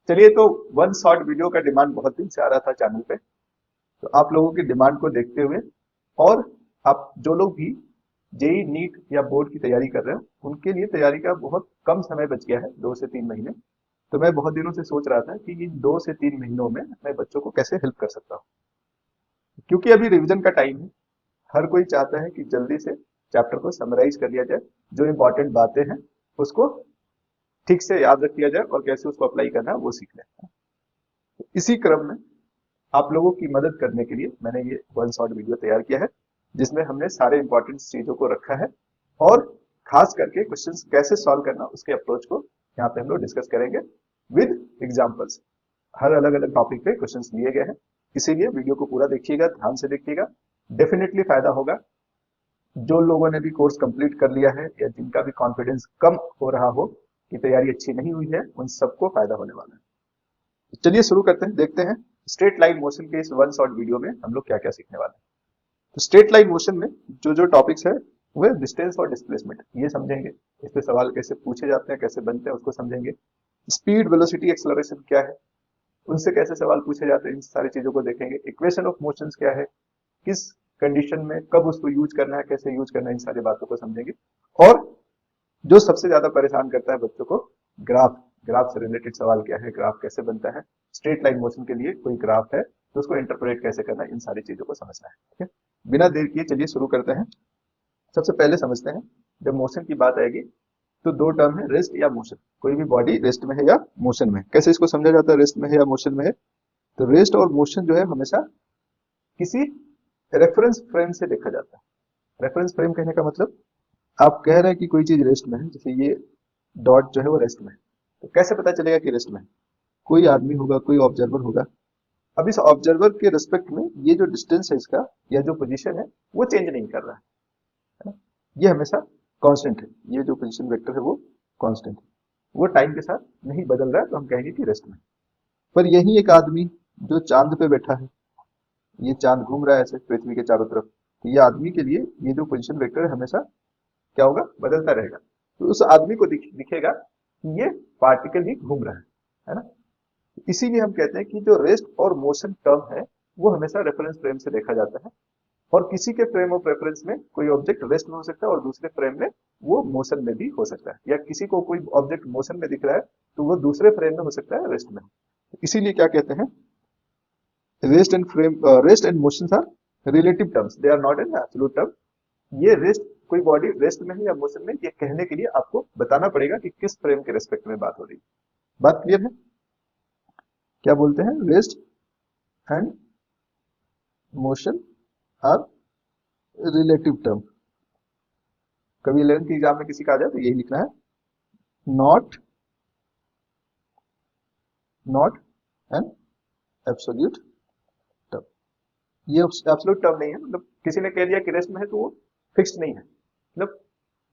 चलिए, तो one shot video का डिमांड बहुत दिन से आ रहा था चैनल पे। तो आप लोगों की डिमांड को देखते हुए और आप जो लोग भी जेई नीट या बोर्ड की तैयारी कर रहे हो उनके लिए तैयारी का बहुत कम समय बच गया है, 2 से 3 महीने। तो मैं बहुत दिनों से सोच रहा था कि इन 2 से 3 महीनों में मैं बच्चों को कैसे हेल्प कर सकता हूँ, क्योंकि अभी रिवीजन का टाइम है। हर कोई चाहता है कि जल्दी से चैप्टर को समराइज कर लिया जाए, जो इंपॉर्टेंट बातें हैं उसको ठीक से याद रख लिया जाए और कैसे उसको अप्लाई करना है वो सीख लें। इसी क्रम में आप लोगों की मदद करने के लिए मैंने ये वन शॉट वीडियो तैयार किया है, जिसमें हमने सारे इंपॉर्टेंट चीजों को रखा है और खास करके क्वेश्चंस कैसे सॉल्व करना उसके अप्रोच को यहाँ पे हम लोग डिस्कस करेंगे विद एग्जांपल्स। हर अलग अलग टॉपिक पे क्वेश्चंस लिए गए हैं, इसीलिए वीडियो को पूरा देखिएगा, ध्यान से देखिएगा, डेफिनेटली फायदा होगा। जो लोगों ने भी कोर्स कंप्लीट कर लिया है या जिनका भी कॉन्फिडेंस कम हो रहा हो कि तैयारी अच्छी नहीं हुई है, उन सबको फायदा होने वाला है। तो चलिए शुरू करते हैं, देखते हैं स्ट्रेट लाइन मोशन के इस वन शॉट वीडियो में हम लोग क्या क्या सीखने वाले हैं। तो स्ट्रेट लाइन मोशन में जो जो टॉपिक्स है वह डिस्टेंस और डिस्प्लेसमेंट ये समझेंगे, इस पे सवाल कैसे पूछे जाते हैं, कैसे बनते हैं उसको समझेंगे। स्पीड, वेलोसिटी, एक्सेलरेशन क्या है, उनसे कैसे सवाल पूछे जाते हैं, इन सारी चीजों को देखेंगे। इक्वेशन ऑफ मोशंस क्या है, किस कंडीशन में कब उसको यूज करना है, कैसे यूज करना है, इन सारी बातों को समझेंगे। और जो सबसे ज्यादा परेशान करता है बच्चों को, ग्राफ, ग्राफ से रिलेटेड सवाल क्या है, ग्राफ कैसे बनता है, स्ट्रेट लाइन मोशन के लिए कोई ग्राफ है तो उसको इंटरप्रेट कैसे करना है, इन सारी चीजों को समझना है। ठीक है, बिना देर किए चलिए शुरू करते हैं। सबसे पहले समझते हैं, जब मोशन की बात आएगी तो दो टर्म है, रेस्ट या मोशन। कोई भी बॉडी रेस्ट में है या मोशन में है, कैसे इसको समझा जाता है, रेस्ट में है या मोशन में है। तो रेस्ट और मोशन जो है हमेशा किसी रेफरेंस फ्रेम से देखा जाता है। रेफरेंस फ्रेम कहने का मतलब, आप कह रहे हैं कि कोई चीज रेस्ट में है, जैसे ये डॉट जो है वो रेस्ट में है, तो कैसे पता चलेगा कि रेस्ट में है? कोई आदमी होगा, कोई ऑब्जर्वर होगा। अब इस ऑब्जर्वर के रिस्पेक्ट में ये जो डिस्टेंस है इसका या जो पोजीशन है वो चेंज नहीं कर रहा है ना? ये हमेशा कांस्टेंट है, ये जो पोजीशन वेक्टर है वो कांस्टेंट है, वो टाइम के साथ नहीं बदल रहा है, तो हम कहेंगे कि रेस्ट में। पर यही एक आदमी जो चांद पे बैठा है, ये चांद घूम रहा है ऐसे पृथ्वी के चारों तरफ, तो ये आदमी के लिए ये जो पोजीशन वेक्टर है हमेशा क्या होगा, बदलता रहेगा। तो उस आदमी को दिखेगा कि ये पार्टिकल ही घूम रहा है ना? इसीलिए हम कहते हैं कि जो रेस्ट और मोशन टर्म है वो हमेशा रेफरेंस फ्रेम से देखा जाता है। और किसी के फ्रेम ऑफ रेफरेंस में कोई ऑब्जेक्ट रेस्ट में हो सकता है और दूसरे फ्रेम में वो मोशन में भी हो सकता है, या किसी को कोई ऑब्जेक्ट मोशन में दिख रहा है तो वो दूसरे फ्रेम में हो सकता है रेस्ट में। इसीलिए क्या कहते हैं, rest and motion are relative terms, they are not an absolute term. ये रेस्ट, कोई बॉडी रेस्ट में है या मोशन में, ये कहने के लिए आपको बताना पड़ेगा कि किस फ्रेम के रेस्पेक्ट में बात हो रही है। बात क्लियर है? क्या बोलते हैं, rest and motion are relative term. कभी 11th के एग्जाम में किसी का आ जाए तो यही लिखना है, not not an absolute term. ये एब्सोल्यूट टर्म नहीं है, मतलब किसी ने कह दिया कि रेस्ट में है तो वो फिक्स्ड नहीं है। मतलब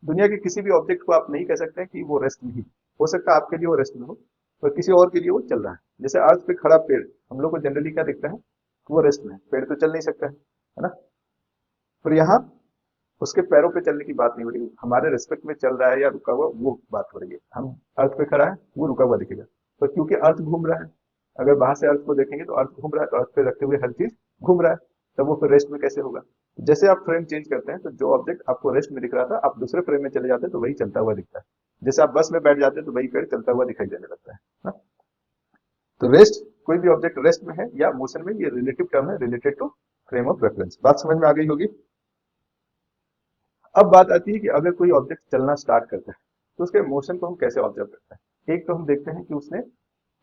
दुनिया के किसी भी ऑब्जेक्ट को आप नहीं कह सकते हैं कि वो रेस्ट में ही, हो सकता है आपके लिए वो रेस्ट में हो और किसी और के लिए वो चल रहा है। जैसे अर्थ पे खड़ा पेड़, हम लोग को जनरली क्या दिखता है कि वो रेस्ट में है, पेड़ तो चल नहीं सकता है ना? पर यहाँ उसके पैरों पे चलने की बात नहीं हो रही, हमारे रिस्पेक्ट में चल रहा है या रुका हुआ वो बात हो रही है। हम अर्थ पे खड़ा है, वो रुका हुआ दिखेगा, पर क्योंकि अर्थ घूम रहा है, अगर बाहर से अर्थ को देखेंगे तो अर्थ घूम रहा है, तो अर्थ पे रखते हुए हर चीज घूम रहा है, तब वो फिर रेस्ट में कैसे होगा? जैसे आप फ्रेम चेंज करते हैं तो जो ऑब्जेक्ट आपको रेस्ट में दिख रहा था, आप दूसरे फ्रेम में चले जाते हैं तो वही चलता हुआ दिखता है। जैसे आप बस में बैठ जाते हैं तो वही पेड़ चलता हुआ दिखाई देने लगता है ना? तो रेस्ट, कोई भी ऑब्जेक्ट रेस्ट में है या मोशन में, ये रिलेटिव टर्म है, related to frame of reference. बात समझ में आ गई होगी। अब बात आती है कि अगर कोई ऑब्जेक्ट चलना स्टार्ट करता है तो उसके मोशन को हम कैसे ऑब्जर्व करते हैं। एक तो हम देखते हैं कि उसने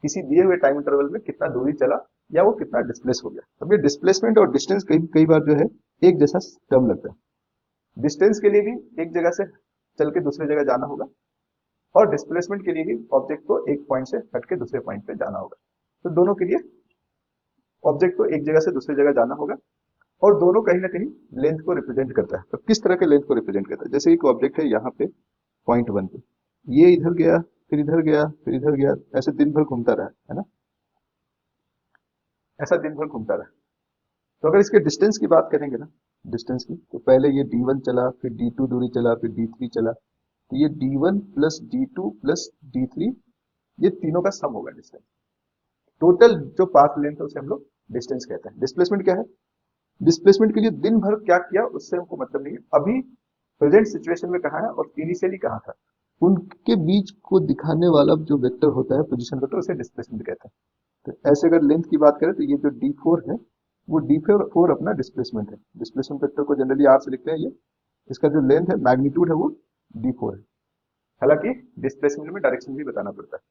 किसी दिए हुए टाइम इंटरवल में कितना दूरी चला या वो कितना डिस्प्लेस हो गया। अब ये डिस्प्लेसमेंट और डिस्टेंस कई कई बार जो है एक जैसा टर्म लगता है। डिस्टेंस के लिए भी एक जगह से चल के दूसरी जगह जाना होगा, और डिस्प्लेसमेंट के लिए भी ऑब्जेक्ट को एक पॉइंट से हट के दूसरे पॉइंट पे जाना होगा। तो दोनों के लिए ऑब्जेक्ट को एक जगह से दूसरी जगह जाना होगा, और दोनों कहीं ना कहीं लेंथ को रिप्रेजेंट करता है। तो किस तरह के लेंथ को रिप्रेजेंट करता है, जैसे एक ऑब्जेक्ट है यहाँ पे पॉइंट 1 पे, ये इधर गया, फिर इधर गया, फिर इधर गया, ऐसे दिन भर घूमता रहा है ना? ऐसा दिन भर घूमता रहा। तो अगर इसके डिस्टेंस की बात करेंगे ना, डिस्टेंस की, तो पहले ये d1 चला, फिर d2 दूरी चला, फिर d3 चला, तो ये d1 plus d2 plus d3, ये तीनों का सम होगा डिस्टेंस। टोटल जो पाथ लेंथ है उसे हम लोग डिस्टेंस कहते हैं। डिस्प्लेसमेंट क्या है? डिस्प्लेसमेंट के लिए दिन भर क्या किया उससे हमको मतलब नहीं है, अभी प्रेजेंट सिचुएशन में कहाँ है और इनिशियली कहाँ था, उनके बीच को दिखाने वाला जो वेक्टर होता है, पोजीशन वेक्टर, उसे डिस्प्लेसमेंट कहते हैं। तो ऐसे अगर लेंथ की बात करें तो ये जो d4 है वो d4 अपना डिस्प्लेसमेंट है। डिस्प्लेसमेंट वेक्टर को जनरली r से लिखते हैं, ये इसका जो लेंथ है, मैग्नीट्यूड है, वो d4 है। हालांकि डिस्प्लेसमेंट में डायरेक्शन भी बताना पड़ता है।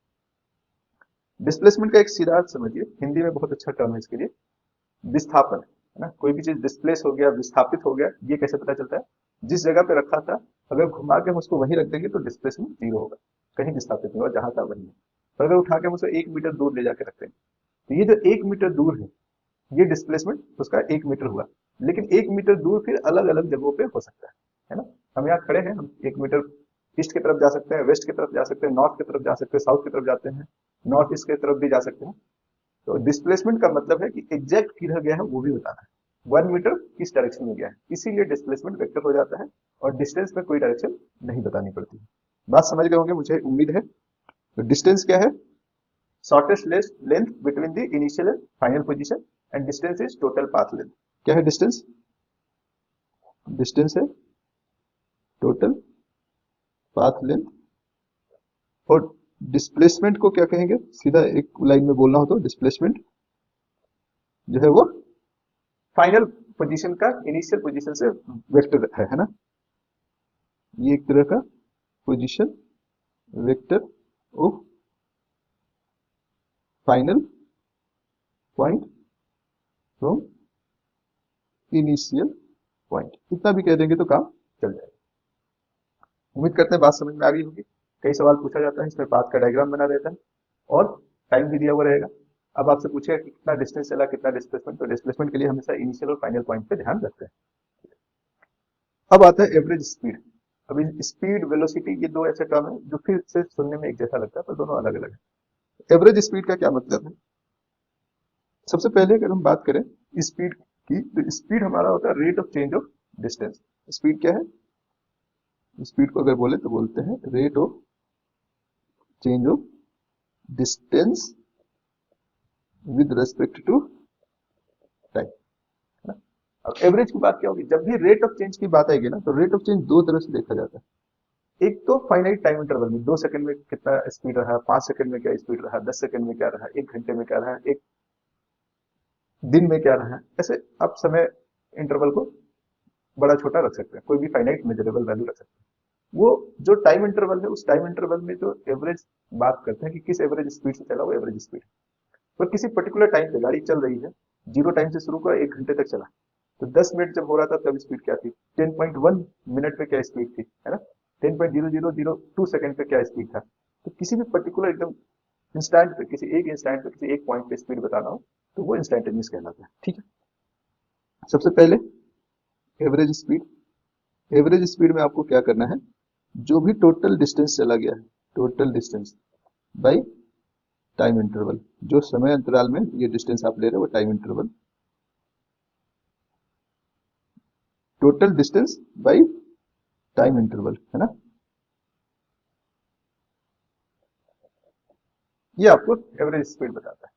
डिस्प्लेसमेंट का एक सीधा अर्थ समझिए, हिंदी में बहुत अच्छा टर्म है इसके लिए, विस्थापन, है ना। कोई भी चीज डिस्प्लेस हो गया, विस्थापित हो गया, ये कैसे पता चलता है? जिस जगह पे रखा था अगर घुमा के हम उसको वहीं रख देंगे तो डिस्प्लेसमेंट जीरो होगा, कहीं विस्थापित नहीं होगा, जहां था वहीं है। पर अगर उठा के हम उसको 1 मीटर दूर ले जाके रखते हैं तो ये जो 1 मीटर दूर है, ये डिस्प्लेसमेंट उसका 1 मीटर हुआ। लेकिन 1 मीटर दूर फिर अलग अलग जगहों पे हो सकता है ना। हम यहाँ खड़े हैं, हम 1 मीटर ईस्ट की तरफ जा सकते हैं, वेस्ट की तरफ जा सकते हैं, नॉर्थ की तरफ जा सकते हैं, साउथ की तरफ जाते हैं, नॉर्थ ईस्ट की तरफ भी जा सकते हैं। तो डिस्प्लेसमेंट का मतलब है कि एग्जैक्ट किधर गया है वो भी बताना है, 1 मीटर किस डायरेक्शन में गया है, इसीलिए डिस्प्लेसमेंट वेक्टर हो जाता है और डिस्टेंस में कोई डायरेक्शन नहीं बतानी पड़ती। बात समझ गए होंगे मुझे उम्मीद है। तो डिस्टेंस क्या है? Shortest length between the initial and final position, and distance is total path length. क्या है डिस्टेंस? डिस्टेंस है टोटल पाथ लेंथ। और डिस्प्लेसमेंट को क्या कहेंगे? सीधा एक लाइन में बोलना हो तो डिस्प्लेसमेंट जो है वो फाइनल पोजीशन का इनिशियल पोजीशन से वेक्टर है ना। ये एक तरह का position vector of final point from initial point, इतना भी कह देंगे तो काम चल जाएगा। उम्मीद करते हैं बात समझ में आ गई होगी। कई सवाल पूछा जाता है, इसमें पाथ का डायग्राम बना रहता है और टाइम भी दिया हुआ रहेगा। अब आपसे पूछेगा कि कितना डिस्टेंस चला, कितना डिस्प्लेसमेंट, तो डिस्प्लेसमेंट के लिए हमेशा इनिशियल और फाइनल पॉइंट पे ध्यान रखते हैं। अब आता है एवरेज स्पीड। अभी स्पीड, वेलोसिटी, ये दो ऐसे टर्म है जो फिर से सुनने में एक जैसा लगता है पर दोनों अलग अलग है। एवरेज स्पीड का क्या मतलब है? सबसे पहले अगर हम बात करें स्पीड की, तो स्पीड हमारा होता है rate of change of distance. Speed क्या है? स्पीड को अगर बोले तो बोलते हैं rate of change of distance with respect to time. अब एवरेज की बात क्या होगी? जब भी रेट ऑफ चेंज की बात आएगी ना, तो रेट ऑफ चेंज दो तरह से देखा जाता है। एक तो फाइनाइट टाइम इंटरवल में, 2 सेकंड में कितना स्पीड रहा, 5 सेकंड में क्या स्पीड रहा, 10 सेकंड में क्या रहा, 1 घंटे में क्या रहा, एक दिन में क्या रहा है। ऐसे आप समय इंटरवल को बड़ा छोटा रख सकते हैं, कोई भी फाइनाइट मेजरेबल वैल्यू रख सकते हैं। वो जो टाइम इंटरवल है, उस टाइम इंटरवल में जो एवरेज बात करते हैं कि किस एवरेज स्पीड से चला, वो एवरेज स्पीड। पर किसी पर्टिकुलर टाइम पे गाड़ी चल रही है, 0 टाइम से शुरू कर 1 घंटे तक चला, तो 10 मिनट जब हो रहा था तब स्पीड क्या थी, 10.1 मिनट पे क्या स्पीड थी, है ना, 10.0002 सेकंड पे क्या स्पीड था। तो किसी भी पर्टिकुलर एकदम इंस्टेंट पे, किसी एक इंस्टेंट पे, किसी एक पॉइंट पे स्पीड बताना हो तो वो इंस्टेंटेनियस कहलाता है। ठीक है, सबसे पहले एवरेज स्पीड। एवरेज स्पीड में आपको क्या करना है? जो भी टोटल डिस्टेंस चला गया है, total distance by time interval, जो समय अंतराल में ये डिस्टेंस आप ले रहे हो वो time interval, total distance by time interval, है ना। ये आपको एवरेज स्पीड बताता है,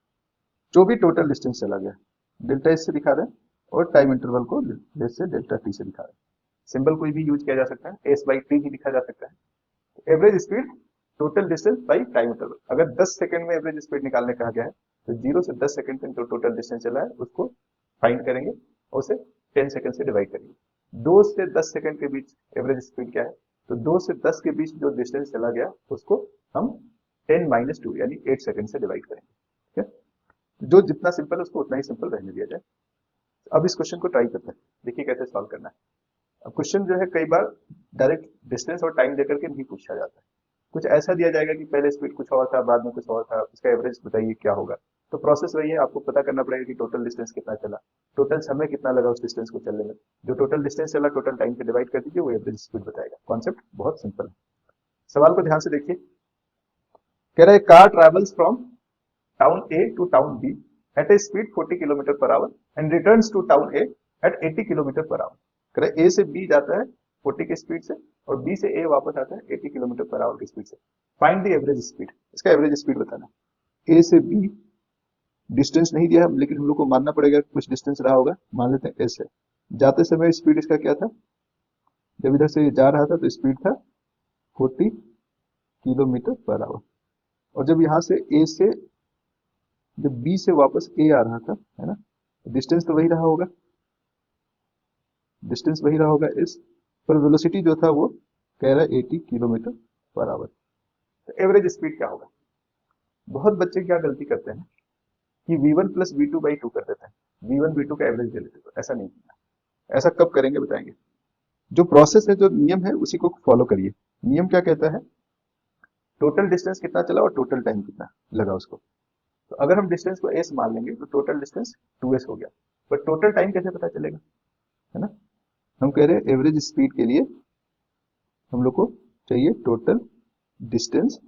जो भी टोटल डिस्टेंस चला गया। डेल्टा एस से दिखा रहे हैं और टाइम इंटरवल को जैसे डेल्टा टी से दिखा रहे हैं। सिंबल कोई भी यूज किया जा सकता है, एस बाई टी भी लिखा जा सकता है। Average speed total distance by time interval. अगर 10 सेकंड में एवरेज स्पीड निकालने कहा गया है तो 0 से 10 सेकंड तक जो टोटल डिस्टेंस चला है उसको फाइंड करेंगे और उसे 10 सेकंड से डिवाइड करेंगे। 2 से 10 सेकंड के बीच एवरेज स्पीड क्या है, तो 2 से 10 के बीच जो डिस्टेंस चला गया उसको हम 10 - 2 यानी 8 सेकंड से डिवाइड करेंगे। ठीक है, जो जितना सिंपल है उसको उतना ही सिंपल रहने दिया जाए। अब इस क्वेश्चन को ट्राई करते हैं, देखिए कैसे सॉल्व करना है। अब क्वेश्चन जो है कई बार डायरेक्ट डिस्टेंस और टाइम देकर के नहीं पूछा जाता है। कुछ ऐसा दिया जाएगा कि पहले स्पीड कुछ और था, बाद में कुछ और था, उसका एवरेज बताइए क्या होगा। तो प्रोसेस वही है, आपको पता करना पड़ेगा कि टोटल डिस्टेंस कितना चला, टोटल समय कितना लगा उस डिस्टेंस को चलने में। जो टोटल डिस्टेंस चला टोटल टाइम से डिवाइड कर दीजिए, वो एवरेज स्पीड बताएगा। कॉन्सेप्ट बहुत सिंपल है। सवाल को ध्यान से देखिए, कह रहा है car travels from town A to town B at a speed 40 kilometre per hour and returns to town A at 80 kilometre per hour. कह रहा है ए से बी जाता है 40 की स्पीड से और बी से ए वापस आता है 80 किलोमीटर पर आवर की स्पीड से। फाइंड द एवरेज स्पीड, इसका एवरेज स्पीड बताना। ए से बी डिस्टेंस नहीं दिया है, लेकिन हम लोग को मानना पड़ेगा कुछ डिस्टेंस रहा होगा, मान लेते हैं एस है। जाते समय स्पीड इसका क्या था, जब इधर से जा रहा था तो स्पीड था 40 किलोमीटर पर आवर। और जब यहाँ से ए से, जब बी से वापस ए आ रहा था, है ना, डिस्टेंस तो वही रहा होगा, डिस्टेंस वही रहा होगा एस, पर वेलोसिटी जो था वो कह रहा है 80 किलोमीटर पर आवर। तो एवरेज स्पीड क्या होगा? बहुत बच्चे क्या गलती करते हैं कि v1 प्लस v2 बाई 2 कर देते हैं, v1 v2 का एवरेज ले लेते हैं। ऐसा नहीं करना। ऐसा कब करेंगे बताएंगे। जो प्रोसेस है, जो नियम है, उसी को फॉलो करिए। नियम क्या कहता है, टोटल डिस्टेंस कितना चला और टोटल टाइम कितना लगा उसको। तो अगर हम डिस्टेंस को एस मान लेंगे तो टोटल डिस्टेंस 2s हो गया, पर टोटल टाइम कैसे पता चलेगा, है ना। हम कह रहे हैं एवरेज स्पीड के लिए हम लोग को चाहिए टोटल डिस्टेंस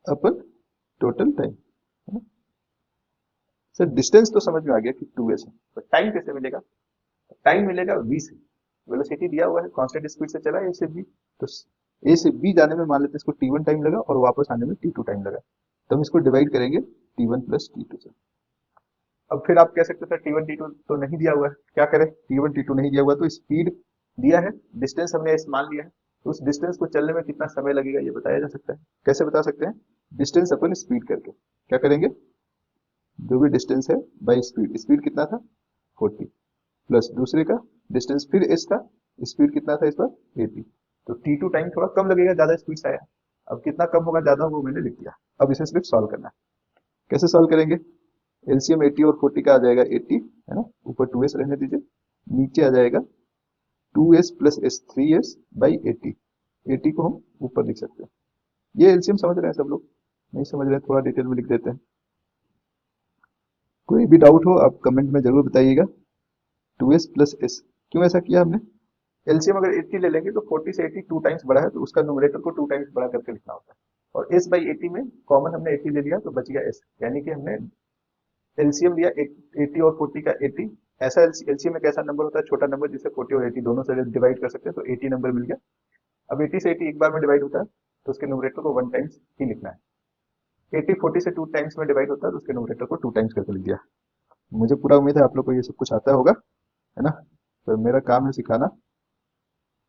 अपन टोटल टाइम, है ना। सर डिस्टेंस तो समझ में आ गया कि 2s है, पर टाइम कैसे मिलेगा? टाइम मिलेगा v से। वेलोसिटी दिया हुआ है, कांस्टेंट स्पीड से चला ए से बी, तो ए से बी जाने में मान लेते हैं इसको t1 टाइम लगा और वापस आने में t2 टाइम लगा, तो हम इसको डिवाइड करेंगे t1 प्लस t2 से। अब फिर आप कह सकते हैं टी वन टी टू तो नहीं दिया हुआ है, क्या करें, टी वन टी टू नहीं दिया हुआ, तो स्पीड दिया है, डिस्टेंस हमने एस मान लिया है, तो उस डिस्टेंस को चलने में कितना समय लगेगा ये बताया जा सकता है। कैसे बता सकते हैं? डिस्टेंस अपन स्पीड करके क्या करेंगे, जो भी डिस्टेंस है बाई स्पीड, स्पीड कितना था 40, प्लस दूसरे का डिस्टेंस फिर एस था, स्पीड कितना था इस पर 80, तो t2 टाइम थोड़ा कम लगेगा, ज्यादा स्पीड से आया। अब कितना कम होगा ज्यादा होगा वो मैंने लिख दिया। अब इसे सिर्फ सॉल्व करना है। कैसे सॉल्व करेंगे? एलसीएम 80 और 40 का आ जाएगा 80, है ना, ऊपर 2s रहने दीजिए, नीचे आ जाएगा 2s plus S 3s by 80। 80 को हम ऊपर लिख सकते हैं। ये एलसीएम समझ रहे हैं सब लोग? नहीं समझ रहे हैं थोड़ा डिटेल में लिख देते हैं। कोई भी डाउट हो आप कमेंट में जरूर बताइएगा। 2s प्लस एस क्यों ऐसा किया हमने? एलसीएम अगर 80 ले लेंगे तो 40 से 80 टू टाइम्स बड़ा है, तो उसका न्यूमरेटर को 2 टाइम्स बड़ा करके लिखना होता है, और s बाई 80 में कॉमन हमने 80 ले लिया तो बच गया s, यानी कि हमने एलसीएम लिया 80 और 40 का 80। ऐसा एलसीएम में कैसा नंबर होता है, छोटा नंबर जिसे 40 और 80 दोनों से डिवाइड कर सकते हैं, तो 80 नंबर मिल गया। अब 80 से 80 एक बार में डिवाइड होता है तो उसके न्यूमरेटर को 1 टाइम्स ही लिखना है। 80 40 से 2 टाइम्स में डिवाइड होता है तो उसके न्यूमरेटर को 2 टाइम्स करके लिख दिया। मुझे पूरा उम्मीद है आप लोग को ये सब कुछ आता होगा, है ना। तो मेरा काम है सिखाना।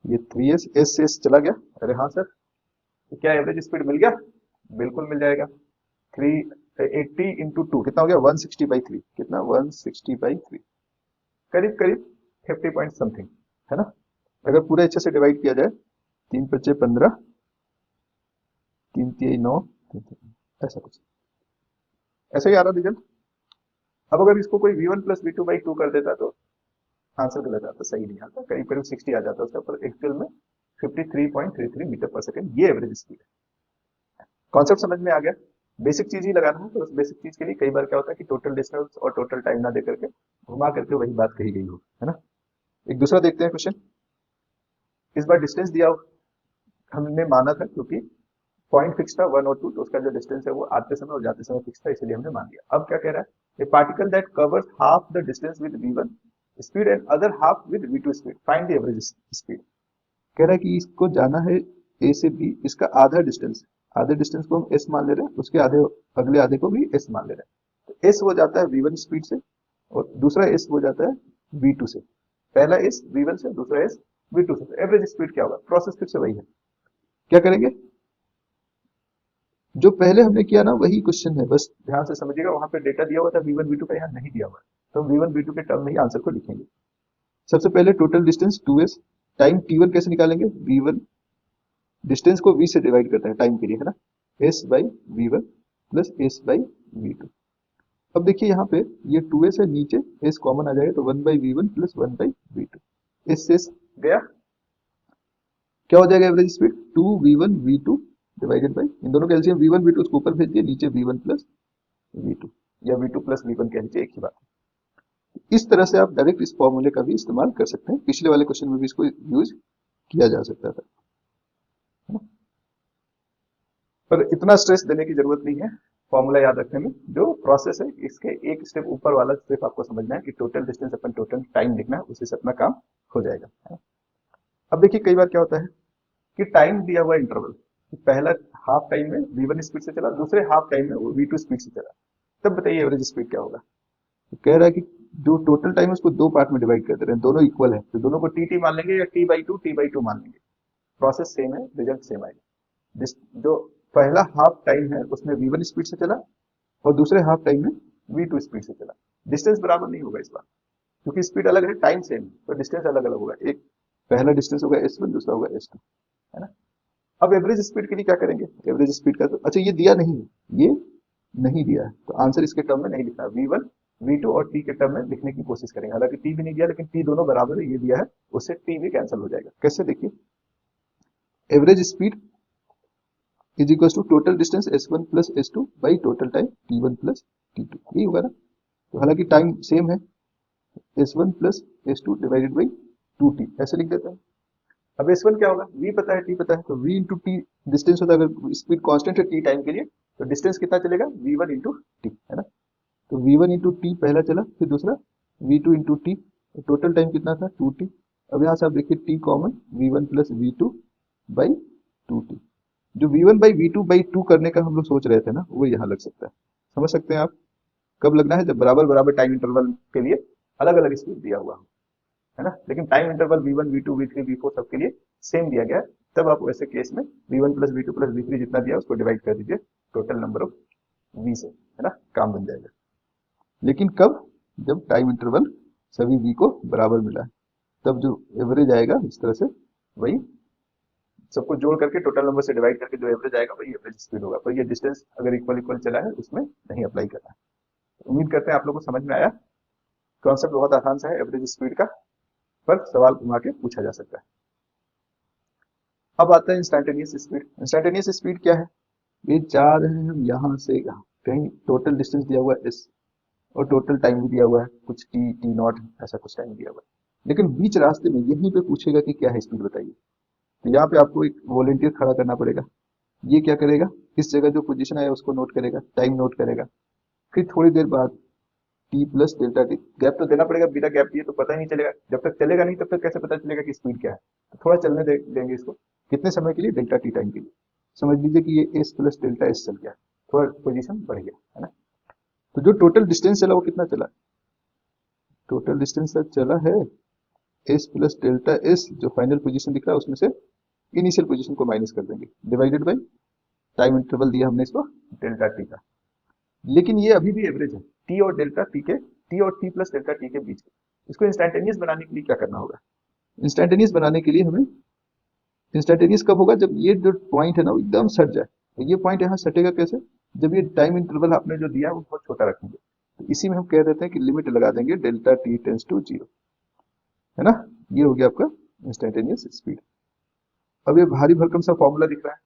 ये 3s एस से एस चला गया, अरे हाँ सर, तो क्या एवरेज स्पीड मिल गया? बिल्कुल मिल जाएगा। 380 इंटू 2 कितना हो गया 160/3, कितना 160/3, करीब करीब 50 पॉइंट समथिंग, है ना। अगर पूरे अच्छे से डिवाइड किया जाए, 3×5 = 15, 3×3 = 9, ऐसा कुछ, ऐसा ही आ रहा रिजल्ट। अब अगर इसको कोई v1 प्लस v2/2 कर देता तो आंसर गलत आता, सही नहीं आता, करीब करीब 60 आ जाता उसका, पर एक्चुअल में 53.33 मीटर पर सेकेंड ये एवरेज स्पीड है। कॉन्सेप्ट समझ में आ गया? बेसिक चीज ही लगाना है, तो उस बेसिक चीज के लिए कई बार क्या होता है कि टोटल डिस्टेंस और टोटल टाइम ना देकर के घुमा करके वही बात कही गई हो, है ना। एक दूसरा देखते हैं क्वेश्चन। इस बार डिस्टेंस दिया हो, हमने माना था क्योंकि पॉइंट फिक्स था 1 और 2, तो उसका जो डिस्टेंस है वो आते समय और जाते समय फिक्स था, इसलिए हमने मान लिया। अब क्या कह रहा है, ए particle that covers half the distance with v1 speed and other half with v2 speed, find the average speed. कह रहा है कि इसको जाना है ए से बी, इसका आधा डिस्टेंस, आधे डिस्टेंस को हम एस मान ले रहे हैं, उसके आधे अगले आधे को भी एस मान ले रहे हैं। तो एस हो जाता है v1 स्पीड से और दूसरा एस हो जाता है v2 से। पहला एस v1 से, दूसरा एस v2 से। तो एवरेज स्पीड क्या होगा? प्रोसेस फिर से वही है। क्या करेंगे, जो पहले हमने किया ना वही क्वेश्चन है, बस ध्यान से समझिएगा। वहां पे डेटा दिया हुआ था v1 v2 का, यहाँ नहीं दिया हुआ है, तो हम v1 v2 के टर्म में ही आंसर को लिखेंगे। सबसे पहले total distance 2s, time t1 कैसे निकालेंगे, v1 डिस्टेंस को v से डिवाइड करता है टाइम के लिए, है ना, s by v1 plus s by v2। अब देखिए यहाँ पे ये 2s है, नीचे s कॉमन आ जाएगा तो 1/v1 प्लस 1/v2, s से s गया, क्या हो जाएगा average speed 2v1 v2 divided by, इन दोनों का एलसीएम v1 v2 उसको ऊपर भेज दिए, नीचे v1 प्लस v2 या v2 प्लस v1 कह लीजिए, एक ही बात है। इस तरह से आप डायरेक्ट इस फॉर्मूले का भी इस्तेमाल कर सकते हैं, पिछले वाले क्वेश्चन में भी इसको यूज किया जा सकता था, है ना? पर इतना स्ट्रेस देने की जरूरत नहीं है फॉर्मूला याद रखने में। जो प्रोसेस है इसके एक स्टेप ऊपर वाला स्टेप आपको समझना है कि टोटल डिस्टेंस अपन टोटल टाइम लिखना है, उसी से अपना काम हो जाएगा, है ना? अब देखिए कई बार क्या होता है कि टाइम दिया हुआ इंटरवल, पहला हाफ टाइम में v1 स्पीड से चला, दूसरे हाफ टाइम में वो v2 स्पीड से चला, तब बताइए एवरेज स्पीड क्या होगा। तो कह रहा है कि जो टोटल टाइम है उसको दो पार्ट में डिवाइड कर दे रहे हैं, दोनों इक्वल है, तो दोनों को टी टी मान लेंगे या टी बाई टू मान लेंगे, प्रोसेस सेम है, रिजल्ट सेम आएगा। जो पहला हाफ टाइम है उसमें v1 स्पीड से चला और दूसरे हाफ टाइम में v2 स्पीड से चला। डिस्टेंस बराबर नहीं होगा इस बार, क्योंकि स्पीड अलग है, टाइम सेम है, तो डिस्टेंस अलग अलग होगा। एक पहला डिस्टेंस होगा s1, दूसरा होगा s2, है ना। अब एवरेज स्पीड के लिए क्या करेंगे, एवरेज स्पीड का तो अच्छा ये दिया नहीं है, ये नहीं दिया है, तो आंसर इसके टर्म में नहीं लिखना। v1 v2 और t के टर्म में लिखने की कोशिश करेंगे, हालांकि t भी नहीं दिया लेकिन t दोनों बराबर है ये दिया है, उससे t भी कैंसिल हो जाएगा। कैसे, देखिए average speed is equal to total distance s1 plus s2 by total time t1 plus t2, यही होगा ना। तो हालांकि टाइम सेम है, s1 plus s2 divided by 2t ऐसे लिख देते हैं। अब s1 क्या होगा, v पता है, t पता है, तो v इंटू टी डिस्टेंस होता है। अगर स्पीड कांस्टेंट है t टाइम के लिए तो डिस्टेंस कितना चलेगा, v1 इंटू टी, है ना। तो v1 इंटू टी पहला चला, फिर दूसरा v2 into T, total time कितना था 2t। अब यहाँ से आप देखिए t common, v1 plus v2 by 2t। जो v1 बाई v2 बाई 2 करने का हम लोग सोच रहे थे ना, वो यहाँ लग सकता है। समझ सकते हैं आप, कब लगना है, जब बराबर बराबर टाइम इंटरवल के लिए अलग अलग स्पीड दिया हुआ हो, है ना। लेकिन time interval v1 v2 v3 v4 सबके लिए सेम दिया गया है, तब आप वैसे केस में v1 plus v2 plus v3 जितना दिया उसको डिवाइड कर दीजिए टोटल नंबर ऑफ v से, है ना, काम बन जाएगा। लेकिन कब, जब टाइम इंटरवल सभी v को बराबर मिला है, तब जो एवरेज आएगा इस तरह से, वही सबको जोड़ करके टोटल नंबर से डिवाइड करके जो एवरेज आएगा वही एवरेज स्पीड होगा। पर ये डिस्टेंस अगर इक्वल इक्वल चला है उसमें नहीं अप्लाई करना है। उम्मीद करते हैं आप लोगों को समझ में आया। कॉन्सेप्ट बहुत आसान सा है एवरेज स्पीड का, पर सवाल घुमा के पूछा जा सकता है। अब आता है इंस्टैंटेनियस स्पीड। इंस्टैंटेनियस स्पीड क्या है, ये जा रहे हैं हम यहाँ से यहाँ, कहीं टोटल डिस्टेंस दिया हुआ है s और टोटल टाइम भी दिया हुआ है कुछ टी नॉट ऐसा कुछ टाइम दिया हुआ है, लेकिन बीच रास्ते में यहीं पे पूछेगा कि क्या है स्पीड बताइए। तो यहाँ पे आपको एक वॉलेंटियर खड़ा करना पड़ेगा। ये क्या करेगा, इस जगह जो पोजीशन आया उसको नोट करेगा, टाइम नोट करेगा, फिर थोड़ी देर बाद T plus delta T, gap तो देना पड़ेगा, बिना गैप दिए तो पता ही नहीं चलेगा, जब तक चलेगा नहीं तब तक कैसे पता चलेगा कि स्पीड क्या है। तो थोड़ा चलने देंगे इसको, कितने समय के लिए, डेल्टा टी टाइम के लिए। समझ लीजिए कि ये एस प्लस डेल्टा एस चल गया, थोड़ा पोजीशन बढ़ गया, है ना। तो जो टोटल डिस्टेंस चला वो कितना चला, टोटल डिस्टेंस चला है एस प्लस डेल्टा एस, जो फाइनल पोजीशन दिख रहा है उसमें से इनिशियल पोजीशन को माइनस कर देंगे, डिवाइडेड बाई टाइम इंटरवल दिया हमने इसको डेल्टा टी का। लेकिन ये अभी भी एवरेज है टी और डेल्टा टी के, टी और टी प्लस डेल्टा टी के बीच के। इसको इंस्टैंटेनियस बनाने के लिए क्या करना होगा, इंस्टैंटेनियस बनाने के लिए हमें, इंस्टैंटेनियस कब होगा, जब ये जो पॉइंट है ना वो एकदम सट जाए। तो ये पॉइंट यहाँ सटेगा कैसे, जब ये टाइम इंटरवल आपने जो दिया है वो बहुत छोटा रखेंगे। तो इसी में हम कह देते हैं कि लिमिट लगा देंगे डेल्टा टी टेंस टू 0, है ना। ये हो गया आपका इंस्टैंटेनियस स्पीड। अब ये भारी भरकम सा फॉर्मूला दिख रहा है,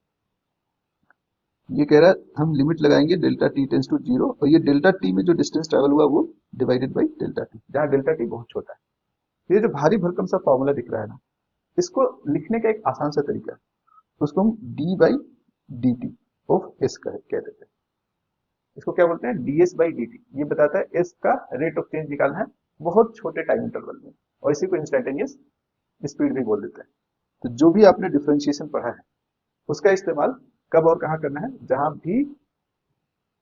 ये कह रहा है हम लिमिट लगाएंगे डेल्टा टी टेंस टू 0, और ये डेल्टा टी में जो डिस्टेंस ट्रेवल हुआ वो डिवाइडेड बाई डेल्टा टी, जहाँ डेल्टा टी बहुत छोटा है। ये जो भारी भरकम सा फॉर्मूला दिख रहा है ना, इसको लिखने का एक आसान सा तरीका है, उसको हम D by d T of S कह देते हैं। इसको क्या बोलते हैं, ds बाई डी टी। ये बताता है एस का रेट ऑफ चेंज निकालना है बहुत छोटे टाइम इंटरवल में, और इसी को इंस्टैंटेनियस स्पीड भी बोल देते हैं। तो जो भी आपने डिफरेंशिएशन पढ़ा है उसका इस्तेमाल कब और कहाँ करना है, जहां भी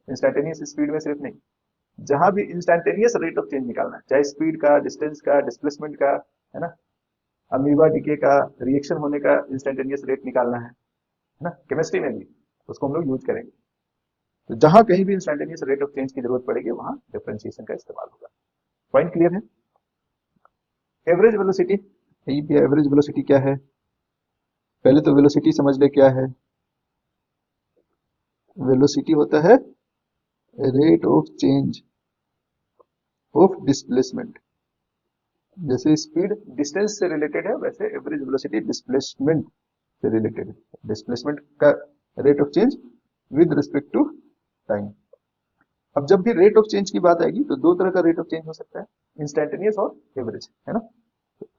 इंस्टैंटेनियस स्पीड में सिर्फ नहीं, जहां भी इंस्टैंटेनियस रेट ऑफ चेंज निकालना है, चाहे स्पीड का, डिस्टेंस का, डिस्प्लेसमेंट का, है ना, अमीबा डीके का, रिएक्शन होने का इंस्टैंटेनियस रेट निकालना है ना, केमिस्ट्री में भी उसको हम लोग यूज करेंगे। तो जहां कहीं भी इंस्टैंटेनियस रेट ऑफ चेंज की जरूरत पड़ेगी वहां डिफरेंशिएशन का इस्तेमाल होगा। पॉइंट क्लियर है। एवरेज वेलोसिटी, एवरेज वेलोसिटी क्या है, पहले तो वेलोसिटी समझ ले क्या है। वेलोसिटी होता है rate of change of displacement. जैसे स्पीड डिस्टेंस से रिलेटेड है, वैसे एवरेज वेलोसिटी डिस्प्लेसमेंट से रिलेटेड है, डिस्प्लेसमेंट का rate of change with respect to time. अब जब भी रेट ऑफ चेंज की बात आएगी तो दो तरह का रेट ऑफ चेंज हो सकता है, इंस्टैंटेनियस और एवरेज, है ना।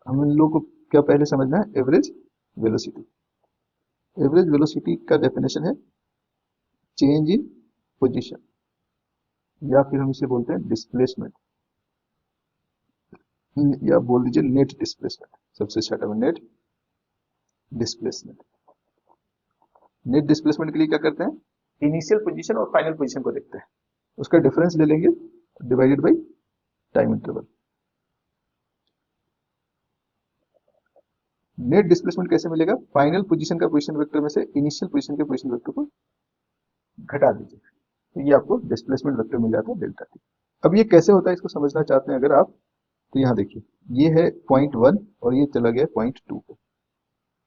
हम इन लोगों को क्या पहले समझना है, एवरेज वेलोसिटी। एवरेज वेलोसिटी का डेफिनेशन है चेंज इन पोजीशन, या फिर हम इसे बोलते हैं डिस्प्लेसमेंट, या बोल दीजिए नेट डिस्प्लेसमेंट, सबसे शॉर्ट में नेट डिस्प्लेसमेंट। नेट डिस्प्लेसमेंट के लिए क्या करते हैं, इनिशियल पोजीशन और फाइनल पोजीशन को देखते हैं, उसका डिफरेंस ले लेंगे divided by time interval. Net displacement कैसे मिलेगा? फाइनल पोजीशन का पोजीशन वेक्टर में से इनिशियल पोजीशन के पोजीशन वेक्टर को घटा दीजिए, तो ये आपको डिस्प्लेसमेंट वेक्टर मिल जाता है डेल्टा टी। अब ये कैसे होता है इसको समझना चाहते हैं अगर आप, तो यहाँ देखिए ये है पॉइंट 1 और ये चला गया पॉइंट 2 पे,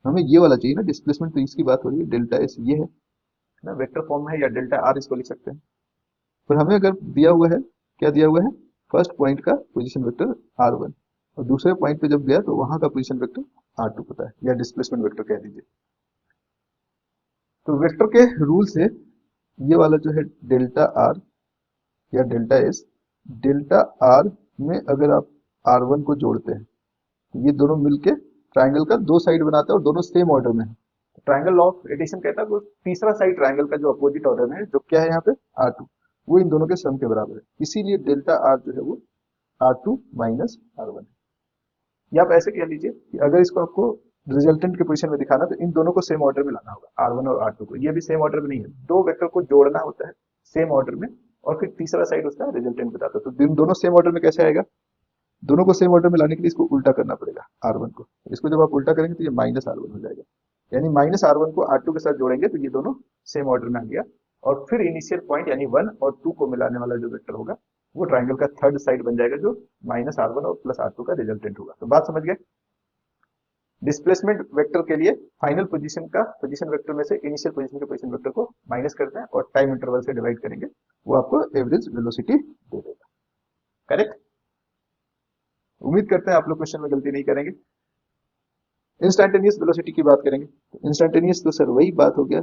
हमें ये वाला चाहिए ना डिस्प्लेसमेंट, तो इसकी बात हो रही है डेल्टा एस, ये है ना वेक्टर फॉर्म है, या डेल्टा आर इसको लिख सकते हैं। पर हमें अगर दिया हुआ है, क्या दिया हुआ है, फर्स्ट पॉइंट का पोजीशन वेक्टर r1 और दूसरे पॉइंट पे जब गया तो वहां का पोजीशन वेक्टर r2 पता है, या डिस्प्लेसमेंट वेक्टर कह दीजिए। तो वेक्टर के रूल से ये वाला जो है डेल्टा आर या डेल्टा एस, डेल्टा आर में अगर आप r1 को जोड़ते हैं तो ये दोनों मिलके ट्राइंगल का दो साइड बनाता है और दोनों सेम ऑर्डर में है। ट्राइंगल लॉ ऑफ एडिशन कहता है वो तीसरा साइड ट्राइंगल का जो अपोजिट ऑर्डर में है, जो क्या है यहाँ पे r2, वो इन दोनों के सम के बराबर है, इसीलिए डेल्टा आर जो है वो r2 माइनस r1 है। या आप ऐसे कह लीजिए कि अगर इसको आपको रिजल्टेंट के पोजीशन में दिखाना तो इन दोनों को सेम ऑर्डर में लाना होगा, r1 और r2 को। ये भी सेम ऑर्डर में नहीं है, दो वेक्टर को जोड़ना होता है सेम ऑर्डर में और फिर तीसरा साइड उसका रिजल्टेंट बताता है। तो दोनों सेम ऑर्डर में कैसे आएगा? दोनों को सेम ऑर्डर में लाने के लिए इसको उल्टा करना पड़ेगा r1 को, इसको जब आप उल्टा करेंगे तो ये माइनस r1 हो जाएगा, यानी माइनस r1 को r2 के साथ जोड़ेंगे तो ये दोनों सेम ऑर्डर में आ गया, और फिर इनिशियल पॉइंट यानी 1 और 2 को मिलाने वाला जो वेक्टर होगा वो ट्राइंगल का थर्ड साइड बन जाएगा, जो माइनस r1 और प्लस r2 का रिजल्टेंट होगा। तो बात समझ गए? डिस्प्लेसमेंट वेक्टर के लिए फाइनल पोजीशन का पोजीशन वेक्टर में से इनिशियल पोजीशन के पोजीशन वेक्टर को माइनस करते हैं और टाइम इंटरवल से डिवाइड करेंगे, वो आपको एवरेज वेलोसिटी दे देगा। करेक्ट? उम्मीद करते हैं आप लोग क्वेश्चन में गलती नहीं करेंगे। इंस्टेंटेनियस वेलोसिटी की बात करेंगे, इंस्टेंटेनियस तो सर वही बात हो गया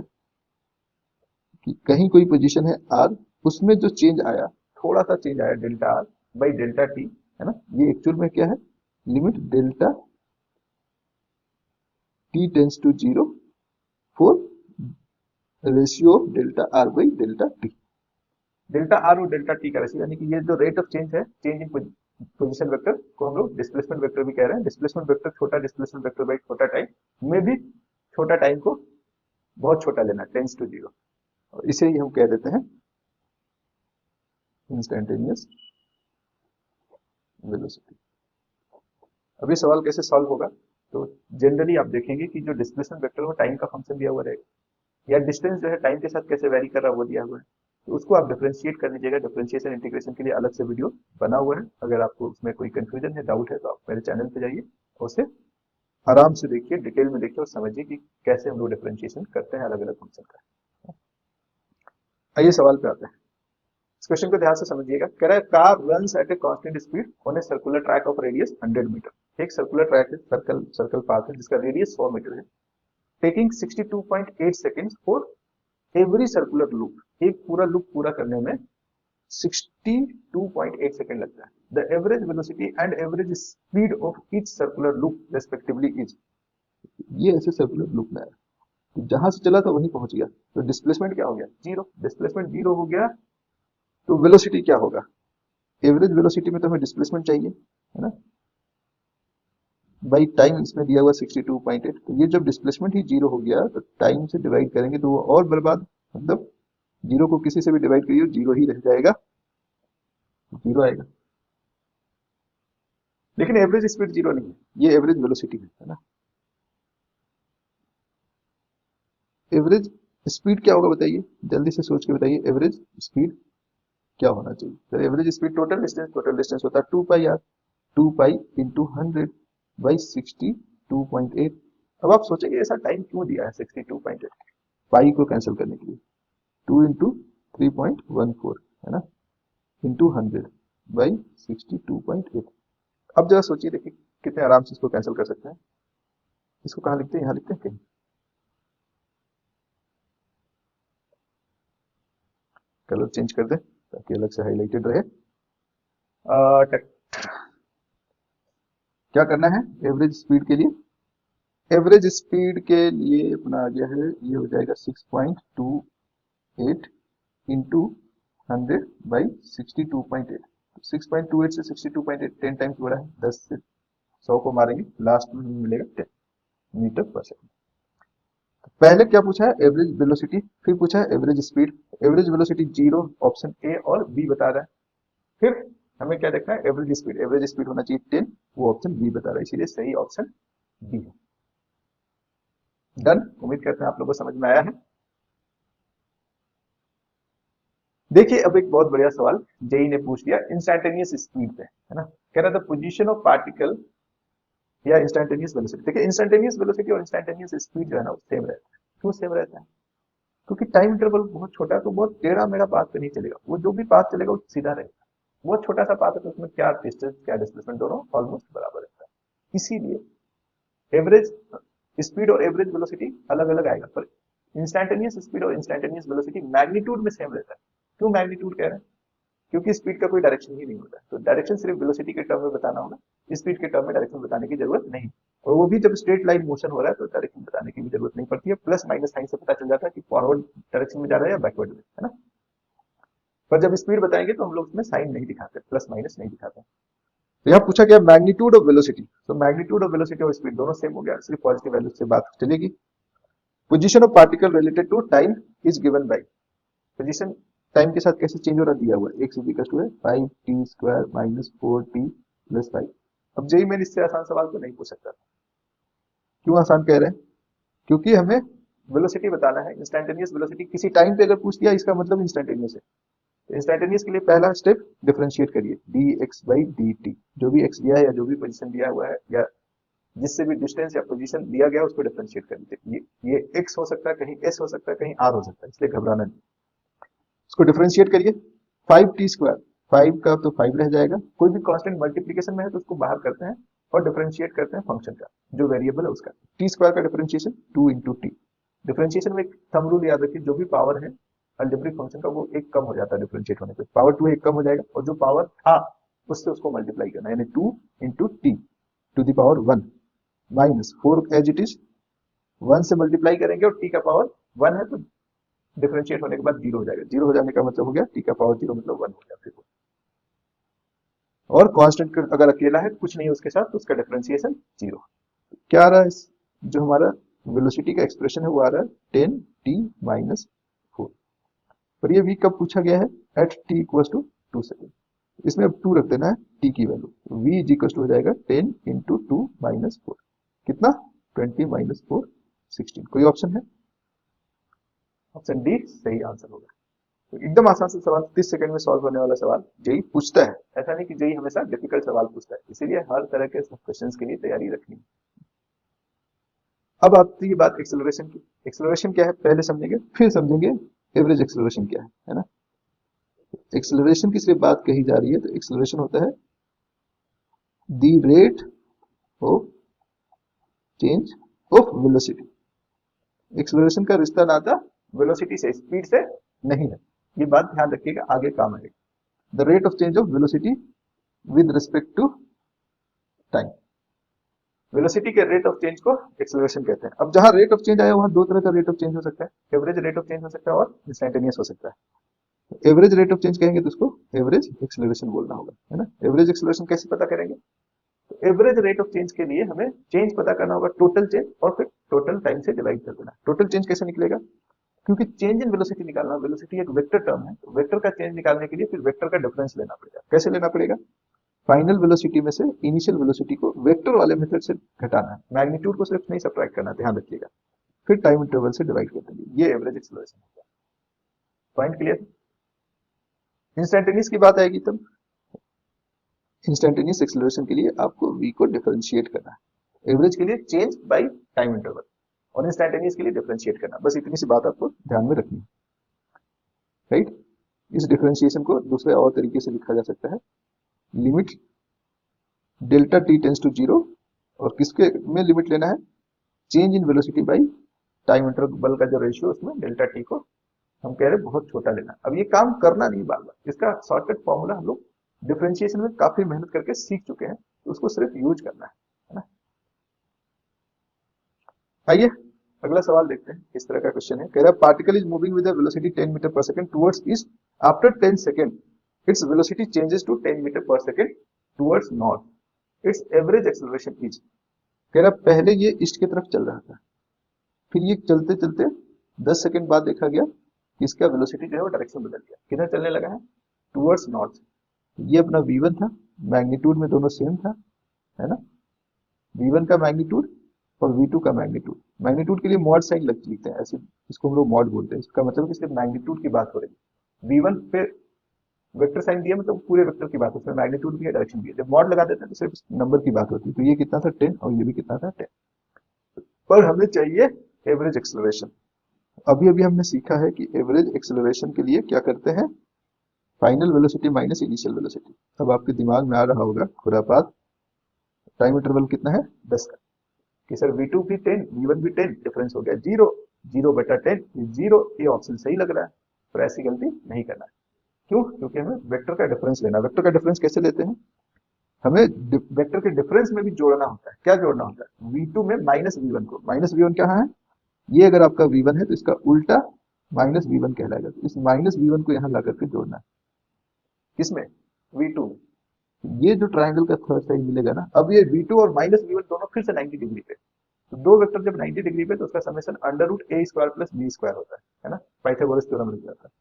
कि कहीं कोई पोजीशन है r, उसमें जो चेंज आया, थोड़ा सा चेंज आया delta r by delta t, है ना, ये एक्चुअल में क्या है, limit delta t tends to 0 for ratio delta r by delta t. Delta r और डेल्टा टी का रेशियो, यानी कि ये जो रेट ऑफ चेंज है, चेंज इन पोजीशन वेक्टर को हम लोग डिस्प्लेसमेंट वेक्टर भी कह रहे हैं। डिस्प्लेसमेंट वेक्टर छोटा डिस्प्लेसमेंट वेक्टर बाई छोटा टाइम में भी छोटा टाइम को बहुत छोटा लेना, टेंस टू 0, और इसे ही हम कह देते हैं इंस्टेंटेनियस वेलोसिटी। अब ये सवाल कैसे सॉल्व होगा? तो जनरली आप देखेंगे कि जो डिस्प्लेसमेंट वेक्टर हो टाइम का फंक्शन दिया हुआ रहेगा, या डिस्टेंस जो है टाइम के साथ कैसे वेरी कर रहा है वो दिया हुआ है, तो उसको आप डिफरेंशिएट कर लीजिएगा। डिफरेंशिएशन इंटीग्रेशन के लिए अलग से वीडियो बना हुआ है, अगर आपको उसमें कोई कंफ्यूजन है, डाउट है, तो आप मेरे चैनल पे जाइए और उसे आराम से देखिए, डिटेल में देखिए और समझिए कि कैसे हम लोग डिफरेंशिएशन करते हैं अलग अलग फंक्शन का। आइए सवाल पे आते हैं। इस क्वेश्चन को ध्यान से समझिएगा। कह रहा है car runs at a constant speed on a circular track of radius 100 metre. एक सर्कुलर ट्रैक है, सर्कल पाथ है जिसका रेडियस 100 मीटर है, taking 62.8 seconds for every circular loop. एक पूरा लूप पूरा करने में 62.8 सेकेंड लगता है। The average velocity and average speed of each circular loop respectively is. ये ऐसे सर्कुलर लूप में है, तो जहां से चला था वहीं पहुंच गया, तो डिस्प्लेसमेंट क्या हो गया, जीरो। डिस्प्लेसमेंट जीरो हो गया तो वेलोसिटी क्या होगा? एवरेज वेलोसिटी में तो हमें डिस्प्लेसमेंट चाहिए, है ना, बाई टाइम इसमें दिया हुआ 62.8, तो ये जब डिस्प्लेसमेंट ही जीरो हो गया तो टाइम से डिवाइड करेंगे तो वो और बर्बाद, मतलब जीरो को किसी से भी डिवाइड करिए जीरो ही रह जाएगा, जीरो आएगा। लेकिन एवरेज स्पीड जीरो नहीं है, ये एवरेज वेलोसिटी है ना। एवरेज स्पीड क्या होगा बताइए, जल्दी से सोच के बताइए, एवरेज स्पीड क्या होना चाहिए? तो एवरेज स्पीड टोटल डिस्टेंस होता है 2 पाई आर, 2 पाई इंटू 100 बाई 62.8। अब आप सोचेंगे ऐसा टाइम क्यों दिया है 62.8? पाई को कैंसिल करने के लिए 2 इंटू 3.14, है ना, इंटू 100 बाई 62.8। अब जरा सोचिए, देखिए कितने आराम से इसको कैंसिल कर सकते हैं। इसको कहाँ लिखते हैं, यहाँ लिखते हैं कहीं, कलर चेंज कर दें ताकि अलग से हाईलाइटेड रहे। क्या करना है एवरेज स्पीड के लिए? एवरेज स्पीड के लिए अपना आ गया है, ये हो जाएगा 6.28 इंटू 100 बाई 62.8। 6.28 से 62.8 10 टाइम्स बड़ा है, 10 से 100 को मारेंगे लास्ट में मिलेगा 10 मीटर पर सेकंड। पहले क्या पूछा है, एवरेज वेलोसिटी, फिर पूछा है average speed. Average velocity 0 option A और बी बता रहा है। फिर हमें क्या देखना है, एवरेज स्पीड, एवरेज स्पीड होना चाहिए 10, वो ऑप्शन बी बता रहा है, इसीलिए सही ऑप्शन बी है। डन, उम्मीद करते हैं आप लोगों को समझ में आया है। देखिए अब एक बहुत बढ़िया सवाल जेई ने पूछ लिया इंस्टैंटेनियस स्पीड पे, है ना। कह रहा था पोजीशन ऑफ पार्टिकल या इंस्टैंटेनियस वेलोसिटी। देखिए इंस्टैंटेनियस वेलोसिटी और इंस्टैंटेनियस स्पीड जो है ना वो सेम रहता है। क्यों सेम रहता है? क्योंकि टाइम इंटरवल बहुत छोटा है, तो बहुत टेढ़ा मेढ़ा पाथ पे नहीं चलेगा, वो जो भी पाथ चलेगा वो सीधा रहेगा। बहुत छोटा सा पाथ है तो उसमें क्या डिस्टेंस क्या डिस्प्लेसमेंट दोनों ऑलमोस्ट बराबर रहता है। इसीलिए एवरेज स्पीड और एवरेज वेलोसिटी अलग अलग आएगा, पर इंस्टैंटेनियस स्पीड और इंस्टैंटेनियस वेलोसिटी मैग्नीट्यूड में सेम रहता है। क्यों मैग्नीट्यूड कह रहे हैं? क्योंकि स्पीड का कोई डायरेक्शन ही नहीं होता है, तो डायरेक्शन सिर्फ वेलोसिटी के टर्म में बताना होगा, स्पीड के टर्म में डायरेक्शन बताने की जरूरत नहीं। और वो भी जब स्ट्रेट लाइन मोशन हो रहा है तो डायरेक्शन बताने की भी जरूरत नहीं पड़ती है, प्लस माइनस साइन से पता चल जाता है कि फॉरवर्ड डायरेक्शन में जा रहा है या बैकवर्ड में, है ना। पर जब स्पीड बताएंगे तो हम लोग उसमें साइन नहीं दिखाते, प्लस माइनस नहीं दिखाते। तो यहाँ पूछा गया मैग्नीट्यूड ऑफ वेलोसिटी, तो मैग्नीट्यूड ऑफ वेलोसिटी और स्पीड दोनों सेम हो गया, सिर्फ पॉजिटिव वैल्यू से बात चलेगी। Position of particle related to time is given by, position time के साथ कैसे चेंज हो रहा दिया हुआ है, x is equal to 5t² minus 4t plus 5। अब जेई में इससे आसान सवाल तो नहीं पूछ सकता। क्यों आसान कह रहे हैं? क्योंकि हमें वेलोसिटी बताना है, इंस्टैंटेनियस वेलोसिटी किसी टाइम पे अगर पूछ दिया इसका मतलब इंस्टैंटेनियस है। तो इंस्टैंटेनियस के लिए पहला स्टेप डिफरेंशिएट करिए, dx बाई dt, जो भी x दिया है या जो भी पोजीशन दिया हुआ है या जिससे भी डिस्टेंस या पोजीशन दिया गया उसको डिफरेंशिएट कर लीजिए। ये x हो सकता है, कहीं s हो सकता है, कहीं r हो सकता है, इसलिए घबराना नहीं। इसको डिफरेंशिएट करिए, 5t², 5 का तो 5 रह जाएगा, कोई भी कांस्टेंट मल्टीप्लिकेशन में है तो उसको बाहर करते हैं और डिफरेंशिएट करते हैं फंक्शन का, जो वेरिएबल है उसका। t² का डिफरेंशिएशन 2 इंटू टी। डिफरेंशिएशन में एक थंब रूल याद रखिए, जो भी पावर है अल्जेब्रिक फंक्शन का वो एक कम हो जाता है डिफरेंशिएट होने पे, पावर 2 एक कम हो जाएगा और जो पावर था उससे उसको मल्टीप्लाई करना, यानी 2 into t to the power 1 minus 4 as it is, 1 से मल्टीप्लाई करेंगे और टी का पावर 1 है तो डिफरेंशिएट होने के बाद 0 हो जाएगा, 0 हो जाने का मतलब हो गया टी का पावर 0 मतलब 1 हो गया फिर। और कांस्टेंट अगर अकेला है कुछ नहीं उसके साथ तो उसका डिफरेंशिएशन 0। क्या आ रहा है, जो हमारा वेलोसिटी का एक्सप्रेशन है वो आ रहा है 10t माइनस 4। पर ये v कब पूछा गया है, at t equal to 2 second. इसमें अब 2 रख देना है t की value, v is equal to हो जाएगा 10 इंटू 2 माइनस 4, कितना 20 माइनस 4 16। कोई ऑप्शन है? ऑप्शन डी सही आंसर होगा। तो एकदम आसान सा सवाल, 30 सेकंड में सॉल्व होने वाला सवाल जेई पूछता है। ऐसा नहीं कि जेई हमेशा डिफिकल्ट सवाल पूछता है, इसीलिए हर तरह के क्वेश्चंस के लिए तैयारी रखनी है। अब आती है बात एक्सेलरेशन की। एक्सेलरेशन क्या है पहले समझेंगे, फिर समझेंगे एवरेज एक्सेलरेशन क्या है ना। एक्सेलरेशन की सिर्फ बात कही जा रही है, तो एक्सेलरेशन होता है the rate of change of velocity. Acceleration का रिश्ता नाता वेलोसिटी से, स्पीड से नहीं है, ये बात ध्यान रखिएगा, आगे काम आएगा। The rate of change of velocity with respect to time, velocity के रेट ऑफ चेंज को एक्सेलरेशन कहते हैं। अब जहां रेट ऑफ चेंज आया वहां दो तरह का रेट ऑफ चेंज हो सकता है, एवरेज रेट ऑफ चेंज हो सकता है और इंस्टैंटेनियस हो सकता है। एवरेज रेट ऑफ चेंज कहेंगे तो उसको एवरेज एक्सेलरेशन बोलना होगा, है ना। एवरेज एक्सेलरेशन कैसे पता करेंगे, तो एवरेज रेट ऑफ चेंज के लिए हमें चेंज पता करना होगा, टोटल चेंज, और फिर टोटल टाइम से डिवाइड कर देना। टोटल चेंज कैसे निकलेगा, क्योंकि चेंज इन वेलोसिटी निकालना, वेलोसिटी एक वेक्टर टर्म है, तो वेक्टर का चेंज निकालने के लिए फिर वेक्टर का डिफरेंस लेना पड़ेगा। कैसे लेना पड़ेगा, फाइनल वेलोसिटी में से इनिशियल वेलोसिटी को वेक्टर वाले मेथड से घटाना है, मैग्नीट्यूड को सिर्फ नहीं सब्ट्रैक्ट करना, ध्यान रखिएगा, फिर टाइम इंटरवल से डिवाइड कर देंगे, ये एवरेज एक्सेलरेशन होगा। Point clear. इंस्टैंटेनियस की बात आएगी तब इंस्टैंटेनियस एक्सेलरेशन के लिए आपको v को डिफरेंशिएट करना है, एवरेज के लिए चेंज बाय टाइम इंटरवल और इंस्टैंटेनियस के लिए डिफरेंशिएट करना, बस इतनी सी बात आपको ध्यान में रखनी है, राइट। इस डिफरेंशिएशन को दूसरे और तरीके से लिखा जा सकता है, limit delta t tends to 0, और किसके में लिमिट लेना है, change in velocity by time interval का जो रेशियो उसमें डेल्टा टी को हम कह रहे हैं बहुत छोटा लेना। अब ये काम करना नहीं बार बार, इसका शॉर्टकट फॉर्मूला हम लोग डिफरेंशिएशन में काफी मेहनत करके सीख चुके हैं, तो उसको सिर्फ यूज करना है ना। आइए अगला सवाल देखते हैं, किस तरह का क्वेश्चन है। कह रहा है particle is moving with velocity 10 metre per second towards east, after 10 second its velocity changes to 10 metre per second towards north, its average acceleration is. कह रहा पहले ये ईस्ट की तरफ चल रहा था, फिर ये चलते चलते 10 सेकंड बाद देखा गया कि इसका वेलोसिटी जो है वो डायरेक्शन बदल गया, किधर चलने लगा है, टूवर्ड्स नॉर्थ। ये अपना v1 था, मैग्नीट्यूड में दोनों सेम था, है ना, v1 का मैग्नीट्यूड और v2 का मैग्नीट्यूड। मैग्नीट्यूड के लिए मॉड साइन लिखते हैं, ऐसे इसको हम लोग मॉड बोलते हैं। इसका मतलब कि सिर्फ मैग्नीट्यूड की बात हो रही है। v1 पे वेक्टर साइन दिया मतलब पूरे वेक्टर की बात है, उसमें मैग्नीट्यूड भी है, डायरेक्शन भी है। जब मॉड लगा देते हैं तो सिर्फ नंबर की बात होती है। तो ये कितना था 10 और ये भी कितना था 10। पर हमें चाहिए एवरेज एक्सेलरेशन। अभी अभी हमने सीखा है कि एवरेज एक्सेलरेशन के लिए क्या करते हैं, final velocity minus initial velocity. अब आपके दिमाग में आ रहा होगा खुरापात, टाइम इंटरवल कितना है 10 का, कि सर v2 भी 10 v1 भी 10, डिफरेंस हो गया 0, 0/10 0। ये ऑप्शन सही लग रहा है, पर ऐसी गलती नहीं करना है। क्यों? क्योंकि हमें वेक्टर का डिफरेंस लेना है। वेक्टर का डिफरेंस कैसे लेते हैं, हमें वेक्टर के डिफरेंस में भी जोड़ना होता है। क्या जोड़ना होता है, v2 में माइनस v1 को, माइनस v1 क्या है, ये अगर आपका v1 है तो इसका उल्टा माइनस v1 कहलाएगा। तो इस माइनस v1 को यहाँ ला करके जोड़ना है, किसमें, v2 में। ये जो ट्राइंगल का थर्ड साइड मिलेगा ना, अब ये v2 और माइनस v1 दोनों फिर से 90 डिग्री पे। तो दो वेक्टर जब 90 डिग्री पे तो उसका summation under root a square plus b square होता है ना, पाइथागोरस थ्योरम लग जाता है।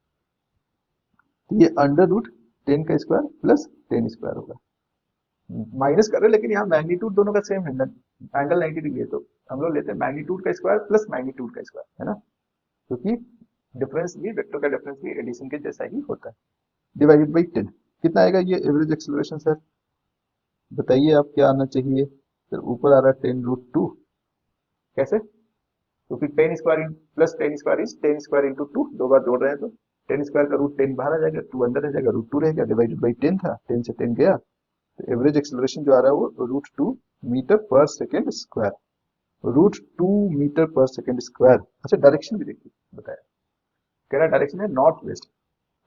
तो ये अंडर रूट 10 का स्क्वायर प्लस 10 स्क्वायर होगा। माइनस कर रहे हैं लेकिन यहाँ मैग्नीट्यूड दोनों का सेम है, एंगल 90 डिग्री है, तो हम लोग लेते हैं मैग्नीट्यूड का स्क्वायर प्लस मैग्नीट्यूड का स्क्वायर, है ना, क्योंकि डिफरेंस भी, वेक्टर का डिफरेंस भी एडिशन के जैसा ही होता है। डिवाइडेड बाई 10 कितना आएगा ये एवरेज एक्सेलरेशन सर, बताइए आप क्या आना चाहिए सर। ऊपर आ रहा है 10√2, कैसे, क्योंकि 10 square plus 10 square is 10 square into 2, दो बार जोड़ रहे हैं तो 10 स्क्वायर का रूट 10 बाहर आ जाएगा, 2 अंदर रह जाएगा, √2 रहेगा, डिवाइडेड बाई 10 था, 10 से 10 गया, तो एवरेज एक्सेलरेशन जो आ रहा है वो √2 metre per second square, √2 metre per second square. अच्छा डायरेक्शन भी देखिए बताया, कह रहा डायरेक्शन है नॉर्थ वेस्ट।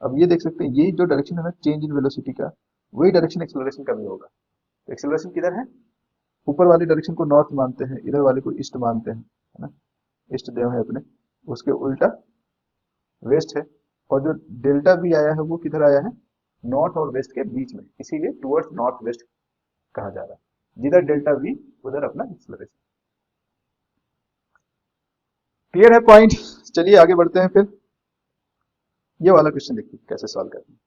अब ये देख सकते हैं, ये जो डायरेक्शन है ना चेंज इन वेलोसिटी का, वही डायरेक्शन एक्सेलरेशन का भी होगा। तो एक्सेलरेशन किधर है, ऊपर वाले डायरेक्शन को नॉर्थ मानते हैं, इधर वाले को ईस्ट मानते हैं, है ना, ईस्ट देव है अपने, उसके उल्टा वेस्ट है। और जो डेल्टा भी आया है वो किधर आया है, नॉर्थ और वेस्ट के बीच में, इसीलिए टुवर्ड्स नॉर्थ वेस्ट कहा जा रहा है। जिधर डेल्टा वी उधर अपना एक्सेलरेशन। क्लियर है पॉइंट, चलिए आगे बढ़ते हैं फिर। ये वाला क्वेश्चन देखिए कैसे सॉल्व करते हैं।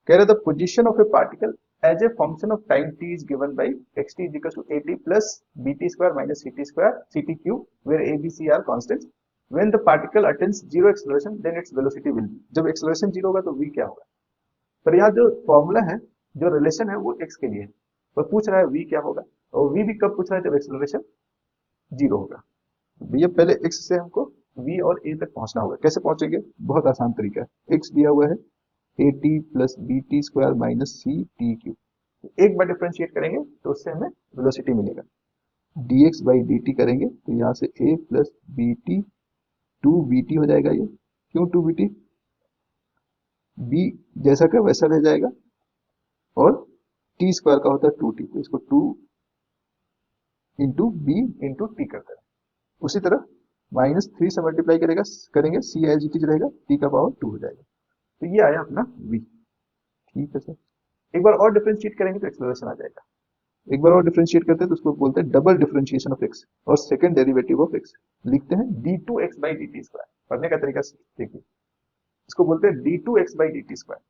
कह रहे the position of a particle as a function of time t is given by xt is equal to at plus bt square minus ct cube where a b c are constants. When the particle attains zero acceleration then its velocity will be, जब acceleration zero होगा तो v क्या होगा। पर यहाँ जो formula है, जो रिलेशन है वो x के लिए है, पर पूछ रहा है v क्या होगा, और v भी कब पूछ रहा है, जब एक्सेलरेशन जीरो होगा। भैया पहले x से हमको v और a तक पहुंचना होगा, कैसे पहुंचेंगे, बहुत आसान तरीका है। x दिया हुआ है at plus bt square minus ct cube, एक बार डिफ्रेंशिएट करेंगे तो उससे हमें वेलोसिटी मिलेगा। dx बाई dt करेंगे तो यहाँ से a प्लस bt 2bt हो जाएगा। ये क्यों 2bt, b जैसा का वैसा रह जाएगा, और t स्क्वायर का होता है 2t, तो इसको 2 इंटू बी इंटू टी करते हैं। उसी तरह -3 से मल्टीप्लाई करेंगे c एज इट इज रहेगा, t का पावर 2 हो जाएगा। तो ये आया अपना v। ठीक है सर, एक बार और डिफरेंशिएट करेंगे तो एक्सेलरेशन आ जाएगा। एक बार और डिफरेंशिएट करते हैं तो उसको बोलते हैं डबल डिफरेंशिएशन ऑफ एक्स और सेकंड डेरिवेटिव ऑफ एक्स। लिखते हैं d2x बाई dt स्क्वायर, पढ़ने का तरीका देखिए, इसको बोलते हैं d2x बाई dt स्क्वायर।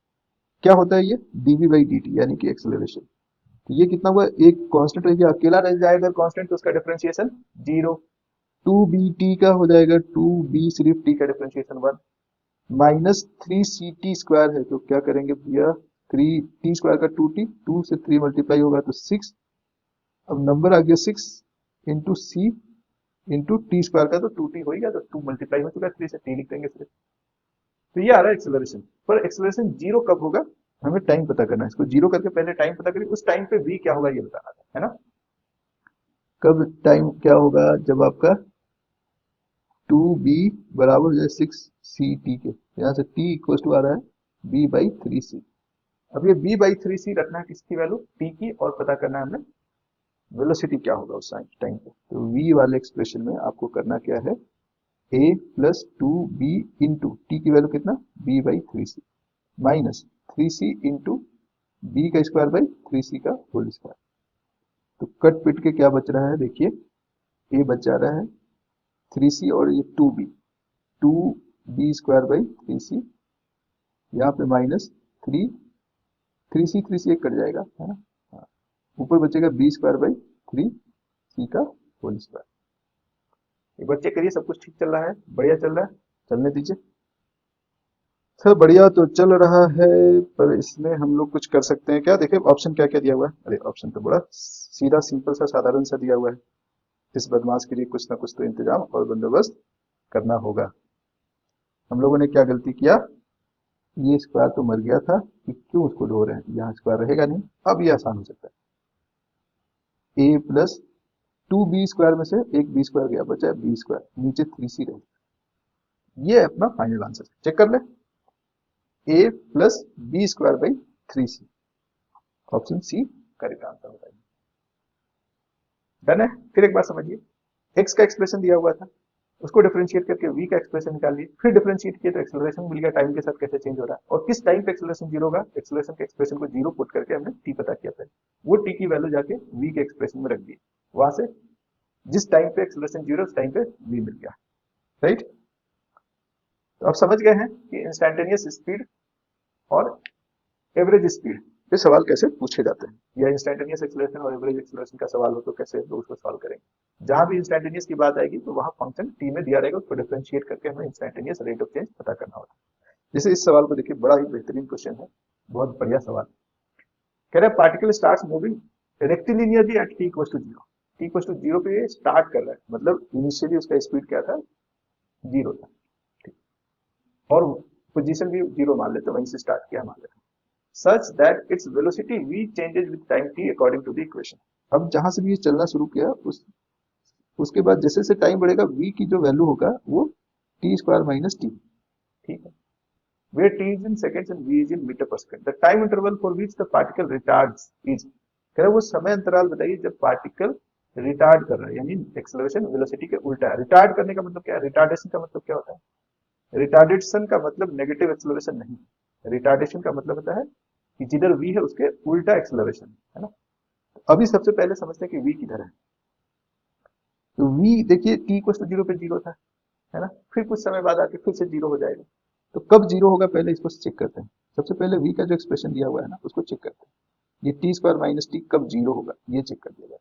क्या होता है ये, dv बाई dt यानी कि एक्सेलरेशन। तो ये कितना हुआ, एक कांस्टेंट रह गया, अकेला रह जाएगा कांस्टेंट तो उसका डिफरेंशिएशन 0, 2bt का हो जाएगा 2b सिर्फ t का डिफरेंशिएशन 1, माइनस 3ct स्क्वायर है तो क्या करेंगे भैया, 3t स्क्वायर का 2t, 2 से 3 मल्टीप्लाई होगा तो 6, अब नंबर आ गया 6 इंटू सी इंटू टी स्क्वायर का, तो 2t हो गया, तो 2 मल्टीप्लाई हो चुका है, 3 से t लिख देंगे सिर्फ। तो ये आ रहा है एक्सेलरेशन। पर एक्सेलरेशन जीरो कब होगा, हमें टाइम पता करना है। इसको जीरो करके पहले टाइम पता करिए, उस टाइम पे v क्या होगा ये बताना है ना। कब टाइम क्या होगा, जब आपका 2b बराबर हो जाए 6ct के, यहाँ से t इक्वल टू आ रहा है b बाई 3c। अब ये b बाई 3c रखना है किसकी वैल्यू, t की, और पता करना है हमें वेलोसिटी क्या होगा उस टाइम पे। तो v वाले एक्सप्रेशन में आपको करना क्या है, a plus 2b into T की वैल्यू कितना, b by 3c minus 3c into b का स्क्वायर बाई 3c का होल स्क्वायर। तो कट पिट के क्या बच रहा है देखिए, a बच जा रहा है 3c और ये 2b स्क्वायर बाई 3c, यहाँ पे माइनस 3c एक कट जाएगा, है ना। हाँ, ऊपर बचेगा b स्क्वायर बाई 3c का होल स्क्वायर। एक बार चेक करिए सब कुछ ठीक चल रहा है, बढ़िया चल रहा है, चलने दीजिए। सर बढ़िया तो चल रहा है, पर इसमें हम लोग कुछ कर सकते हैं क्या? देखिए ऑप्शन क्या क्या दिया हुआ है। अरे ऑप्शन तो बड़ा सीधा सिंपल सा साधारण सा दिया हुआ है। इस बदमाश के लिए कुछ ना कुछ तो इंतजाम और बंदोबस्त करना होगा। हम लोगों ने क्या गलती किया, ये स्क्वायर तो मर गया था कि क्यों उसको ढो रहे हैं, यहाँ स्क्वायर रहेगा नहीं। अब ये आसान हो सकता है, ए प्लस 2b स्क्वायर में से एक b स्क्वायर गया, बचा b स्क्वायर, नीचे 3c रहे। ये अपना फाइनल आंसर, चेक कर ले, a plus b square by 3c, option C correct answer होता है। डन है। फिर एक बार समझिए, x का एक्सप्रेशन दिया हुआ था, उसको डिफरेंशिएट करके v का एक्सप्रेशन निकाल लिए, फिर डिफरेंशिएट किए तो एक्सेलरेशन मिल गया, टाइम के साथ कैसे चेंज हो रहा है, और किस टाइम पे एक्सेलरेशन जीरो होगा, एक्सेलरेशन के एक्सप्रेशन को जीरो पुट करके हमने t पता किया था, वो t की वैल्यू जाके v के एक्सप्रेशन में रख दी, वहां से जिस टाइम पे एक्सेलरेशन जीरो उस टाइम पे v मिल गया, राइट। तो आप समझ गए हैं कि इंस्टैंटेनियस स्पीड और एवरेज स्पीड पे सवाल कैसे पूछे जाते हैं, या इंस्टैंटेनियस एक्सेलरेशन और एवरेज एक्सेलरेशन का सवाल हो तो कैसे लोग उसको सॉल्व करेंगे। जहां भी इंस्टैंटेनियस की बात आएगी तो वहां फंक्शन टी में दिया रहेगा, उसको डिफरेंशिएट करके हमें इंस्टैंटेनियस रेट ऑफ चेंज पता करना होता है। जैसे इस सवाल को देखिए, बड़ा ही बेहतरीन क्वेश्चन है, बहुत बढ़िया सवाल। कह रहा है particle starts moving rectilinearly at t equals to zero, t equals to zero पे ये स्टार्ट कर रहा है, मतलब इनिशियली उसका स्पीड क्या था, जीरो था, ठीक, और पोजीशन भी जीरो मान लेते, वहीं से स्टार्ट किया मान लेते, such that its velocity v changes with time t according to the equation। अब जहां से भी ये चलना शुरू किया, उसके बाद जैसे जैसे टाइम बढ़ेगा v की जो वैल्यू होगा वो टी स्क्वायर माइनस टी, ठीक है, where t is in seconds and v is in meter per second, the time interval for which the particle retards is, कह रहा है वो समय अंतराल बताइए जब पार्टिकल रिटार्ड कर रहा है, यानी एक्सेलरेशन वेलोसिटी के उल्टा है। रिटार्ड करने का मतलब क्या है, रिटार्डेशन का मतलब क्या होता है, रिटार्डेशन का मतलब नेगेटिव एक्सेलरेशन नहीं, रिटार्डेशन का मतलब होता है कि जिधर v है उसके उल्टा एक्सेलरेशन, है ना। अभी सबसे पहले समझते हैं कि v किधर है। तो v देखिए t इक्वल टू जीरो पे जीरो था, है ना, फिर कुछ समय बाद आके फिर से जीरो हो जाएगा। तो कब जीरो होगा पहले इसको चेक करते हैं। सबसे पहले v का जो एक्सप्रेशन दिया हुआ है ना उसको चेक करते हैं, ये टी स्क्वायर माइनस टी कब जीरो होगा ये चेक कर दिया जाए।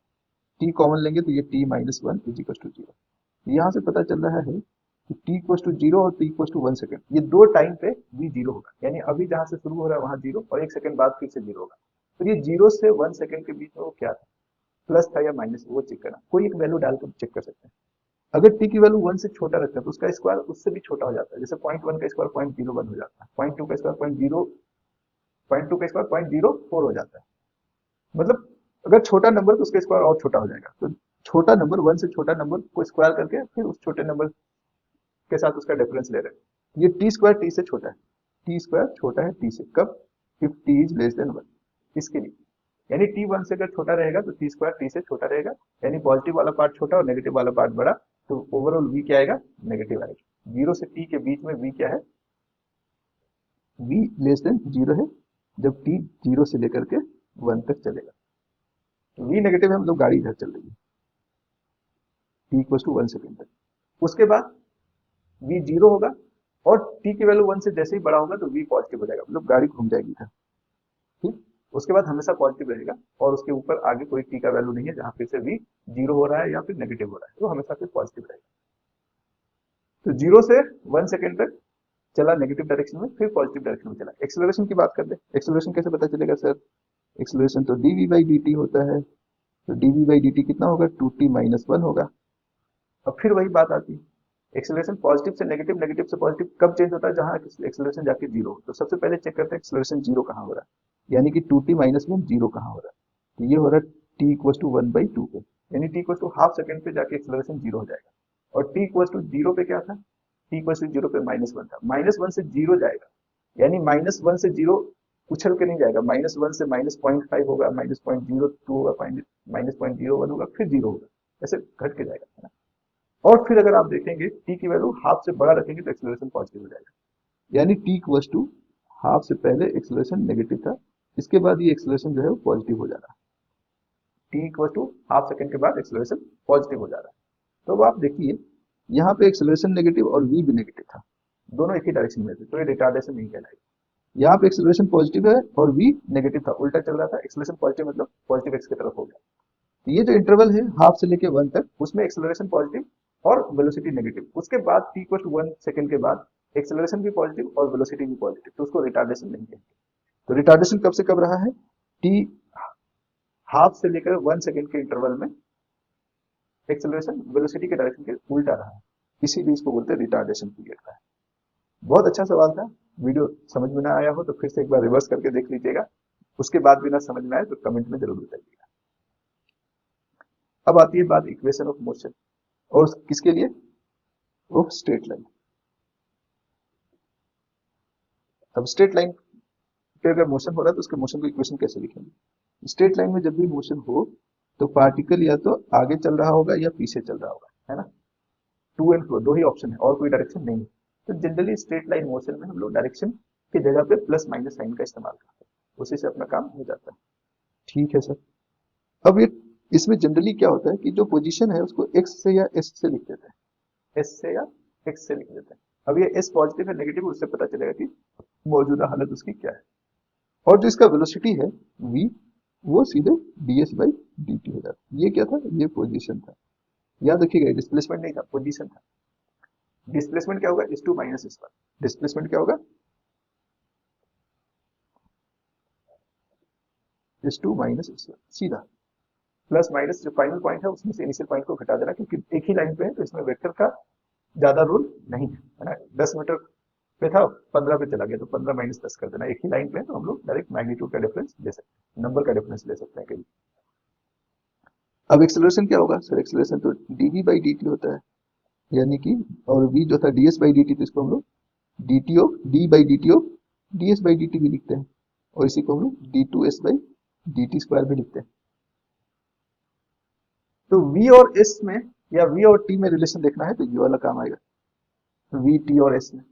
टी कॉमन लेंगे तो ये t minus one is equal to zero, यहाँ से पता चल रहा है कि t इक्वल टू जीरो और t इक्वल टू 1 सेकंड, ये दो टाइम पे v जीरो होगा, यानी अभी जहां से शुरू हो रहा है वहां जीरो, और 1 सेकंड बाद फिर से जीरो होगा। तो ये जीरो से 1 सेकंड के बीच में वो क्या था, प्लस था या माइनस, वो चेक करना, कोई एक वैल्यू डालकर चेक कर सकते हैं। अगर t की वैल्यू 1 से छोटा रखते हैं तो उसका स्क्वायर उससे भी छोटा हो जाता है, जैसे 0.1 का स्क्वायर 0.01 हो जाता है, 0.2 का स्क्वायर 0.2 का स्क्वायर 0.04 हो जाता है, मतलब अगर छोटा नंबर तो उसका स्क्वायर और छोटा हो जाएगा। तो छोटा नंबर 1 से छोटा नंबर को स्क्वायर करके फिर उस छोटे नंबर के साथ उसका डिफरेंस ले रहे हैं। ये टी स्क्वायर टी से छोटा है, टी स्क्वायर छोटा है टी से, कब, if T is less than 1, इसके लिए, यानी टी 1 से अगर छोटा रहेगा तो टी स्क्वायर टी से छोटा रहेगा, यानी पॉजिटिव वाला पार्ट छोटा और नेगेटिव वाला पार्ट बड़ा, तो ओवरऑल वी क्या आएगा, नेगेटिव आएगा। जीरो से टी के बीच में वी क्या है, वी लेस देन जीरो है, जब टी जीरो से लेकर के 1 तक चलेगा। तो वी नेगेटिव है, मतलब गाड़ी इधर चल रही है टी इक्वल टू 1 सेकेंड तक। उसके बाद v जीरो होगा और t की वैल्यू 1 से जैसे ही बड़ा होगा तो v पॉजिटिव हो जाएगा, मतलब गाड़ी घूम जाएगी इधर, ठीक। उसके बाद हमेशा पॉजिटिव रहेगा और उसके ऊपर आगे कोई t का वैल्यू नहीं है, जहां फिर से v जीरो हो रहा है या फिर नेगेटिव हो रहा है, तो हमेशा फिर पॉजिटिव रहेगा। तो जीरो से 1 सेकेंड तक चला नेगेटिव डायरेक्शन में, फिर पॉजिटिव डायरेक्शन में चला। एक्सेलरेशन की बात कर ले, एक्सेलरेशन कैसे पता चलेगा सर, एक्सेलरेशन तो dv बाई dt होता है, तो dv बाई dt कितना होगा, 2t माइनस 1 होगा। अब फिर वही बात आती है, एक्सेलरेशन पॉजिटिव से नेगेटिव, नेगेटिव से पॉजिटिव कब चेंज होता है, जहां एक्सेलरेशन जाके जीरो हो। तो सबसे पहले चेक करते हैं एक्सेलरेशन जीरो कहां हो रहा है, यानी कि 2t माइनस वन जीरो कहां हो रहा है, तो ये हो रहा है t इक्वल टू 1/2 पे, यानी t equal to half second पे जाके एक्सेलरेशन जीरो हो जाएगा। और t इक्वल टू जीरो पे क्या था, t इक्वल टू जीरो पे -1 था, -1 से जीरो जाएगा, यानी -1 से जीरो उछल के नहीं जाएगा, -1 से -0.5 होगा, -0.02 होगा, -0.01 होगा, फिर जीरो होगा, ऐसे घट के जाएगा, है ना। और फिर अगर आप देखेंगे टी की वैल्यू हाफ से बड़ा रखेंगे तो एक्सेलरेशन पॉजिटिव हो जाएगा, यानी टी इक्वल टू हाफ से पहले एक्सेलरेशन नेगेटिव था, इसके बाद ये एक्सेलरेशन जो है वो पॉजिटिव हो जा रहा है, t equal to half second के बाद एक्सेलरेशन पॉजिटिव हो जा रहा है। तो अब आप देखिए यहाँ पे एक्सेलरेशन नेगेटिव और v भी नेगेटिव था, दोनों एक ही डायरेक्शन में थे, तो ये रिटार्डेशन नहीं कहलाएगी। यहाँ पे एक्सेलरेशन पॉजिटिव है और v नेगेटिव था, उल्टा चल रहा था, एक्सेलरेशन पॉजिटिव मतलब पॉजिटिव एक्स की तरफ हो गया। तो ये जो इंटरवल है हाफ से लेके 1 तक, उसमें एक्सेलरेशन पॉजिटिव और वेलोसिटी नेगेटिव, उसके बाद t इक्वल टू 1 सेकंड के बाद एक्सेलरेशन भी पॉजिटिव और वेलोसिटी भी पॉजिटिव, तो उसको रिटार्डेशन नहीं कहेंगे। तो रिटार्डेशन कब से कब रहा है, t हाफ से लेकर 1 सेकंड के इंटरवल में एक्सेलरेशन वेलोसिटी के डायरेक्शन के उल्टा रहा है, इसीलिए इसको बोलते हैं रिटार्डेशन पीरियड का है। बहुत अच्छा सवाल था। वीडियो समझ में ना आया हो तो फिर से एक बार रिवर्स करके देख लीजिएगा, उसके बाद भी ना समझ में आए तो कमेंट में जरूर बताइएगा। अब आती है बात इक्वेशन ऑफ मोशन, और किसके लिए, ऑफ स्ट्रेट लाइन। अब स्ट्रेट लाइन पे अगर मोशन हो रहा है तो उसके मोशन को इक्वेशन कैसे लिखेंगे। स्ट्रेट लाइन में जब भी मोशन हो तो पार्टिकल या तो आगे चल रहा होगा या पीछे चल रहा होगा, है ना, टू एंड फ्रो दो ही ऑप्शन है और कोई डायरेक्शन नहीं है। तो जनरली स्ट्रेट लाइन मोशन में हम लोग डायरेक्शन की जगह पे प्लस माइनस साइन का इस्तेमाल करते हैं, उसी से अपना काम हो जाता है। ठीक है सर। अब ये इसमें जनरली क्या होता है कि जो पोजीशन है उसको एक्स से या एस से लिख देते हैं, एस से या एक्स से लिख देते हैं। अब ये एस पॉजिटिव है नेगेटिव, उससे पता चलेगा कि मौजूदा हालत उसकी क्या है। और जो इसका वेलोसिटी है v, वो सीधे ds बाई dt हो जाता है। ये क्या था, ये पोजीशन था, याद रखिएगा, डिस्प्लेसमेंट नहीं था, पोजीशन था। डिस्प्लेसमेंट क्या होगा, s2 माइनस s1, डिस्प्लेसमेंट क्या होगा, s2 माइनस s1, सीधा प्लस माइनस जो फाइनल पॉइंट है उसमें से इनिशियल पॉइंट को घटा देना, क्योंकि एक ही लाइन पे है तो इसमें वेक्टर का ज्यादा रोल नहीं है ना। 10 मीटर पे था 15 पे चला गया तो 15 माइनस 10 कर देना, एक ही लाइन पे है तो हम लोग डायरेक्ट मैग्नीट्यूड का डिफरेंस ले सकते हैं, नंबर का डिफरेंस ले सकते हैं कहीं। अब एक्सेलरेशन क्या होगा सर, एक्सेलरेशन तो dv बाई dt होता है, यानी कि, और v जो था ds बाई dt, तो इसको हम लोग dt of d by dt of ds by dt भी लिखते हैं, और इसी को हम लोग d2s बाई dt स्क्वायर भी लिखते हैं। तो v और s में या v और t में रिलेशन देखना है तो ये वाला काम आएगा, v t और s में।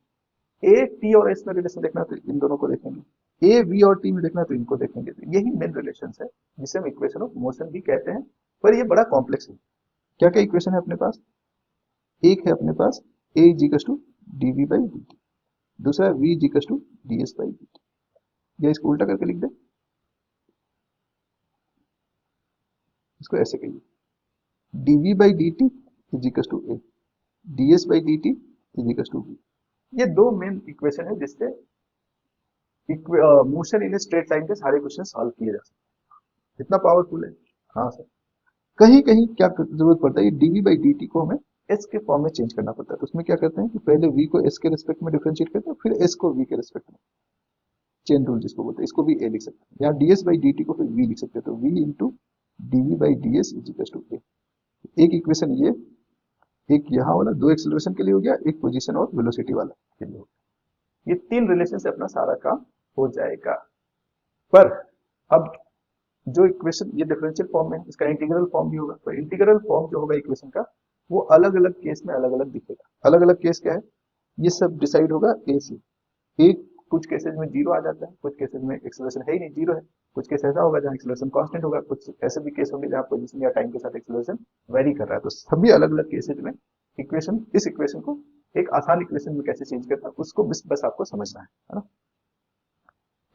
a t और s में रिलेशन देखना है तो इन दोनों को देखेंगे, a v और t में देखना है तो इनको देखेंगे। तो यही मेन रिलेशन है जिसे हम इक्वेशन ऑफ मोशन भी कहते हैं, पर ये बड़ा कॉम्प्लेक्स है। क्या क्या इक्वेशन है अपने पास, एक है अपने पास a equals to dv by dt, दूसरा है v equals to ds by dt, या इसको उल्टा करके लिख दे, इसको ऐसे कहिए dv by dt equals to a, ds by dt equals to v। ये दो मेन इक्वेशन है जिससे मोशन इन स्ट्रेट लाइन के सारे क्वेश्चन सॉल्व किए जा सकते हैं। इतना पावरफुल है। हाँ सर, कहीं कहीं क्या जरूरत पड़ता है, dv बाई dt को हमें s के फॉर्म में चेंज करना पड़ता है। तो उसमें क्या करते हैं कि पहले v को s के रिस्पेक्ट में डिफरेंशिएट करते हैं, फिर s को v के रिस्पेक्ट में, चेन रूल जिसको बोलते हैं, इसको भी a लिख सकते हैं, यहाँ ds बाई dt को फिर v लिख सकते हैं, तो v into dv by ds equals to a। एक इक्वेशन ये, एक यहाँ वाला, दो एक्सेलरेशन के लिए हो गया, एक पोजीशन और वेलोसिटी वाला के लिए हो गया। ये तीन रिलेशन से अपना सारा काम हो जाएगा। पर अब जो इक्वेशन ये डिफरेंशियल फॉर्म में, इसका इंटीग्रल फॉर्म भी होगा, तो इंटीग्रल फॉर्म जो होगा इक्वेशन का वो अलग अलग केस में अलग अलग दिखेगा। अलग अलग केस क्या है, ये सब डिसाइड होगा ए से। एक कुछ केसेस में जीरो आ जाता है, कुछ केसेस में एक्सेलरेशन है ही नहीं, जीरो है। कुछ केस ऐसा होगा जहाँ एक्सेलरेशन कांस्टेंट होगा, कुछ ऐसे भी केस होंगे जहाँ पोजीशन या टाइम के साथ एक्सेलरेशन वेरी कर रहा है। तो सभी अलग अलग केसेज में इक्वेशन, इस इक्वेशन को एक आसान इक्वेशन में कैसे चेंज करना है उसको बस आपको समझना है ना।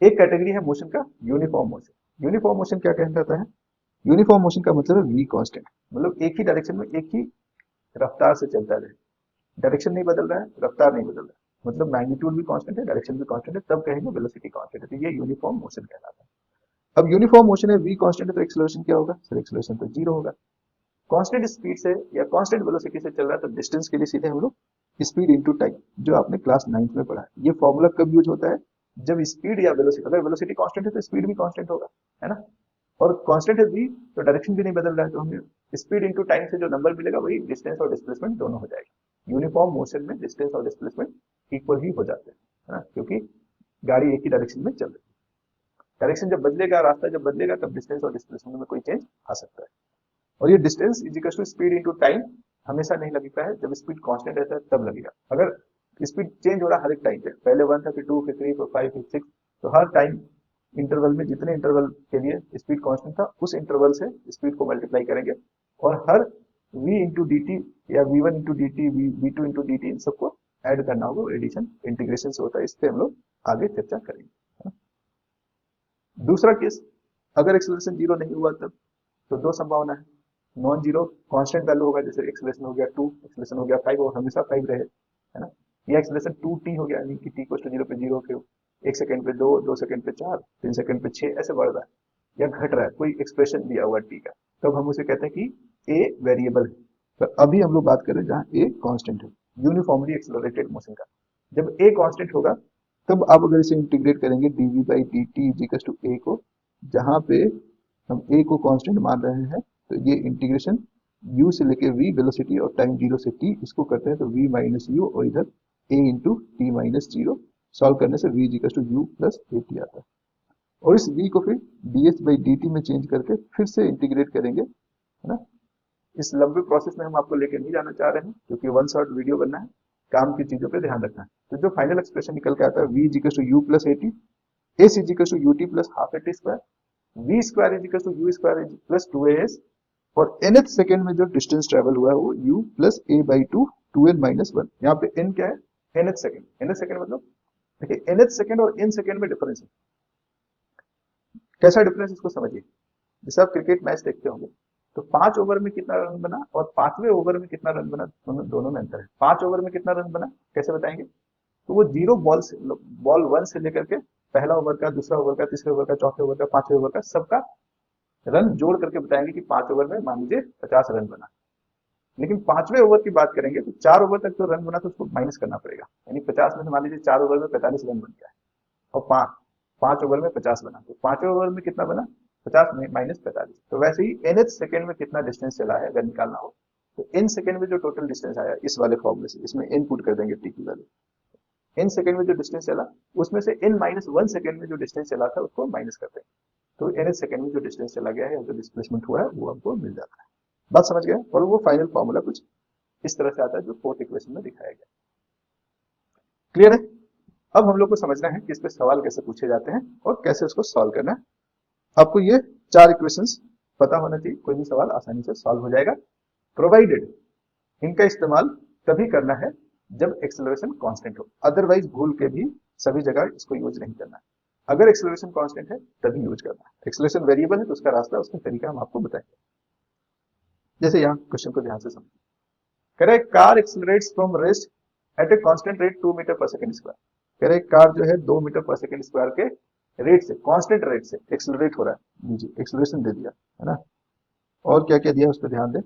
एक कैटेगरी है मोशन का यूनिफॉर्म मोशन। यूनिफॉर्म मोशन क्या कहता है, यूनिफॉर्म मोशन का मतलब है v कांस्टेंट, मतलब एक ही डायरेक्शन में एक ही रफ्तार से चलता रहे, डायरेक्शन नहीं बदल रहा है, रफ्तार नहीं बदल रहा है, मतलब मैग्नीट्यूड भी कांस्टेंट है, डायरेक्शन भी कांस्टेंट है, तब कहेंगे वेलोसिटी कांस्टेंट है, तो ये यूनिफॉर्म मोशन कहलाता है। अब यूनिफॉर्म मोशन है, v कांस्टेंट है, तो एक्सेलरेशन क्या होगा सर, एक्सेलरेशन तो जीरो होगा। कांस्टेंट स्पीड से या कांस्टेंट वेलोसिटी से चल रहा है तो डिस्टेंस के लिए सीधे हम लोग स्पीड इंटू टाइम, जो आपने क्लास 9th में पढ़ा है। ये फॉर्मूला कब यूज होता है, जब स्पीड या वेलोसिटी, अगर वेलोसिटी कांस्टेंट है तो स्पीड भी कांस्टेंट होगा, है ना, और कांस्टेंट है v तो डायरेक्शन भी नहीं बदल रहा है, तो हमें स्पीड इंटू टाइम से जो नंबर मिलेगा वही डिस्टेंस और डिस्प्लेसमेंट दोनों हो जाएगा। यूनिफॉर्म मोशन में डिस्टेंस और डिस्प्लेसमेंट इक्वल ही हो जाते हैं, है ना, क्योंकि गाड़ी एक ही डायरेक्शन में चल रही है। डायरेक्शन जब बदलेगा, रास्ता जब बदलेगा, तब डिस्टेंस और डिस्प्लेसमेंट में कोई चेंज आ सकता है। और ये distance is equal to speed into time हमेशा नहीं लगता है, जब स्पीड कांस्टेंट रहता है तब लगेगा। अगर स्पीड चेंज हो रहा है हर एक टाइम पे, पहले 1 था, फिर 2, फिर 3, फिर 5, फिर 6, तो हर टाइम इंटरवल में जितने इंटरवल के लिए स्पीड कांस्टेंट था उस इंटरवल से स्पीड को मल्टीप्लाई करेंगे, और हर v इंटू डी टी या v1 into d t, v2 into d t, इन सबको ऐड करना होगा, एडिशन इंटीग्रेशन से होता है, इस पे हम लोग आगे चर्चा करेंगे। दूसरा केस, अगर एक्सेलरेशन जीरो नहीं हुआ तब, तो दो संभावना है, नॉन जीरो कांस्टेंट वैल्यू होगा, जैसे एक्सेलरेशन हो गया 2, एक्सेलरेशन हो गया 5 और हमेशा 5 रहे, है ना, या एक्सेलरेशन 2t हो गया, यानी कि t इक्वल टू 0 पे 0 के 1 सेकंड पे 2, 2 सेकंड पे 4, 3 सेकंड पे 6 ऐसे बढ़ रहा है या घट रहा है, कोई एक्सप्रेशन दिया हुआ t का, तब हम उसे कहते हैं कि a वेरिएबल है। तो अभी हम लोग बात करें जहां a कांस्टेंट है, यूनिफॉर्मली एक्सेलरेटेड मोशन का। जब a कांस्टेंट होगा तब आप अगर इसे इंटीग्रेट करेंगे dv by d t equal to a को, जहां पे हम a को कांस्टेंट मान रहे हैं, तो ये इंटीग्रेशन u से लेके v वेलोसिटी और टाइम 0 से t, इसको करते हैं तो v माइनस यू और इधर a into t minus zero, solve करने से v equal to u plus a t आता है। और इस v को फिर ds बाई डी टी में चेंज करके फिर से इंटीग्रेट करेंगे, है ना। इस लंबे प्रोसेस में हम आपको लेके नहीं जाना चाह रहे हैं, क्योंकि वन शॉट वीडियो बनना है, काम की चीजों पे ध्यान रखना है। तो जो फाइनल एक्सप्रेशन निकल के आता है v equal to u plus a t, s equal to u t plus half a t square, v square equal to u square plus 2as, और nth सेकंड में जो डिस्टेंस ट्रेवल हुआ है वो u plus a by two 2n minus 1। यहाँ पे n क्या है, nth सेकंड, nth सेकंड मतलब देखिए nth सेकंड और n सेकंड में डिफरेंस है। कैसा डिफरेंस, इसको समझिए। जैसे आप क्रिकेट मैच देखते होंगे, तो 5 ओवर में कितना रन बना और 5वें ओवर में कितना रन बना, दोनों में अंतर है। 5 ओवर में कितना रन बना कैसे बताएंगे, तो वो जीरो बॉल 1 से लेकर के पहला ओवर का, दूसरा ओवर का, तीसरे ओवर का, चौथे ओवर का, 5वें ओवर का, सबका रन जोड़ करके बताएंगे कि 5 ओवर में मान लीजिए 50 रन बना। लेकिन 5वें ओवर की बात करेंगे तो 4 ओवर तक जो रन बना तो उसको माइनस करना पड़ेगा, यानी 50 में से मान लीजिए 4 ओवर में 45 रन बन गया है, और 5 ओवर में 50 बना, तो 5वें ओवर में कितना बना, 50 में माइनस 45। तो वैसे ही nth सेकंड में कितना डिस्टेंस चला है अगर निकालना हो, तो n सेकंड में जो टोटल डिस्टेंस आया इस वाले फॉर्मूले से, इसमें n पुट कर देंगे t की वैल्यू, n सेकंड में जो डिस्टेंस चला उसमें से n माइनस 1 सेकंड में जो डिस्टेंस चला था उसको माइनस कर देंगे, तो nth सेकंड में जो डिस्टेंस चला गया है या जो डिस्प्लेसमेंट हुआ है वो हमको मिल जाता है। बात समझ गए, और वो फाइनल फॉर्मूला कुछ इस तरह से आता है जो फोर्थ इक्वेशन में दिखाया गया। क्लियर है। अब हम लोग को समझना है कि इस पे सवाल कैसे पूछे जाते हैं और कैसे उसको सॉल्व करना है। आपको ये 4 इक्वेशंस पता होना चाहिए, कोई भी सवाल आसानी से सॉल्व हो जाएगा, प्रोवाइडेड इनका इस्तेमाल तभी करना है जब एक्सेलरेशन कांस्टेंट हो, अदरवाइज भूल के भी सभी जगह इसको यूज नहीं करना है। अगर एक्सेलरेशन कांस्टेंट है तभी यूज करना है, एक्सेलरेशन वेरिएबल है तो उसका रास्ता, उसका तरीका हम आपको बताएंगे। जैसे यहाँ क्वेश्चन को ध्यान से समझिए, कह रहे car accelerates from rest at a constant rate 2 metre per second square. कह रहे कार जो है 2 मीटर पर सेकंड स्क्वायर के रेट से, कांस्टेंट रेट से एक्सेलरेट हो रहा है, जी एक्सेलरेशन दे दिया है ना, और क्या क्या दिया उस पर ध्यान दें।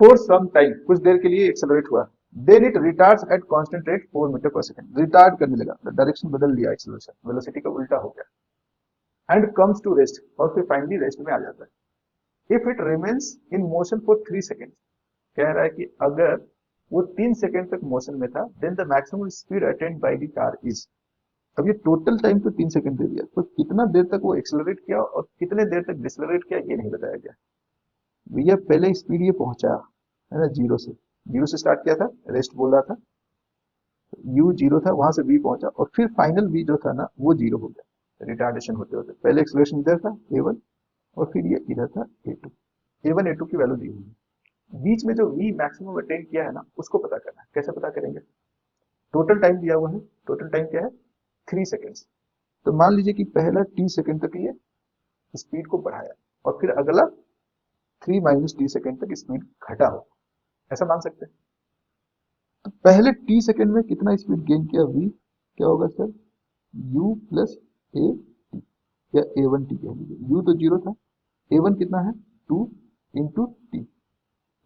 फॉर सम टाइम, कुछ देर के लिए एक्सेलरेट हुआ, then it retards at constant rate 4 metre per second, retard करने लगा, डायरेक्शन बदल लिया, एक्सेलरेशन वेलोसिटी का उल्टा हो गया, एंड कम्स टू रेस्ट, और फिर फाइनली रेस्ट में आ जाता है। If it remains in motion for 3 second, कह रहा है कि अगर वो 3 सेकंड तक मोशन में था, then the maximum speed attained by the car is. अब ये टोटल टाइम तो 3 सेकंड दे दिया, तो कितना देर तक वो एक्सेलरेट किया और कितने देर तक डिसलरेट किया ये नहीं बताया गया। भैया पहले स्पीड ये पहुंचा है ना, जीरो से स्टार्ट किया था, रेस्ट बोल रहा था, u जीरो था, वहां से v पहुंचा, और फिर फाइनल v जो था ना वो जीरो हो गया रिटार्डेशन होते होते। पहले एक्सेलरेशन इधर था a1 और फिर ये इधर था a2, a1 a2 की वैल्यू दी हुई है, बीच में जो v मैक्सिमम अटेन किया है ना उसको पता करना है। कैसे पता करेंगे, टोटल टाइम दिया हुआ है, टोटल टाइम क्या है 3 सेकेंड्स, तो मान लीजिए कि पहला t सेकंड तक ये स्पीड को बढ़ाया और फिर अगला 3 माइनस टी सेकंड तक स्पीड घटा हो, ऐसा मान सकते हैं। तो पहले t सेकंड में कितना स्पीड गेन किया, v क्या होगा sir, u plus a T या a1 t कह लीजिए, u तो जीरो था, a1 कितना है 2 इंटू टी,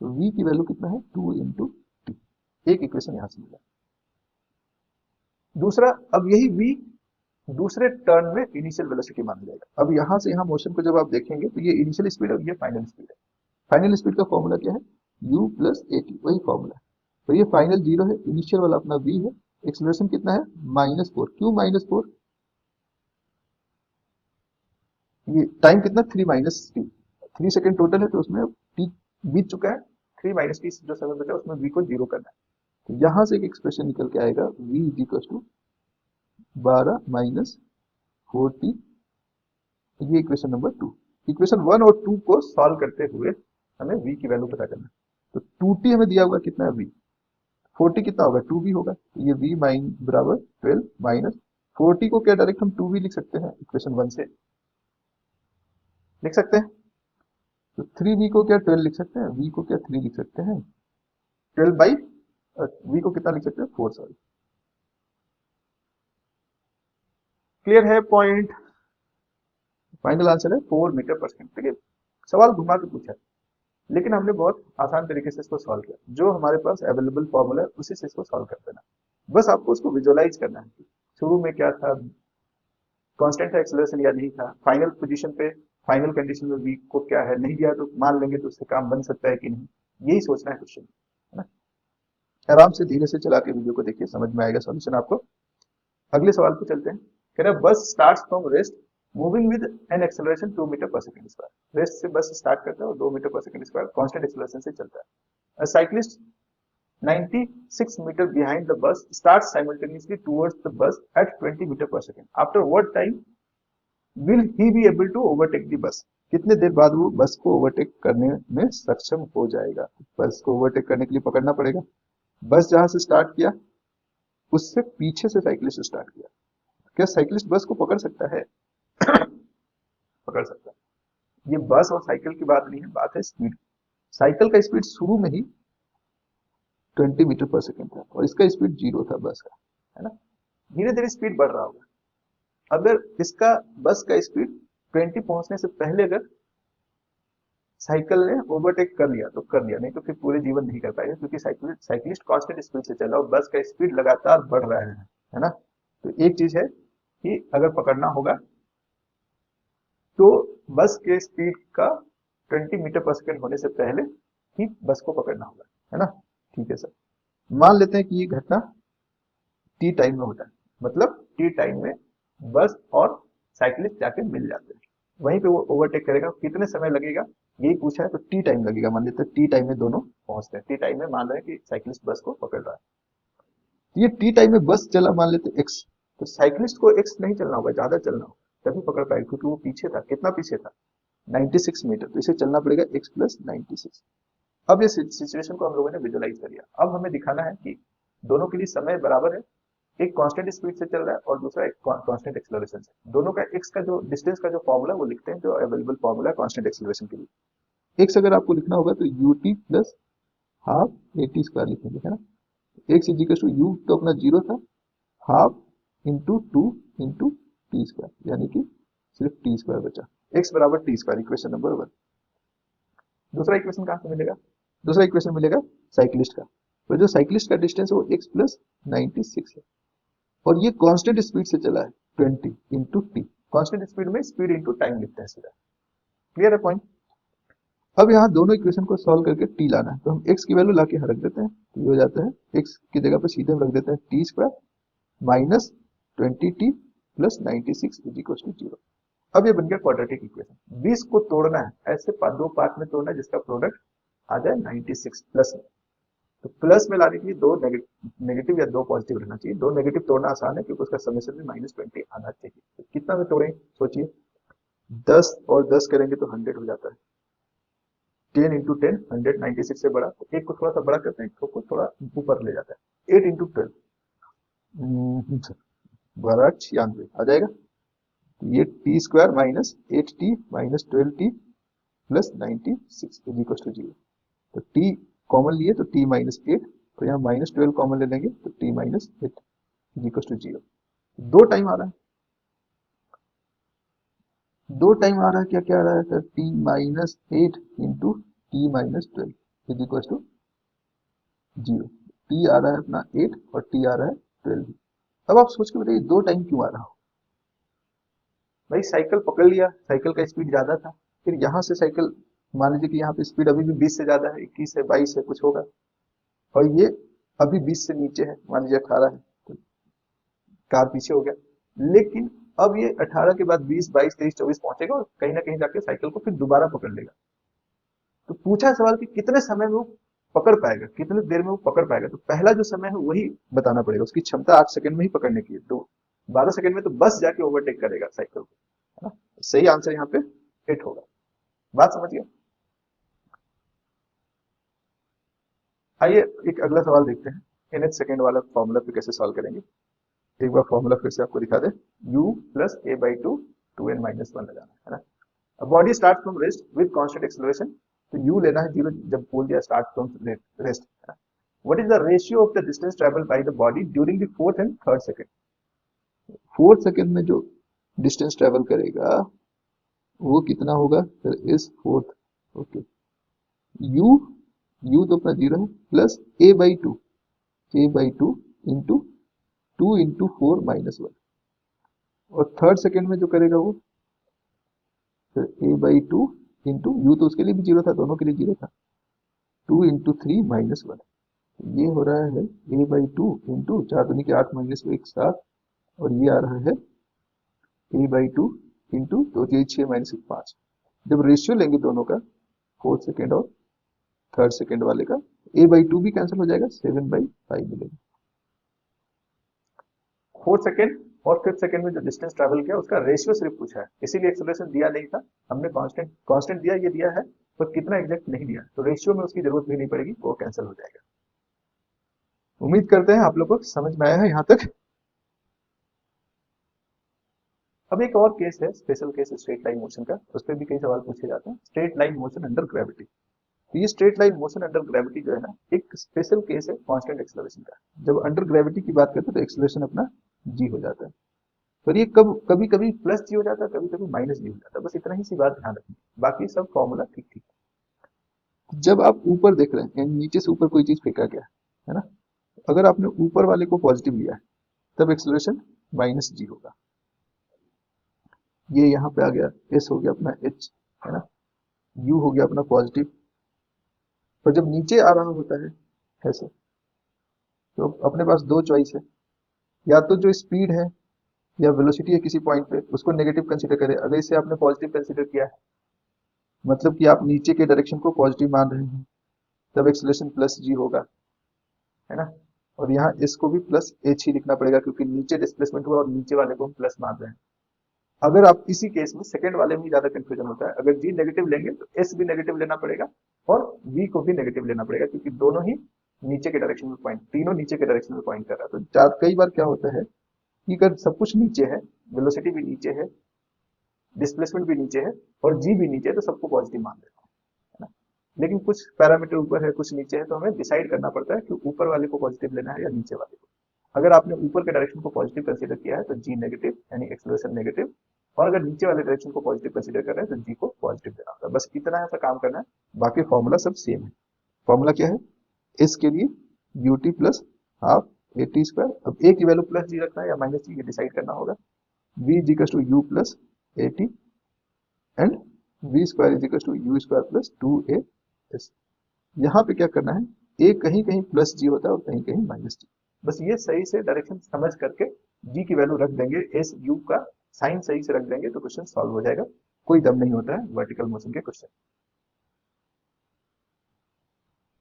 तो v की वैल्यू कितना है 2 इंटू टी। एक इक्वेशन यहां से मिला। दूसरा, अब यही v दूसरे टर्न में इनिशियल वेलोसिटी माना जाएगा। अब यहां से यहां मोशन को जब आप देखेंगे तो ये इनिशियल स्पीड है और ये फाइनल स्पीड है। फाइनल स्पीड का फॉर्मूला क्या है, u प्लस ए टी, वही फॉर्मूला है। तो ये फाइनल जीरो है, इनिशियल वाला अपना v है, एक्सेलरेशन कितना है -4, क्यों -4, ये टाइम कितना 3 माइनस टी, 3 सेकंड टोटल है तो उसमें t बीत चुका है, 3 माइनस टी जो समय बचा उसमें v को जीरो करना है। तो यहां से एक एक्सप्रेशन निकल के आएगा v is equal to 12 minus 4t, ये इक्वेशन नंबर 2। इक्वेशन 1 और 2 को सॉल्व करते हुए हमें v की वैल्यू पता करना है। तो 2t हमें दिया हुआ कितना है v, 40 कितना होगा 2v होगा, तो ये v माइन बराबर 12 माइनस 40 को क्या डायरेक्ट हम 2v लिख सकते हैं, इक्वेशन 1 से लिख सकते हैं। तो 3v को क्या 12 लिख सकते हैं, v को क्या 3 लिख सकते हैं, 12 बाई v को कितना लिख सकते हैं 4, सॉरी। क्लियर है पॉइंट? फाइनल आंसर है 4 मीटर पर सेकंड। देखिए सवाल घुमा के पूछा है, लेकिन हमने बहुत आसान तरीके से इसको सॉल्व किया। जो हमारे पास अवेलेबल फॉर्मूला है उसी से इसको सॉल्व कर देना। बस आपको उसको विजुअलाइज करना है, शुरू में क्या था, कांस्टेंट था एक्सेलरेशन या नहीं था, फाइनल पोजीशन पे फाइनल कंडीशन में वी को क्या है, नहीं दिया तो मान लेंगे तो उससे काम बन सकता है कि नहीं, यही सोचना है क्वेश्चन, है ना। आराम से धीरे से चला के वीडियो को देखिए, समझ में आएगा सॉल्यूशन आपको। अगले सवाल पे चलते हैं। कह रहा है bus starts from rest moving with an acceleration 2 metre per second square. Rest से बस स्टार्ट करता है और 2 metre per second square constant acceleration से चलता है। अ cyclist 96 meter behind the bus starts simultaneously towards the bus at 20 meter per second. After what time will he be able to overtake the bus? कितने देर बाद वो बस को overtake करने में सक्षम हो जाएगा? बस को ओवरटेक करने के लिए पकड़ना पड़ेगा। बस जहां से स्टार्ट किया उससे पीछे से साइकिलिस्ट स्टार्ट किया। क्या साइकिलिस्ट बस को पकड़ सकता है? पकड़ सकता है। ये बस और साइकिल की बात नहीं है, बात है स्पीड। साइकिल का स्पीड शुरू में ही 20 मीटर पर सेकेंड था और इसका स्पीड 0 था बस का, है ना। धीरे धीरे स्पीड बढ़ रहा होगा। अगर इसका बस का स्पीड 20 पहुंचने से पहले अगर साइकिल ने ओवरटेक कर लिया तो कर लिया, नहीं तो फिर पूरे जीवन नहीं कर पाएगा, क्योंकि साइकिलिस्ट कांस्टेंट स्पीड से चल रहा है और बस का स्पीड लगातार बढ़ रहा है ना। तो एक चीज है कि अगर पकड़ना होगा तो बस के स्पीड का 20 मीटर पर सेकेंड होने से पहले ही बस को पकड़ना होगा, है ना। ठीक है सर, मान लेते हैं कि ये घटना टी टाइम में होता है, मतलब टी टाइम में बस और साइकिलिस्ट जाके मिल जाते हैं, वहीं पे वो ओवरटेक करेगा। कितने समय लगेगा यही पूछा है, तो टी टाइम लगेगा। मान लेते हैं टी टाइम में दोनों पहुंचते हैं। टी टाइम में मान रहे हैं कि साइकिलिस्ट बस को पकड़ रहा है, तो ये टी टाइम में बस चला मान लेते एक्स, तो साइकिलिस्ट को एक्स नहीं चलना होगा, ज्यादा चलना होगा तभी पकड़ पाएगा, क्योंकि वो पीछे था। कितना पीछे था? 96 मीटर, तो इसे चलना पड़ेगा x प्लस 96। अब ये सिचुएशन को हम लोगों ने विजुअलाइज कर लिया। अब हमें दिखाना है कि दोनों के लिए समय बराबर है, एक कांस्टेंट स्पीड से चल रहा है और दूसरा एक कांस्टेंट एक्सेलरेशन से। दोनों का एक्स का जो डिस्टेंस का जो फॉर्मूला वो लिखते हैं, जो अवेलेबल फॉर्मूला है कांस्टेंट एक्सेलरेशन के लिए। एक्स अगर आपको लिखना होगा तो ut plus half at square लिखेंगे, है ना। X is equal to u तो अपना 0 था, half into 2 into t square, यानी कि सिर्फ टी स्क्वायर बचा। एक्स बराबर टी स्क्वायर, इक्वेशन नंबर 1। दूसरा इक्वेशन कहां से मिलेगा? दूसरा इक्वेशन मिलेगा साइकिलिस्ट का, तो जो साइकिलिस्ट का डिस्टेंस है वो x प्लस 96 है और ये कांस्टेंट स्पीड से चला है 20 इंटू टी। कांस्टेंट स्पीड में स्पीड इंटू टाइम लिखते हैं सीधा। क्लियर है पॉइंट? अब यहाँ दोनों इक्वेशन को सॉल्व करके टी लाना है, तो हम x की वैल्यू लाके रख देते हैं, तो ये हो जाता है x की जगह पर सीधे हम रख देते हैं t square minus 20t plus 96 is equal to 0। अब ये बन गया क्वाड्रेटिक इक्वेशन। 20 को तोड़ना है, ऐसे दो पार्ट में तोड़ना है जिसका प्रोडक्ट आ जाए 96 प्लस में। तो प्लस में लाने के लिए दो नेगेटिव या दो पॉजिटिव रहना चाहिए। दो नेगेटिव तोड़ना आसान है क्योंकि उसका समेशन में -20 आना चाहिए। तो कितना में तोड़ें सोचिए, 10 और 10 करेंगे तो 100 हो जाता है। 10 इंटू 10 100, 96 से बड़ा, तो एक को थोड़ा सा बड़ा करते हैं, एक को थोड़ा ऊपर ले जाता है। 8 इंटू 12 1296 आ जाएगा। ये t square minus 8t minus 12t plus 96 is equal to 0। तो t कॉमन लिए तो t माइनस 8, तो यहाँ -12 कॉमन ले लेंगे तो t minus 8 is equal to 0। दो टाइम आ रहा है, दो टाइम आ रहा है, क्या क्या आ रहा है sir? t minus 8 into t minus 12 is equal to 0। t आ रहा है अपना 8 और t आ रहा है 12। अब आप सोच के बताइए दो टाइम क्यों आ रहा हो? भाई साइकिल पकड़ लिया, साइकिल का स्पीड ज्यादा था, फिर यहाँ से साइकिल मान लीजिए कि यहाँ पे स्पीड अभी भी 20 से ज्यादा है, 21 है, 22 है, कुछ होगा, और ये अभी 20 से नीचे है, मान लीजिए 18 है, तो कार पीछे हो गया। लेकिन अब ये 18 के बाद 20, 22, 23, 24 पहुंचेगा और कहीं ना कहीं जाके साइकिल को फिर दोबारा पकड़ लेगा। तो पूछा सवाल कि कितने समय में वो पकड़ पाएगा, कितने देर में वो पकड़ पाएगा। तो पहला जो समय है वही बताना पड़ेगा। उसकी क्षमता 8 सेकंड में ही पकड़ने की है, तो 12 सेकंड में तो बस जाके ओवरटेक करेगा साइकिल को, है ना। सही आंसर यहाँ पे 8 होगा। बात समझ गया? आइए एक अगला सवाल देखते हैं, nth सेकेंड वाला फॉर्मूला पे कैसे सॉल्व करेंगे। एक बार फॉर्मूला फिर से आपको दिखा दे, u plus A by two, 2n-1 लगाना है ना। Body start from rest with constant acceleration, तो u लेना है जीरो, जब बोल दिया स्टार्ट फ्रॉम रेस्ट है ना। What is the ratio of the distance travel by the body during the fourth and third second. Fourth second में जो डिस्टेंस ट्रेवल करेगा वो कितना होगा, इस फोर्थ, ओके, u तो अपना जीरो है, plus a by two, into 2 into 4-1, और थर्ड सेकेंड में जो करेगा वो a by two into u, तो उसके लिए भी जीरो था, दोनों के लिए जीरो था, 2 इंटू 3-1, ये हो रहा है a बाई टू इंटू 4 दूनी के 8-1 7, और ये आ रहा है a बाई टू इंटू, तो ये 6-1 5। जब रेशियो लेंगे दोनों का, फोर्थ सेकेंड और थर्ड सेकेंड वाले का, a बाई टू भी कैंसिल हो जाएगा, 7/5 मिलेगा। फोर्थ सेकेंड और फिफ्थ सेकेंड में जो डिस्टेंस ट्रैवल किया उसका रेशियो सिर्फ पूछा है, इसीलिए एक्सेलरेशन दिया नहीं था, हमने कांस्टेंट दिया, ये दिया है पर कितना एग्जैक्ट नहीं दिया, तो रेशियो में उसकी जरूरत भी नहीं पड़ेगी, वो कैंसिल हो जाएगा। उम्मीद करते हैं आप लोग को समझ में आया है यहाँ तक। अब एक और केस है, special case straight line motion का, उस पर भी कई सवाल पूछे जाते हैं। Straight line motion under gravity, ये straight line motion under gravity जो है ना, एक स्पेशल केस है कांस्टेंट एक्सेलरेशन का। जब अंडर ग्रेविटी की बात करते हैं तो एक्सेलरेशन अपना जी हो जाता है, पर ये कभी कभी प्लस जी हो जाता है, कभी कभी माइनस जी हो जाता है, बस इतना ही सी बात ध्यान रखनी, बाकी सब फॉर्मूला ठीक ठीक है। जब आप ऊपर देख रहे हैं, यानी नीचे से ऊपर कोई चीज फेंका गया है ना, अगर आपने ऊपर वाले को पॉजिटिव लिया है तब एक्सेलरेशन माइनस जी होगा। ये यहाँ पे आ गया, एस हो गया अपना एच, है ना, यू हो गया अपना पॉजिटिव, पर जब नीचे आ रहा होता है ऐसे, तो अपने पास दो चॉइस है, या तो जो स्पीड है या वेलोसिटी है किसी पॉइंट पे, उसको नेगेटिव कंसीडर करें। अगर इसे आपने पॉजिटिव कंसीडर किया है, मतलब कि आप नीचे के डायरेक्शन को पॉजिटिव मान रहे हैं, तब एक्सेलरेशन प्लस जी होगा, है ना। और यहाँ इसको भी प्लस एच ही लिखना पड़ेगा, क्योंकि नीचे डिस्प्लेसमेंट हुआ और नीचे वाले को हम प्लस मान रहे हैं। अगर आप इसी केस में सेकंड वाले में ज्यादा कंफ्यूजन होता है, अगर जी नेगेटिव लेंगे तो एस भी नेगेटिव लेना पड़ेगा और वी को भी नेगेटिव लेना पड़ेगा, क्योंकि दोनों ही नीचे के डायरेक्शन में पॉइंट, तीनों नीचे के डायरेक्शन में पॉइंट कर रहा है। तो कई बार क्या होता है कि अगर सब कुछ नीचे है, वेलोसिटी भी नीचे है, डिस्प्लेसमेंट भी नीचे है और जी भी नीचे है, तो सबको पॉजिटिव मान लेते हैं, है ना। लेकिन कुछ पैरामीटर ऊपर है कुछ नीचे है, तो हमें डिसाइड करना पड़ता है कि ऊपर वाले को पॉजिटिव लेना है या नीचे वाले को। अगर आपने ऊपर के डायरेक्शन को पॉजिटिव कंसीडर किया है तो जी नेगेटिव, यानी एक्सेलरेशन नेगेटिव, और अगर नीचे वाले डायरेक्शन को पॉजिटिव कंसीडर कर रहे हैं तो जी को पॉजिटिव देना होगा। बस इतना ऐसा काम करना है, बाकी फॉर्मूला सब सेम है। फॉर्मूला क्या है, एस के लिए you t plus half a t square. अब ए की वैल्यू प्लस जी रखना है या माइनस जी, ये डिसाइड करना होगा। V is equal to u plus a t and v square is equal to u square plus 2a। यहाँ पे क्या करना है, ए कहीं कहीं प्लस जी होता है और कहीं कहीं माइनस जी, बस ये सही से डायरेक्शन समझ करके जी की वैल्यू रख देंगे, एस यू का साइन सही से रख देंगे तो क्वेश्चन सॉल्व हो जाएगा। कोई दम नहीं होता है वर्टिकल मोशन के क्वेश्चन।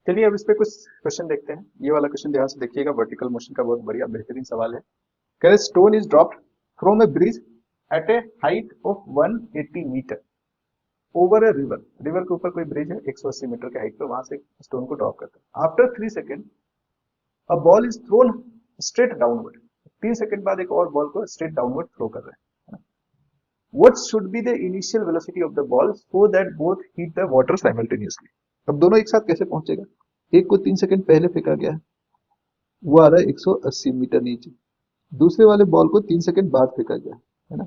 चलिए अब इस पे कुछ क्वेश्चन देखते हैं। ये वाला क्वेश्चन ध्यान से देखिएगा, वर्टिकल मोशन का बहुत बढ़िया बेहतरीन सवाल है। कह रहे stone is dropped from a bridge at a height of 180 metre over a river. River के ऊपर कोई ब्रिज है 180 मीटर के हाइट पे, वहां से स्टोन को ड्रॉप करते हैं। After 3 second a ball is throne straight downward. 3 second बाद एक और बॉल को स्ट्रेट डाउनवर्ड थ्रो कर रहे हैं। What should be the initial velocity of the ball so that both hit the water simultaneously? अब दोनों एक साथ कैसे पहुंचेगा, एक को 3 सेकंड पहले फेंका गया है, वो आ रहा है 180 मीटर नीचे, दूसरे वाले बॉल को 3 सेकंड बाद फेंका गया है ना।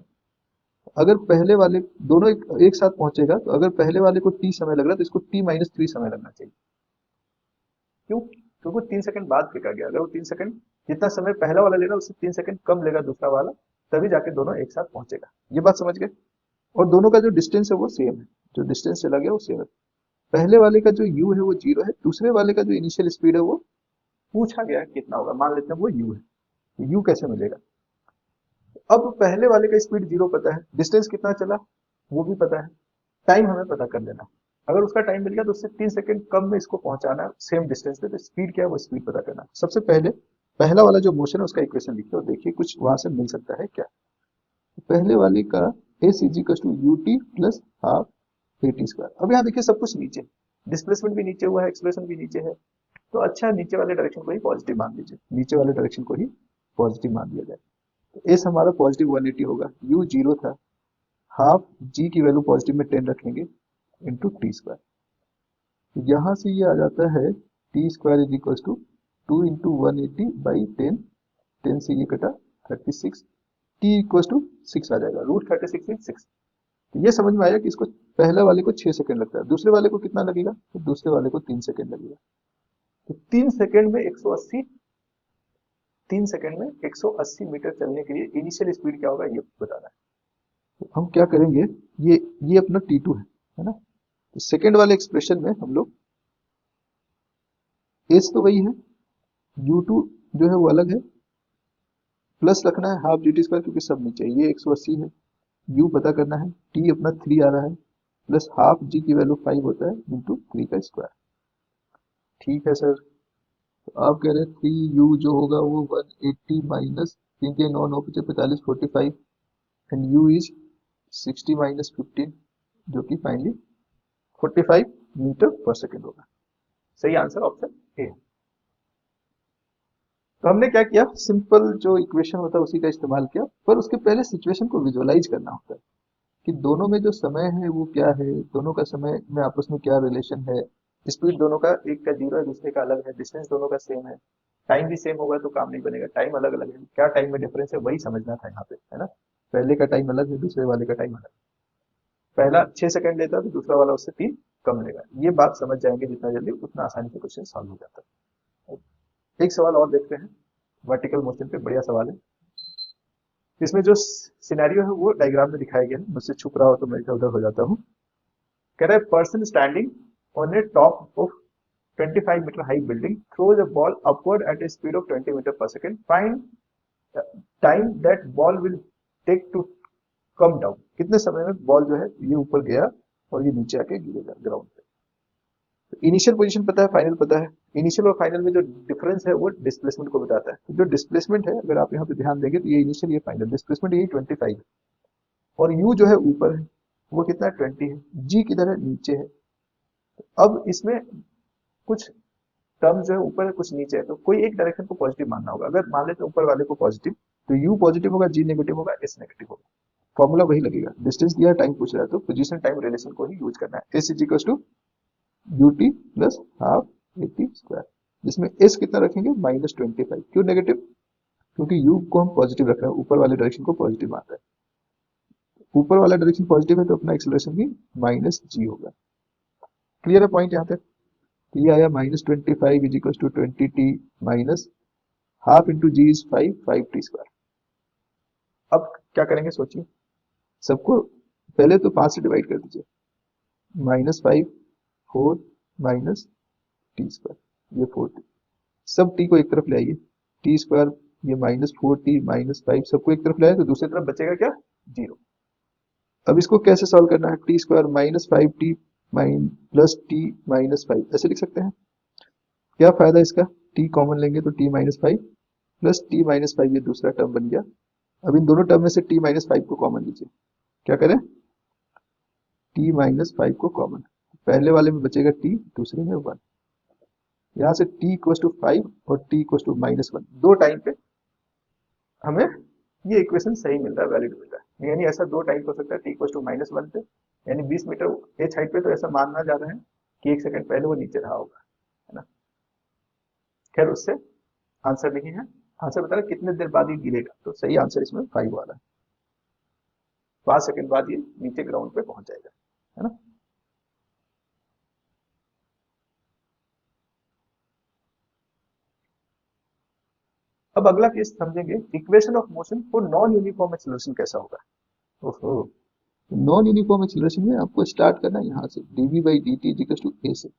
अगर पहले वाले दोनों एक साथ पहुंचेगा, तो अगर पहले वाले को टी समय लग रहा है तो इसको t-3 समय लगना चाहिए। क्यों, क्योंकि 3 सेकंड बाद फेंका गया। अगर वो 3 सेकंड जितना समय पहला वाला ले रहा है उससे 3 सेकंड कम लेगा दूसरा वाला, तभी जाके दोनों एक साथ पहुंचेगा। ये बात समझ गए। और दोनों का जो डिस्टेंस है वो सेम है, जो डिस्टेंस चला गया वो सेम है। पहले वाले का जो u है वो 0 है, दूसरे वाले का जो इनिशियल स्पीड है वो पूछा गया है कितना होगा, मान लेते हैं वो u है। तो u कैसे मिलेगा, अब पहले वाले का स्पीड 0 पता है, डिस्टेंस कितना चला वो भी पता है, टाइम हमें पता कर लेना। अगर उसका टाइम मिल गया तो उससे 3 सेकंड कम में इसको पहुंचाना है सेम डिस्टेंस पे, तो स्पीड क्या है वो स्पीड पता करना। सबसे पहले पहला वाला जो मोशन है उसका इक्वेशन लिखिए और देखिए कुछ वहां से मिल सकता है क्या। पहले वाले का s is equal to u t plus half a t square. अब यहाँ देखिए सब कुछ नीचे, डिस्प्लेसमेंट भी नीचे हुआ है, एक्सप्रेशन भी नीचे है, तो अच्छा नीचे वाले डायरेक्शन को ही पॉजिटिव मान लीजिए, नीचे वाले डायरेक्शन को ही पॉजिटिव मान लिया जाए। तो एस हमारा पॉजिटिव 180 होगा, यू 0 था, हाफ जी की वैल्यू पॉजिटिव में 10 रखेंगे इंटू टी स्क्वायर। तो यहाँ से ये आ जाता है t square is equal to 2 into 180/10, 10 से ये कटा 36, टी इक्वल टू 6 आ जाएगा, रूट 36 इज 6। तो ये समझ में आया कि इसको पहले वाले को 6 सेकंड लगता है, दूसरे वाले को कितना लगेगा, तो दूसरे वाले को 3 सेकंड लगेगा। तो 3 सेकंड में 180, 3 सेकंड में 180 मीटर चलने के लिए इनिशियल स्पीड क्या होगा ये बताना है। तो हम क्या करेंगे, ये अपना T2 है ना। तो सेकंड वाले एक्सप्रेशन में हम लोग एस तो वही है, U2 जो है वो अलग है, प्लस रखना है हाफ dt स्क्वायर क्योंकि सब नीचे है, ये 180 है, U पता करना है, T अपना 3 आ रहा है, प्लस हाफ G की वैल्यू 5 होता है इंटू 3 का स्क्वायर। ठीक है सर, तो आप कह रहे हैं 3U जो होगा वो 180 माइनस 3 के 9 9 पचे 45 45 एंड U इज 60 माइनस 15 जो कि फाइनली 45 मीटर पर सेकेंड होगा। सही आंसर ऑप्शन ए है। तो हमने क्या किया, सिंपल जो इक्वेशन होता है उसी का इस्तेमाल किया, पर उसके पहले सिचुएशन को विजुअलाइज करना होता है कि दोनों में जो समय है वो क्या है, दोनों का समय में आपस में क्या रिलेशन है, स्पीड दोनों का, एक का 0 है दूसरे का अलग है, डिस्टेंस दोनों का सेम है, टाइम भी सेम होगा तो काम नहीं बनेगा, टाइम अलग अलग है, क्या टाइम में डिफरेंस है वही समझना था यहाँ पे, है ना। पहले का टाइम अलग है, दूसरे वाले का टाइम अलग है, पहला 6 सेकंड लेता है तो दूसरा वाला उससे 3 कम लेगा। ये बात समझ जाएंगे जितना जल्दी उतना आसानी से क्वेश्चन सॉल्व हो जाता है। एक सवाल और देखते हैं, वर्टिकल मोशन पे बढ़िया सवाल है। इसमें जो सिनेरियो है वो डायग्राम में दिखाया गया है, मुझसे छुप रहा हो तो मैं इधर उधर हो जाता हूँ। कह रहा है person standing on a top of 25 metre high building throws a ball upward at a speed of 20 metre per second, find time that ball will take to come down. कितने समय में बॉल जो है ये ऊपर गया और ये नीचे आके गिरेगा ग्राउंड पे। तो इनिशियल पोजीशन पता है, फाइनल पता है, इनिशियल और फाइनल में जो डिफरेंस है वो डिस्प्लेसमेंट को बताता है। तो जो डिस्प्लेसमेंट है अगर आप यहाँ पे ध्यान देंगे तो ये इनिशियल ये फाइनल, डिस्प्लेसमेंट यही 25 है और यू जो है ऊपर है वो कितना है 20 है, जी किधर है नीचे है। अब इसमें कुछ टर्म जो है ऊपर है कुछ नीचे है, तो कोई एक डायरेक्शन को पॉजिटिव मानना होगा। अगर मान लेते ऊपर वाले को पॉजिटिव तो यू पॉजिटिव होगा, जी नेगेटिव होगा, एस नेगेटिव होगा, फॉर्मूला वही लगेगा। डिस्टेंस दिया है, टाइम पूछ रहा है तो पोजीशन टाइम रिलेशन को ही यूज करना है। S is equal to u t plus half a t square, जिसमें एस कितना रखेंगे -25। क्यों नेगेटिव, क्योंकि यू को हम पॉजिटिव रख रहे हैं, ऊपर वाले डायरेक्शन को पॉजिटिव मान रहे हैं, ऊपर वाला डायरेक्शन पॉजिटिव है तो अपना एक्सेलरेशन भी -g होगा। क्लियर है पॉइंट यहाँ तक। तो ये आया -25 is equal to 20t minus half into g is 5 t square. अब क्या करेंगे सोचिए, सबको पहले तो 5 से डिवाइड कर दीजिए, -5 4 माइनस टी स्क्वायर, ये 4t, सब टी को एक तरफ ले आइए, टी स्क्वायर ये -4t -5 सबको एक तरफ ले आए तो दूसरी तरफ बचेगा क्या 0। अब इसको कैसे सॉल्व करना है, t square -5t plus T -5 ऐसे लिख सकते हैं। क्या फायदा इसका, टी कॉमन लेंगे तो t-5 प्लस t-5 ये दूसरा टर्म बन गया। अब इन दोनों टर्म में से t-5 को कॉमन लीजिए, क्या करें t-5 को कॉमन, पहले वाले में बचेगा t, दूसरे में 1, यहाँ से t इक्वल टू 5 और t इक्वल टू -1, दो टाइम पे हमें ये इक्वेशन सही मिल रहा है, वैलिड मिल रहा है। यानी ऐसा दो टाइम हो सकता है, t इक्वल टू -1 पे, यानी 20 मीटर एच हाइट पे, तो ऐसा मानना जा रहा है कि 1 सेकंड पहले वो नीचे रहा होगा, है ना। खैर उससे आंसर नहीं है, आंसर बता रहा है कितने देर बाद ये गिरेगा, तो सही आंसर इसमें 5 वाला है, 5 सेकंड बाद ये नीचे ग्राउंड पे पहुंच जाएगा, है ना। अब अगला केस समझेंगे, equation of motion for non uniform acceleration कैसा होगा। ओहो, नॉन यूनिफॉर्म एक्सेलरेशन में आपको स्टार्ट करना है यहाँ से dv by dt equal to a से।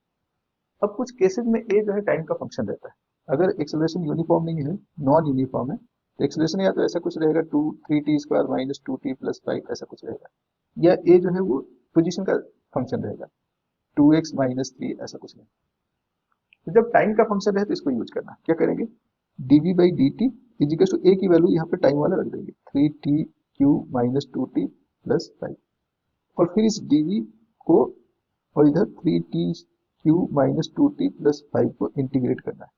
अब कुछ केसेस में a जो है टाइम का फंक्शन रहता है, अगर एक्सेलरेशन यूनिफॉर्म नहीं है, नॉन यूनिफॉर्म है, तो एक्सेलरेशन या तो ऐसा कुछ रहेगा 3t square minus 2t plus 5 ऐसा कुछ रहेगा, या a जो है वो पोजीशन का फंक्शन रहेगा 2x माइनस 3 ऐसा कुछ रहेगा। तो जब टाइम का फंक्शन रहे तो इसको यूज करना, क्या करेंगे dv by dt is equal to a की वैल्यू यहाँ पे टाइम वाला रख देंगे 3t Q minus 2t plus 5, और फिर इस dv को और इधर 3t q minus 2t plus 5 को इंटीग्रेट करना है।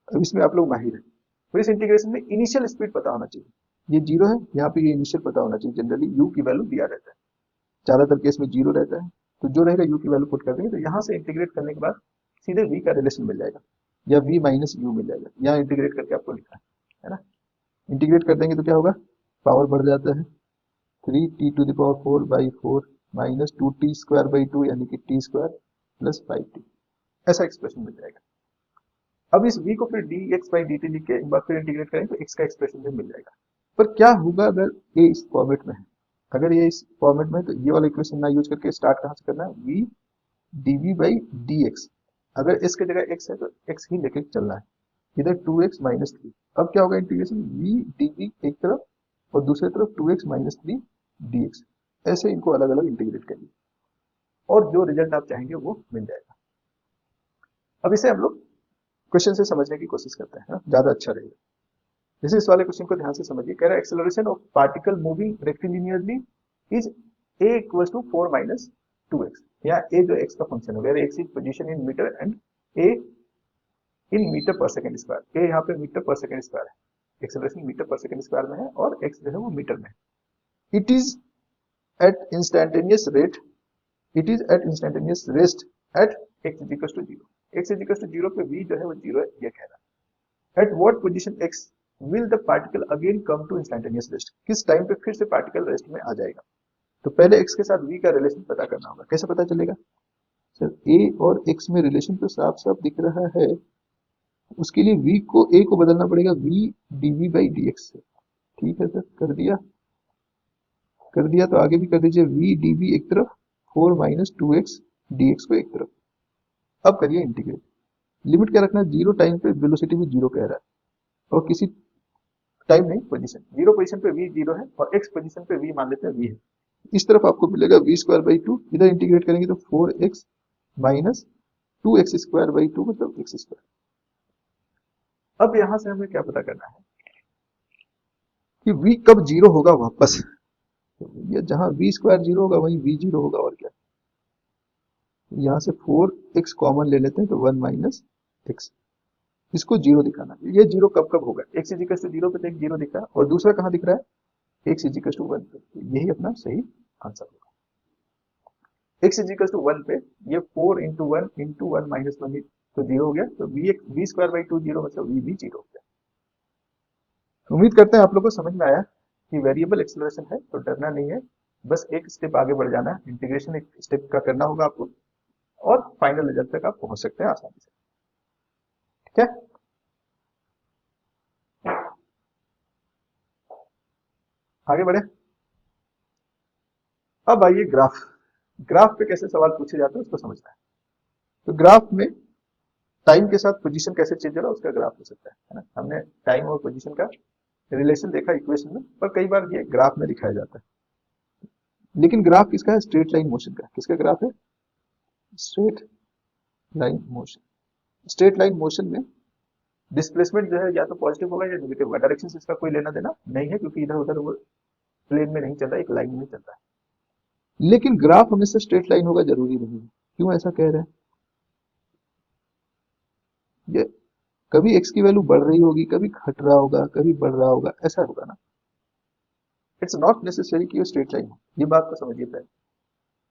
अब इसमें आप लोग माहिर हैं, तो इस इंटीग्रेशन में इनिशियल स्पीड पता होना चाहिए। ये जीरो है, यहाँ पे ये इनिशियल पता होना चाहिए। जनरली u की वैल्यू दिया रहता है, ज्यादातर केस में जीरो रहता है, तो जो रहेगा u की वैल्यू पुट कर देंगे, तो यहाँ से इंटीग्रेट करने के बाद सीधे v का रिलेशन मिल जाएगा, या v माइनस यू मिल जाएगा। यहाँ इंटीग्रेट करके आपको लिखना है ना। इंटीग्रेट कर देंगे तो क्या होगा, पावर बढ़ जाता है 3t⁴/4 माइनस 2t² यानी कि t² प्लस 5t, ऐसा एक्सप्रेशन मिल जाएगा। अब इस v को फिर dx/dt लिख के एक बार फिर इंटीग्रेट करेंगे तो x का एक्सप्रेशन भी मिल जाएगा। पर क्या होगा अगर a इस फॉर्मेट में है, अगर ये इस फॉर्मेट में है, तो ये वाला इक्वेशन ना यूज करके स्टार्ट कहाँ से करना है, v dv/dx। अगर s की जगह x है तो x ही लेके चलना है, इधर 2x माइनस 3। अब क्या होगा, इंटीग्रेशन v dv एक तरफ और दूसरी तरफ 2x माइनस 3 dx, ऐसे इनको अलग अलग इंटीग्रेट करिए और जो रिजल्ट आप चाहेंगे वो मिल जाएगा। अब इसे हम लोग क्वेश्चन से समझने की कोशिश करते हैं, ज्यादा अच्छा रहेगा। जैसे इस वाले क्वेश्चन को ध्यान से समझिए, कह रहा है acceleration of particle moving rectilinearly is a equals to 4 minus 2x। यहाँ a जो x का फंक्शन है, where x is position in metre and a in metre per second square. a यहाँ पे मीटर पर सेकंड स्क्वायर है, acceleration metre per second square में है और x जो है वो मीटर में है। It is at instantaneous rate, it is at instantaneous rest at x is equal to 0। x is equal to 0 पे v जो है वो 0 है, ये कह रहा है। At what position x will the particle again come to instantaneous rest, किस टाइम पे फिर से पार्टिकल रेस्ट में आ जाएगा। तो पहले x के साथ v का रिलेशन पता करना होगा। कैसे पता चलेगा सर, a और x में रिलेशन तो साफ साफ दिख रहा है, उसके लिए v को a को बदलना पड़ेगा v dv/dx से। ठीक है सर, कर दिया तो आगे भी कर दीजिए, v dv एक तरफ, 4 माइनस 2x dx को एक तरफ। अब करिए इंटीग्रेट। लिमिट क्या रखना है, जीरो टाइम पे वेलोसिटी भी जीरो कह रहा है और किसी टाइम नहीं पोजीशन, जीरो पोजीशन पे v जीरो है और x पोजीशन पे v मान लेते हैं v है। इस तरफ आपको मिलेगा v²/2, इधर इंटीग्रेट करेंगे तो 4x माइनस 2x²/2 मतलब x²। अब यहां से हमें क्या पता करना है कि v कब जीरो होगा वापस, ये जहां v² जीरो होगा वहीं v जीरो होगा, और क्या। यहां से 4x कॉमन ले लेते हैं तो 1 माइनस x, इसको जीरो दिखाना। ये जीरो कब कब होगा, x इज इक्वल टू 0 पे तो एक जीरो दिख रहा है और दूसरा कहां दिख रहा है, x इज इक्वल टू 1 पे। यही अपना सही आंसर होगा। x इज इक्वल टू 1 पे ये 4 इंटू 1 माइनस 1 तो जीरो हो गया, तो v²/2 जीरो मतलब v भी जीरो हो गया। उम्मीद करते हैं आप लोगों को समझ में आया कि वेरिएबल एक्सेलरेशन है तो डरना नहीं है, बस एक स्टेप आगे बढ़ जाना है। इंटीग्रेशन एक स्टेप का करना होगा आपको और फाइनल रिजल्ट तक आप पहुंच सकते हैं आसानी से। ठीक है, आगे बढ़े। अब आइए ग्राफ। ग्राफ पे कैसे सवाल पूछे जाते हैं उसको समझना है। तो ग्राफ में टाइम के साथ पोजीशन कैसे चेंज हो रहा है उसका ग्राफ हो सकता है ना। हमने टाइम और पोजीशन का रिलेशन देखा इक्वेशन में, पर कई बार ये ग्राफ में दिखाया जाता है। लेकिन ग्राफ किसका है, स्ट्रेट लाइन मोशन का। किसका ग्राफ है, straight line motion. Straight line motion में डिस्प्लेसमेंट जो है या तो पॉजिटिव होगा या नेगेटिव होगा, डायरेक्शन से इसका कोई लेना देना नहीं है क्योंकि इधर उधर वो प्लेन में नहीं चल रहा, एक लाइन में चल रहा है। लेकिन ग्राफ हमेशा स्ट्रेट लाइन होगा जरूरी नहीं है। क्यों ऐसा कह रहे हैं, ये कभी x की वैल्यू बढ़ रही होगी, कभी घट रहा होगा, कभी बढ़ रहा होगा, ऐसा होगा ना। इट्स नॉट नेसेसरी कि ये स्ट्रेट लाइन हो, ये बात को समझिए पहले।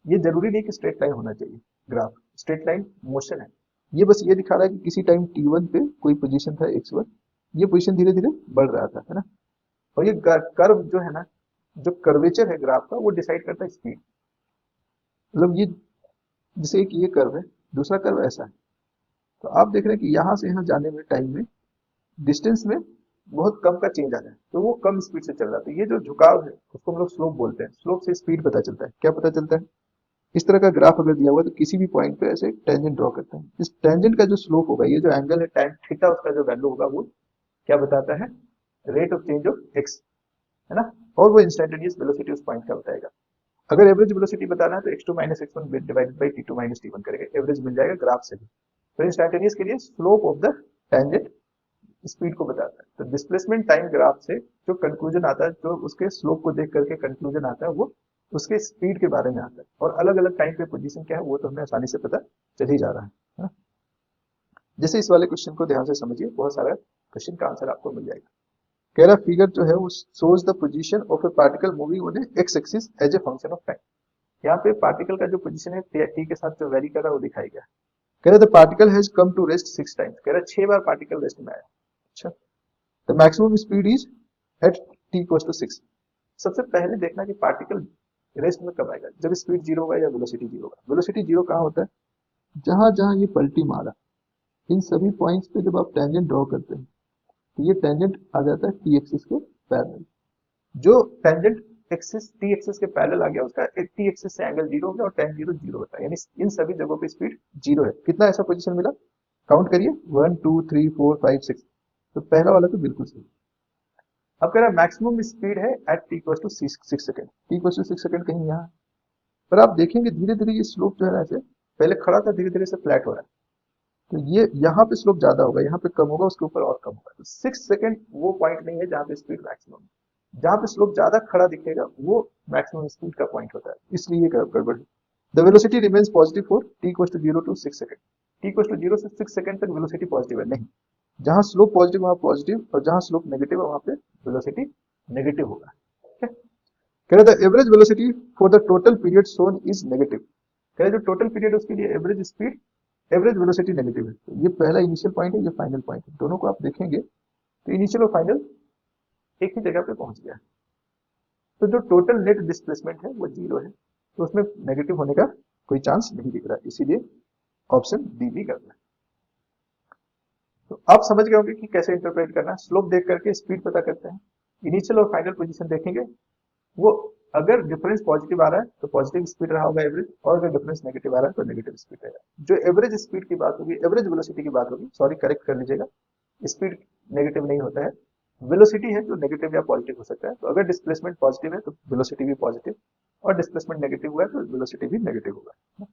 ये जरूरी नहीं कि स्ट्रेट लाइन होना चाहिए। ग्राफ स्ट्रेट लाइन मोशन है, ये बस ये दिखा रहा है कि किसी टाइम t1 पे कोई पोजीशन था x1, ये पोजीशन धीरे धीरे बढ़ रहा था, है ना। और ये कर्व जो है ना, जो कर्वेचर है ग्राफ का वो डिसाइड करता है स्पीड। मतलब ये जैसे एक ये कर्व है, दूसरा कर्व ऐसा है, तो आप देख रहे हैं कि यहां से यहां जाने में टाइम में डिस्टेंस में बहुत कम का चेंज आ रहा है, तो वो कम स्पीड से चल रहा है। तो ये जो झुकाव है उसको हम लोग स्लोप बोलते हैं। स्लोप से स्पीड पता चलता है। क्या पता चलता है, इस तरह का ग्राफ अगर दिया हुआ है तो किसी भी पॉइंट पे ऐसे टेंजेंट ड्रॉ करते हैं। इस टेंजेंट का जो स्लोप होगा, ये जो एंगल है tan थीटा, उसका जो वैल्यू होगा वो क्या बताता है, rate of change of x, है ना। और वो इंस्टेंटेनियस वेलोसिटी उस पॉइंट का बताएगा। अगर एवरेज वेलोसिटी बताना है तो x2 minus x1 divided by t2 minus t1 करेंगे, एवरेज मिल जाएगा ग्राफ से भी। तो इंस्टेंटेनियस के लिए slope of the tangent speed को बताता है। तो डिस्प्लेसमेंट टाइम ग्राफ से जो कंक्लूजन आता है, जो उसके स्लोप को देख करके कंक्लूजन आता है, वो उसके स्पीड के बारे में आता है, और अलग अलग टाइम पे पोजीशन क्या है वो तो हमें आसानी से पता चल ही जा रहा है ना। जैसे इस वाले क्वेश्चन को ध्यान से समझिए, बहुत सारा क्वेश्चन का आंसर आपको मिल जाएगा। कह रहा फिगर जो है वो shows the position of a particle moving on a x axis as a function of time. यहाँ पे पार्टिकल का जो पोजीशन है टी के साथ जो वेरी कर रहा है वो दिखाई गया। कह रहा the particle has come to rest 6 times, कह रहा 6 बार पार्टिकल रेस्ट में आया। अच्छा, the maximum speed is at t equals to 6। सबसे पहले देखना कि पार्टिकल रेस्ट में कब आएगा, जब स्पीड जीरो होगा या वेलोसिटी जीरो होगा। वेलोसिटी जीरो कहाँ होता है, जहां जहां ये पलटी मारा इन सभी पॉइंट्स पे जब आप टेंजेंट ड्रॉ करते हैं तो ये टेंजेंट आ जाता है टी एक्सिस के पैरेलल। जो टेंजेंट एक्सिस टी एक्सिस के पैरेलल आ गया उसका टी एक्सिस से एंगल जीरो हो गया और टेन जीरो जीरो होता है, यानी इन सभी जगहों पे स्पीड जीरो है। कितना ऐसा पोजीशन मिला, काउंट करिए, 1 2 3 4 5 6। तो पहला वाला तो बिल्कुल सही। अब कह रहा है मैक्सिमम स्पीड है at t equal to 6 second, t equal to 6 second कहीं यहाँ। पर आप देखेंगे धीरे धीरे ये स्लोप जो है ना, ऐसे पहले खड़ा था धीरे धीरे से फ्लैट हो रहा है। तो ये यहाँ पे स्लोप ज्यादा होगा, यहाँ पे कम होगा, उसके ऊपर और कम होगा। तो 6 सेकंड वो पॉइंट नहीं है जहाँ पे स्पीड मैक्सिमम है। जहाँ पे स्लोप ज्यादा खड़ा दिखेगा वो मैक्सिमम स्पीड का पॉइंट होता है, इसलिए ये गड़बड़ है। The velocity remains positive for t equal to 0 to 6 second. T equal to 0 से 6 सेकंड तक वेलोसिटी पॉजिटिव है नहीं, जहां स्लोप पॉजिटिव वहां पॉजिटिव, और जहां स्लोप नेगेटिव है वहां पे वेलोसिटी नेगेटिव होगा। ठीक है, कह रहे the average velocity for the total period shown is negative. कह रहे जो टोटल पीरियड उसके लिए average speed average velocity negative है। तो ये पहला इनिशियल पॉइंट है, ये फाइनल पॉइंट है। दोनों को आप देखेंगे तो इनिशियल और फाइनल एक ही जगह पे पहुंच गया है। तो जो टोटल नेट डिस्प्लेसमेंट है वो जीरो है, तो उसमें नेगेटिव होने का कोई चांस नहीं दिख रहा है, इसीलिए ऑप्शन डी भी करना है। तो आप समझ गए होंगे कि कैसे इंटरप्रेट करना है। स्लोप देख करके स्पीड पता करते हैं, इनिशियल और फाइनल पोजीशन देखेंगे, वो अगर डिफरेंस पॉजिटिव आ रहा है तो पॉजिटिव स्पीड रहा होगा एवरेज, और अगर डिफरेंस नेगेटिव आ रहा है तो नेगेटिव स्पीड रहेगा। जो एवरेज स्पीड की बात होगी, एवरेज वेलोसिटी की बात होगी, सॉरी करेक्ट कर लीजिएगा, स्पीड नेगेटिव नहीं होता है, वेलोसिटी है जो नेगेटिव या पॉजिटिव हो सकता है। तो अगर डिस्प्लेसमेंट पॉजिटिव है तो वेलोसिटी भी पॉजिटिव, और डिस्प्लेसमेंट नेगेटिव हुआ है तो वेलोसिटी भी नेगेटिव होगा।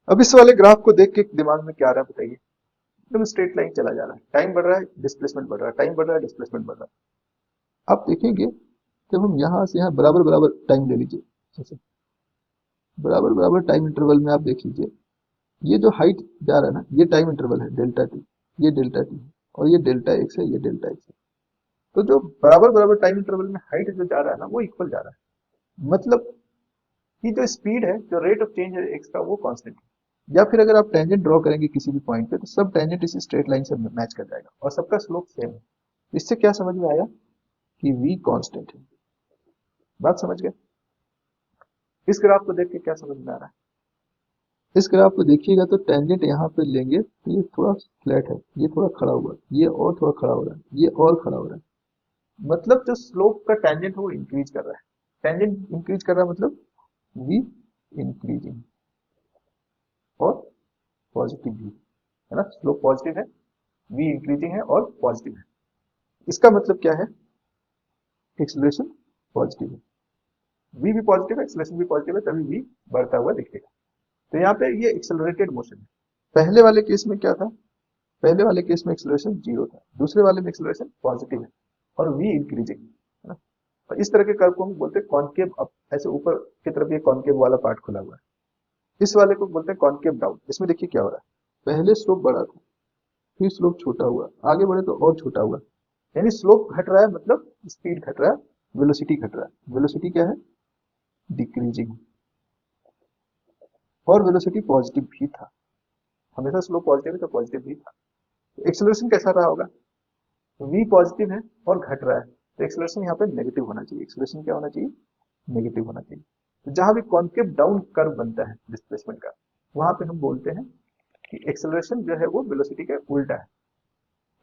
अब इस वाले ग्राफ को देख के दिमाग में क्या आ रहा है बताइए, एकदम स्ट्रेट लाइन चला जा रहा है, टाइम बढ़ रहा है डिस्प्लेसमेंट बढ़ रहा है, टाइम बढ़ रहा है डिस्प्लेसमेंट बढ़ रहा है। आप देखेंगे जब हम यहाँ से यहाँ बराबर बराबर टाइम ले लीजिए, जैसे बराबर बराबर टाइम इंटरवल में आप देख लीजिए, ये जो हाइट जा रहा है ना, ये टाइम इंटरवल है डेल्टा टी, ये डेल्टा टी है, और ये डेल्टा एक्स है, ये डेल्टा एक्स है। तो जो बराबर बराबर टाइम इंटरवल में हाइट जो जा रहा है ना वो इक्वल जा रहा है, मतलब कि जो स्पीड है, जो रेट ऑफ चेंज है एक्स का, वो कांस्टेंट है। या फिर अगर आप टेंजेंट ड्रॉ करेंगे किसी भी पॉइंट पे तो सब टेंजेंट इसी स्ट्रेट लाइन से मैच कर जाएगा और सबका स्लोप सेम है। इससे क्या समझ में आया कि v कांस्टेंट है। बात समझ गए। इस ग्राफ को देख के क्या समझ में आ रहा है, इस ग्राफ को देखिएगा तो टेंजेंट यहाँ पे लेंगे तो ये थोड़ा फ्लैट है, ये थोड़ा खड़ा हुआ है, ये और थोड़ा खड़ा हो रहा है, ये और खड़ा हो रहा है, मतलब जो स्लोप का टेंजेंट है वो इंक्रीज कर रहा है। टेंजेंट इंक्रीज कर रहा है मतलब v इंक्रीजिंग और पॉजिटिव भी है ना, स्लोप पॉजिटिव है, v इंक्रीजिंग है और पॉजिटिव है। इसका मतलब क्या है, एक्सेलरेशन पॉजिटिव है, v भी पॉजिटिव है, एक्सेलरेशन भी पॉजिटिव है, तभी v बढ़ता हुआ दिखेगा। तो यहाँ पे ये एक्सेलरेटेड मोशन है। पहले वाले केस में क्या था, पहले वाले केस में एक्सेलरेशन जीरो था, दूसरे वाले में एक्सेलरेशन पॉजिटिव है और v इंक्रीजिंग है ना। और इस तरह के कर्व को हम बोलते हैं कॉनकेव अप, ऐसे ऊपर की तरफ ये कॉनकेव वाला पार्ट खुला हुआ है। इस वाले को बोलते हैं कॉनकेव डाउन। इसमें देखिए क्या हो रहा है, पहले स्लोप बड़ा था, फिर स्लोप छोटा हुआ, आगे बढ़े तो और छोटा हुआ, यानी स्लोप घट रहा है मतलब स्पीड घट रहा है, वेलोसिटी घट रहा है। वेलोसिटी क्या है, डिक्रीजिंग, और वेलोसिटी पॉजिटिव भी था, हमेशा स्लोप पॉजिटिव है तो पॉजिटिव भी था। तो एक्सेलरेशन कैसा रहा होगा, v पॉजिटिव है और घट रहा है, तो एक्सेलरेशन यहाँ पे नेगेटिव होना चाहिए। एक्सेलरेशन क्या होना चाहिए, नेगेटिव होना चाहिए। तो जहां भी कॉन्केव डाउन कर्व बनता है डिस्प्लेसमेंट का, वहां पे हम बोलते हैं कि एक्सेलरेशन जो है वो वेलोसिटी के उल्टा है,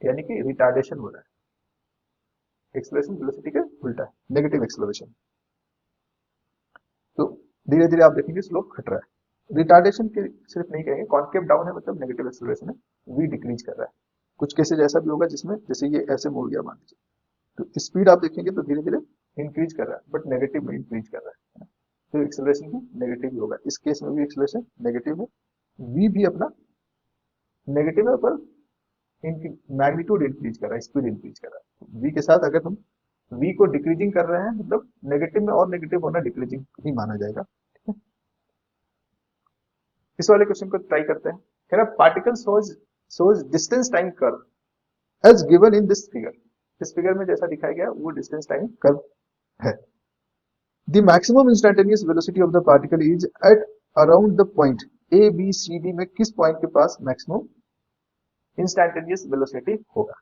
यानी कि रिटार्डेशन हो रहा है। एक्सेलरेशन वेलोसिटी के उल्टा है, नेगेटिव एक्सेलरेशन। तो धीरे धीरे आप देखेंगे स्लोप घट रहा है। रिटार्डेशन के सिर्फ नहीं कहेंगे, कॉन्केव डाउन है मतलब नेगेटिव एक्सेलरेशन है, v डिक्रीज कर रहा है। कुछ केसेज ऐसा भी होगा जिसमें जैसे ये ऐसे मुड़ गया मान लीजिए, तो स्पीड आप देखेंगे तो धीरे धीरे इंक्रीज कर रहा है बट नेगेटिव में इंक्रीज कर रहा है। तो एक्सेलरेशन भी नेगेटिव ही होगा, इस केस में भी एक्सेलरेशन नेगेटिव है, v भी अपना नेगेटिव है, पर मैग्नीट्यूड इंक्रीज कर रहा है, स्पीड इंक्रीज कर रहा है। v के साथ अगर हम v को डिक्रीजिंग कर रहे हैं, मतलब नेगेटिव में और नेगेटिव होना डिक्रीजिंग ही माना जाएगा। ठीक है, इस वाले क्वेश्चन को ट्राई करते हैं। कह रहा particle shows distance time curve as given in this figure. इस फिगर में जैसा दिखाया गया वो डिस्टेंस टाइम कर्व है। The maximum instantaneous velocity of the particle is at around the point A B C D में किस पॉइंट के पास मैक्सिमम इंस्टेंटेनियस वेलोसिटी होगा।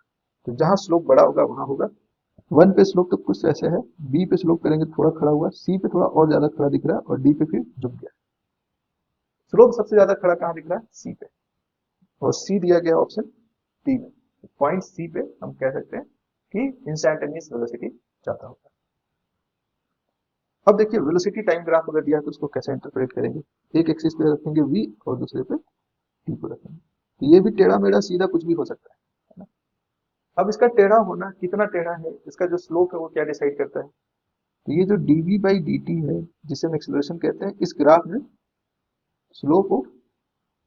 तो जहां स्लोप बड़ा होगा वहां होगा। 1 पे स्लोप तो कुछ ऐसे है, बी पे स्लोप करेंगे थोड़ा खड़ा हुआ, सी पे थोड़ा और ज्यादा खड़ा दिख रहा है और डी पे फिर झुक गया। स्लोप सबसे ज्यादा खड़ा कहां दिख रहा है, सी पे, और सी दिया गया ऑप्शन डी में। पॉइंट सी पे हम कह सकते हैं कि इंस्टेंटेनियस वेलोसिटी ज्यादा होगा। अब देखिए वेलोसिटी टाइम ग्राफ अगर दिया है तो उसको कैसे इंटरप्रेट करेंगे। एक एक्सिस पे रखेंगे v और दूसरे पे t को रखेंगे, तो ये भी टेढ़ा मेढ़ा सीधा कुछ भी हो सकता है ना। अब इसका टेढ़ा होना कितना टेढ़ा है, इसका जो स्लोप है वो क्या डिसाइड करता है। तो ये जो dv बाई dt है जिसे हम एक्सेलरेशन कहते हैं, इस ग्राफ में स्लोप ऑफ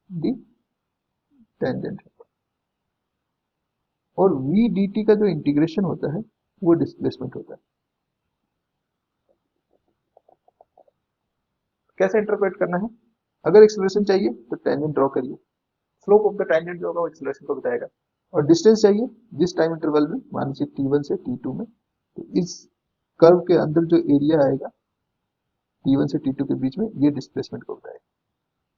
दी टेंजेंट है, और v dt का जो इंटीग्रेशन होता है वो डिस्प्लेसमेंट होता है। कैसे इंटरप्रेट करना है, अगर एक्सेलरेशन चाहिए तो टेंजेंट ड्रॉ करिए, स्लोप ऑफ द टेंजेंट जो होगा वो एक्सेलरेशन को बताएगा, और डिस्टेंस चाहिए जिस टाइम इंटरवल में, मान लीजिए t1 से t2 में, तो इस कर्व के अंदर जो एरिया आएगा t1 से t2 के बीच में, ये डिस्प्लेसमेंट को बताएगा।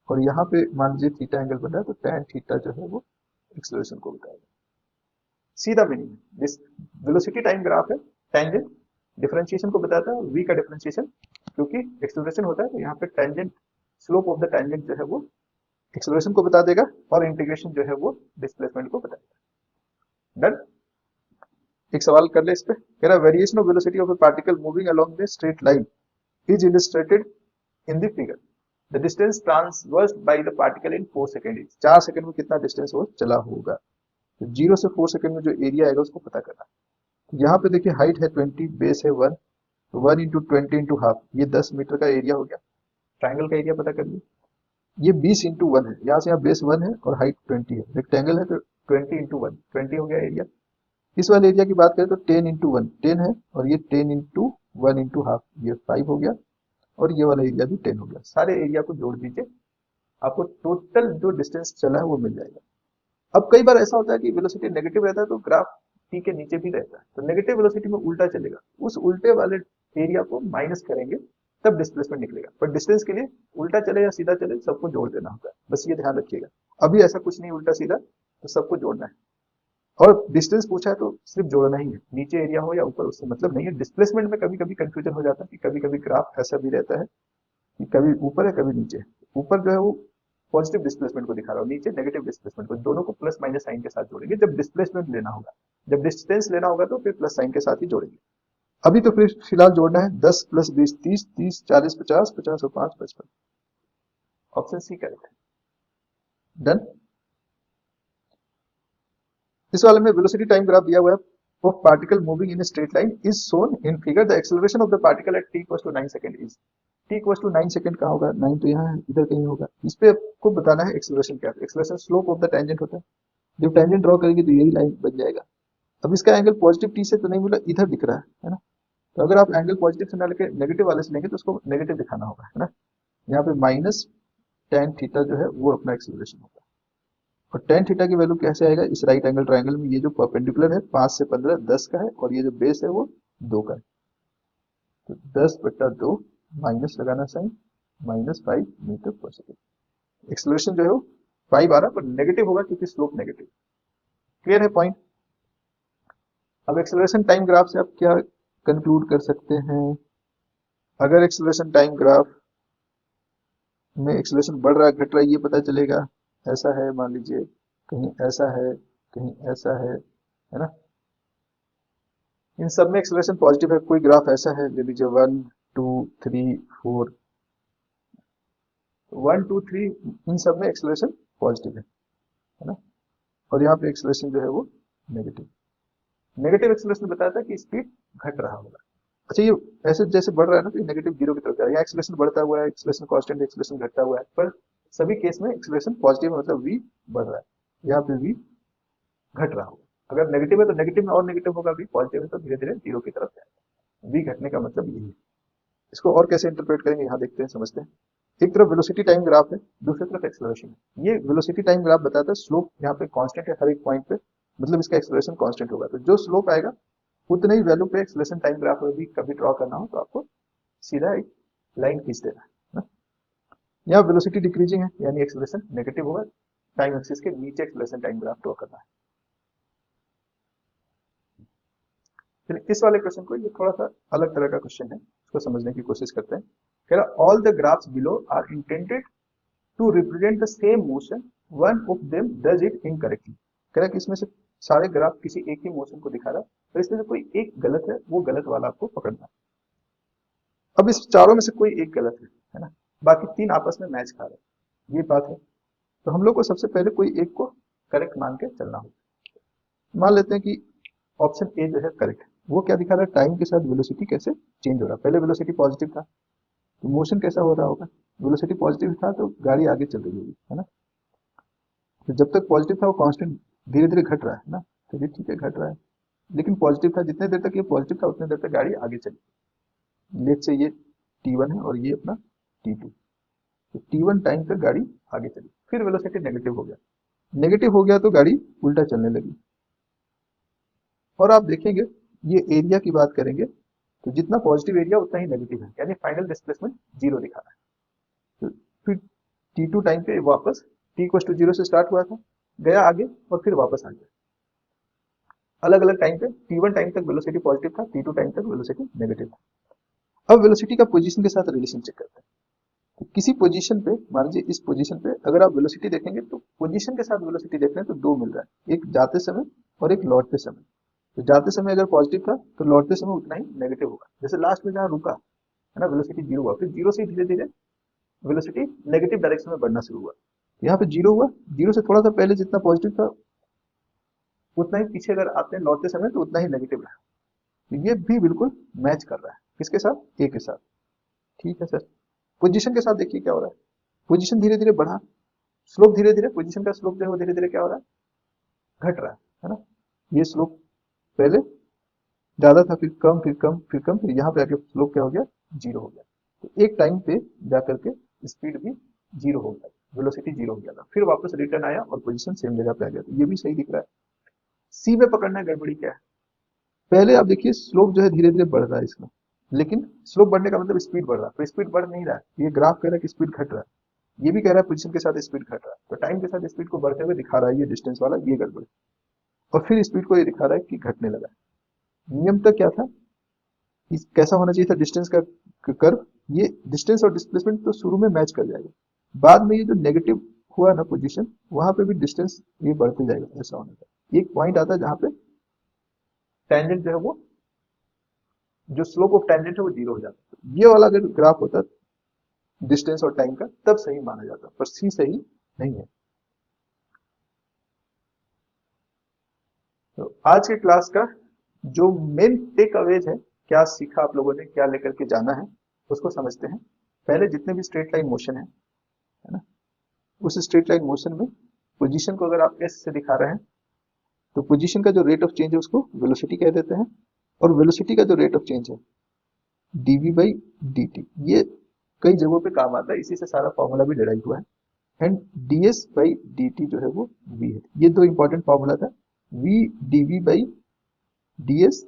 और यहाँ पे मान लीजिए थीटा एंगल बन रहा है तो tan थीटा जो है वो एक्सेलरेशन को बताएगा। सीधा मीनिंग है, वेलोसिटी टाइम ग्राफ है, टेंजेंट डिफरेंशिएशन को बताता है, v का डिफरेंशिएशन क्योंकि एक्सेलरेशन होता है तो यहाँ पे tangent slope of the tangent जो है वो एक्सेलरेशन को बता देगा, और इंटीग्रेशन जो है वो डिस्प्लेसमेंट को बताएगा। डन। एक सवाल कर ले इस पे, कह रहा variation of velocity of a particle moving along the straight line is illustrated in the figure. The distance transversed by the particle in 4 second is. 4 second में कितना डिस्टेंस वो चला होगा। तो 0 से 4 सेकंड में जो एरिया आएगा उसको पता करना। तो यहाँ पे देखिए हाइट है 20, बेस है 1, तो 1 इंटू 20 इंटू हाफ, ये 10 मीटर का एरिया हो गया। ट्राइंगल का एरिया पता कर लिया, ये 20 इंटू 1 है, यहाँ से यहाँ बेस 1 है और हाइट 20 है, रेक्टेंगल है तो 20 इंटू 1 20 हो गया एरिया। इस वाले एरिया की बात करें तो 10 इंटू 1 10 है, और ये 10 इंटू 1 इंटू हाफ, ये 5 हो गया, और ये वाला एरिया भी 10 हो गया। सारे एरिया को जोड़ दीजिए, आपको टोटल जो डिस्टेंस चला है वो मिल जाएगा। अब कई बार ऐसा होता है कि वेलोसिटी नेगेटिव रहता है तो ग्राफ टी के नीचे भी रहता है, तो नेगेटिव वेलोसिटी में उल्टा चलेगा, उस उल्टे वाले एरिया को माइनस करेंगे तब डिस्प्लेसमेंट निकलेगा। पर डिस्टेंस के लिए उल्टा चले या सीधा चले सबको जोड़ देना होगा, बस ये ध्यान रखिएगा। अभी ऐसा कुछ नहीं उल्टा सीधा, तो सबको जोड़ना है, और डिस्टेंस पूछा है तो सिर्फ जोड़ना ही है, नीचे एरिया हो या ऊपर उससे मतलब नहीं है। डिस्प्लेसमेंट में कभी कभी कंफ्यूजन हो जाता है कि कभी कभी ग्राफ ऐसा भी रहता है कि कभी ऊपर है कभी नीचे है। ऊपर जो है वो पॉजिटिव डिस्प्लेसमेंट को दिखा रहा हो, नीचे नेगेटिव डिस्प्लेसमेंट को, दोनों को प्लस माइनस साइन के साथ जोड़ेंगे जब डिस्प्लेसमेंट लेना होगा। जब डिस्टेंस लेना होगा तो फिर प्लस साइन के साथ ही जोड़ेंगे। अभी तो फिर फिलहाल जोड़ना है 10 प्लस 20 30, 30 40 50, 50 और 5 55। ऑप्शन सी करेक्ट है। डन। इस वाले में वेलोसिटी टाइम ग्राफ दिया हुआ है of particle moving in straight line is shown in figure. The acceleration of the particle at t equals to 9 second is. t equals to 9 second कहां होगा, 9 तो यहाँ है, इधर कहीं होगा। इस पे आपको बताना है एक्सेलरेशन क्या है। Acceleration slope of the tangent होता है, जब टेंजेंट ड्रॉ करेंगे तो यही लाइन बन जाएगा। अब इसका एंगल पॉजिटिव टी से तो नहीं मिला, इधर दिख रहा है ना, तो अगर आप एंगल पॉजिटिव से ना लेके नेगेटिव वाले से लेंगे तो उसको नेगेटिव दिखाना होगा, है ना। यहाँ पे माइनस tan थीटा जो है वो अपना एक्सेलरेशन होगा, और tan थीटा की वैल्यू कैसे आएगा, इस राइट एंगल ट्राइंगल में ये जो परपेंडिकुलर है 5 से 15 10 का है, और ये जो बेस है वो 2 का है, तो 10/2 माइनस लगाना sign, -5 metre per second. Acceleration जो है वो 5 आ रहा है पर नेगेटिव होगा क्योंकि स्लोप नेगेटिव। क्लियर है पॉइंट। अब एक्सेलरेशन टाइम ग्राफ से आप क्या कंक्लूड कर सकते हैं। अगर एक्सेलरेशन टाइम ग्राफ में एक्सेलरेशन बढ़ रहा है घट रहा है ये पता चलेगा। ऐसा है मान लीजिए, कहीं ऐसा है, कहीं ऐसा है ना। इन सब में एक्सेलरेशन पॉजिटिव है। कोई ग्राफ ऐसा है, ले लीजिए 1 2 3 4, 1 2 3, इन सब में एक्सेलरेशन पॉजिटिव है ना, और यहाँ पे एक्सेलरेशन जो है वो नेगेटिव। नेगेटिव एक्सेलरेशन बताता है कि स्पीड घट रहा होगा। अच्छा ये ऐसे जैसे बढ़ रहा है ना तो नेगेटिव 0 की तरफ जा रहा है, यहाँ एक्सेलरेशन बढ़ता हुआ है, एक्सेलरेशन कांस्टेंट, एक्सेलरेशन घटता हुआ है, पर सभी केस में एक्सेलरेशन पॉजिटिव मतलब v बढ़ रहा है, यहाँ पे v घट रहा होगा। अगर नेगेटिव है तो नेगेटिव में और नेगेटिव होगा, भी पॉजिटिव है तो धीरे धीरे जीरो की तरफ जाएगा। वी घटने का मतलब यही है। इसको और कैसे इंटरप्रेट करेंगे, यहाँ देखते हैं, समझते हैं। एक तरफ वेलोसिटी टाइम ग्राफ है, दूसरी तरफ एक्सेलरेशन है। ये वेलोसिटी टाइम ग्राफ बताता है स्लोप यहाँ पे कांस्टेंट है हर एक पॉइंट पे, मतलब इसका एक्सेलरेशन कांस्टेंट होगा। तो जो स्लोप आएगा उतने ही वैल्यू पे एक्सेलरेशन टाइम ग्राफ में भी कभी ड्रॉ करना हो तो आपको सीधा एक लाइन खींच देना है ना। यहाँ वेलोसिटी डिक्रीजिंग है यानी एक्सेलरेशन नेगेटिव होगा, टाइम एक्सिस के नीचे एक्सेलरेशन टाइम ग्राफ ड्रॉ करना है। फिर इस वाले क्वेश्चन को, ये थोड़ा सा अलग तरह का क्वेश्चन है, इसको समझने की कोशिश करते हैं। कह रहा all the graphs below are intended to represent the same motion, one of them does it incorrectly. कह रहा कि इसमें से सारे ग्राफ किसी एक ही मोशन को दिखा रहा है, तो इसमें से कोई एक गलत है, वो गलत वाला आपको पकड़ना है। अब इस चारों में से कोई एक गलत है ना, बाकी तीन आपस में मैच खा रहे हैं, ये बात है। तो हम लोग को सबसे पहले कोई एक को करेक्ट मान के चलना होगा। मान लेते हैं कि ऑप्शन ए जो है करेक्ट है। वो क्या दिखा रहा है, टाइम के साथ वेलोसिटी कैसे चेंज हो रहा है। पहले वेलोसिटी पॉजिटिव था तो मोशन कैसा हो रहा होगा, वेलोसिटी पॉजिटिव था तो गाड़ी आगे चल रही होगी, है ना। तो जब तक पॉजिटिव था वो कांस्टेंट धीरे धीरे घट रहा है ना, तो ये ठीक है घट रहा है, लेकिन पॉजिटिव था, जितने देर तक ये पॉजिटिव था उतने देर तक गाड़ी आगे चली। लेट से ये T1 है और ये अपना T2, तो T1 टाइम तक गाड़ी आगे चली, फिर वेलोसिटी नेगेटिव हो गया, नेगेटिव हो गया तो गाड़ी उल्टा चलने लगी। और आप देखेंगे ये एरिया की बात करेंगे तो जितना पॉजिटिव एरिया उतना ही नेगेटिव है, यानी फाइनल डिस्प्लेसमेंट जीरो दिखा रहा है। तो फिर T2 टाइम पे वापस t इक्वल टू जीरो से स्टार्ट हुआ था, गया आगे और फिर वापस आ गया। अलग अलग टाइम पे T1 टाइम तक वेलोसिटी पॉजिटिव था, T2 टाइम तक वेलोसिटी नेगेटिव था। अब वेलोसिटी का पोजीशन के साथ रिलेशन चेक करते हैं। तो किसी पोजीशन पे, मान लीजिए इस पोजीशन पे अगर आप वेलोसिटी देखेंगे तो पोजीशन के साथ वेलोसिटी देख रहे हैं तो दो मिल रहा है, एक जाते समय और एक लौटते समय। तो जाते समय अगर पॉजिटिव था तो लौटते समय उतना ही नेगेटिव होगा। जैसे लास्ट में जहाँ रुका है ना, वेलोसिटी जीरो हुआ, फिर जीरो से धीरे धीरे वेलोसिटी नेगेटिव डायरेक्शन में बढ़ना शुरू हुआ। यहाँ पे जीरो हुआ, जीरो से थोड़ा सा पहले जितना पॉजिटिव था उतना ही पीछे अगर आते हैं लौटते समय तो उतना ही नेगेटिव रहा। तो ये भी बिल्कुल मैच कर रहा है किसके साथ, ए के साथ। ठीक है सर, पोजीशन के साथ देखिए क्या हो रहा है, पोजीशन धीरे धीरे बढ़ा, स्लोप धीरे धीरे, पोजीशन का स्लोप जो है वो धीरे धीरे क्या हो रहा है, घट रहा है ना। ये स्लोप पहले ज्यादा था, फिर कम, फिर कम, फिर कम, फिर यहाँ पे आके स्लोप क्या हो गया, जीरो हो गया। तो एक टाइम पे जाकर के स्पीड भी जीरो हो गया, वेलोसिटी जीरो हो गया था, फिर वापस रिटर्न आया और पोजीशन सेम जगह पे आ गया। तो ये भी सही दिख रहा है। सी में पकड़ना है गड़बड़ी क्या है, पहले आप देखिए स्लोप जो है धीरे धीरे बढ़ रहा है इसका, लेकिन स्लोप बढ़ने का मतलब स्पीड बढ़ रहा है, तो स्पीड बढ़ नहीं रहा है। ये ग्राफ कह रहा है कि स्पीड घट रहा है, ये भी कह रहा है पोजीशन के साथ स्पीड घट रहा है। तो टाइम के साथ स्पीड को बढ़ते हुए दिखा रहा है ये डिस्टेंस वाला, ये गड़बड़। और फिर स्पीड को ये दिखा रहा है कि घटने लगा है। नियम तक क्या था, कैसा होना चाहिए था डिस्टेंस का कर्व, ये डिस्टेंस और डिस्प्लेसमेंट तो शुरू में मैच कर जाएगा, बाद में ये जो नेगेटिव हुआ ना पोजीशन, वहां पे भी डिस्टेंस ये बढ़ते जाएगा। ऐसा होना चाहिए, एक पॉइंट आता है जहां पे टेंजेंट जो है वो, जो स्लोप ऑफ टेंजेंट है वो जीरो हो जाता है। ये वाला अगर ग्राफ होता डिस्टेंस और टाइम का तब सही माना जाता, पर सी सही नहीं है। तो आज के क्लास का जो मेन टेक अवेज है, क्या सीखा आप लोगों ने, क्या लेकर के जाना है, उसको समझते हैं। पहले जितने भी स्ट्रेट लाइन मोशन है ना, उस स्ट्रेट लाइन मोशन में पोजीशन को अगर आप एस से दिखा रहे हैं तो पोजीशन का जो रेट ऑफ चेंज है उसको वेलोसिटी कह देते हैं, और वेलोसिटी का जो रेट ऑफ चेंज है dv बाई dt, ये कई जगहों पे काम आता है, इसी से सारा फॉर्मूला भी डिराइव हुआ है। एंड ds बाई dt जो है वो v है। ये दो इंपॉर्टेंट फॉर्मूला था, v dv by ds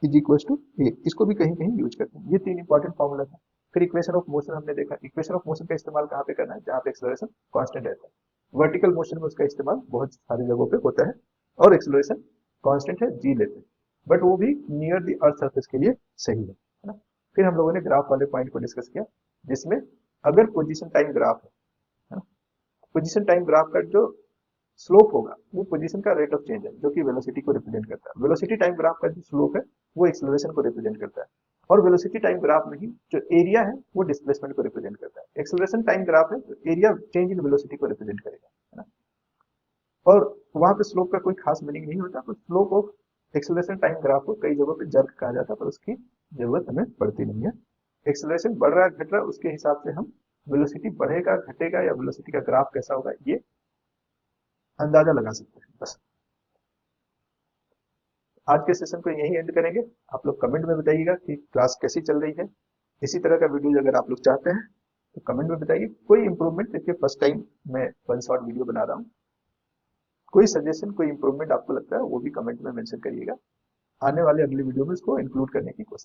is equal to a, इसको भी कहीं कहीं यूज करते हैं। ये तीन इंपॉर्टेंट फॉर्मूला था। फिर इक्वेशन ऑफ मोशन हमने देखा, इक्वेशन ऑफ मोशन का इस्तेमाल कहाँ पे करना है, जहाँ पे एक्सेलरेशन कांस्टेंट रहता है। वर्टिकल मोशन में उसका इस्तेमाल बहुत सारी जगहों पे होता है, और एक्सेलरेशन कांस्टेंट है g लेते हैं, बट वो भी नियर द अर्थ सरफेस के लिए सही है ना। फिर हम लोगों ने ग्राफ वाले पॉइंट को डिस्कस किया, जिसमें अगर पोजीशन टाइम ग्राफ है ना, पोजीशन टाइम ग्राफ का जो स्लोप होगा वो पोजीशन का रेट ऑफ चेंज है, जो कि वेलोसिटी को रिप्रेजेंट करता है। वेलोसिटी टाइम ग्राफ का जो स्लोप है वो एक्सेलरेशन को रिप्रेजेंट करता है, और वेलोसिटी टाइम ग्राफ में ही जो एरिया है वो डिस्प्लेसमेंट को रिप्रेजेंट करता है। एक्सेलरेशन टाइम ग्राफ है तो एरिया चेंज इन वेलोसिटी को रिप्रेजेंट करेगा, है ना। और वहां पे स्लोप का कोई खास मीनिंग नहीं होता, तो slope of acceleration time graph को कई जगहों पे जर्क कहा जाता है, पर उसकी जरूरत हमें पड़ती नहीं है। एक्सेलरेशन बढ़ रहा है घट रहा है उसके हिसाब से हम वेलोसिटी बढ़ेगा घटेगा या वेलोसिटी का ग्राफ कैसा होगा ये अंदाजा लगा सकते हैं बस। आज के सेशन को यहीं एंड करेंगे। आप लोग कमेंट में बताइएगा कि क्लास कैसी चल रही है। इसी तरह का वीडियो अगर आप लोग चाहते हैं तो कमेंट में बताइए। कोई इंप्रूवमेंट, देखिए फर्स्ट टाइम मैं वन शॉट वीडियो बना रहा हूँ, कोई सजेशन, कोई इंप्रूवमेंट आपको लगता है वो भी कमेंट में मेंशन करिएगा। आने वाले अगली वीडियो में इसको इंक्लूड करने की कोशिश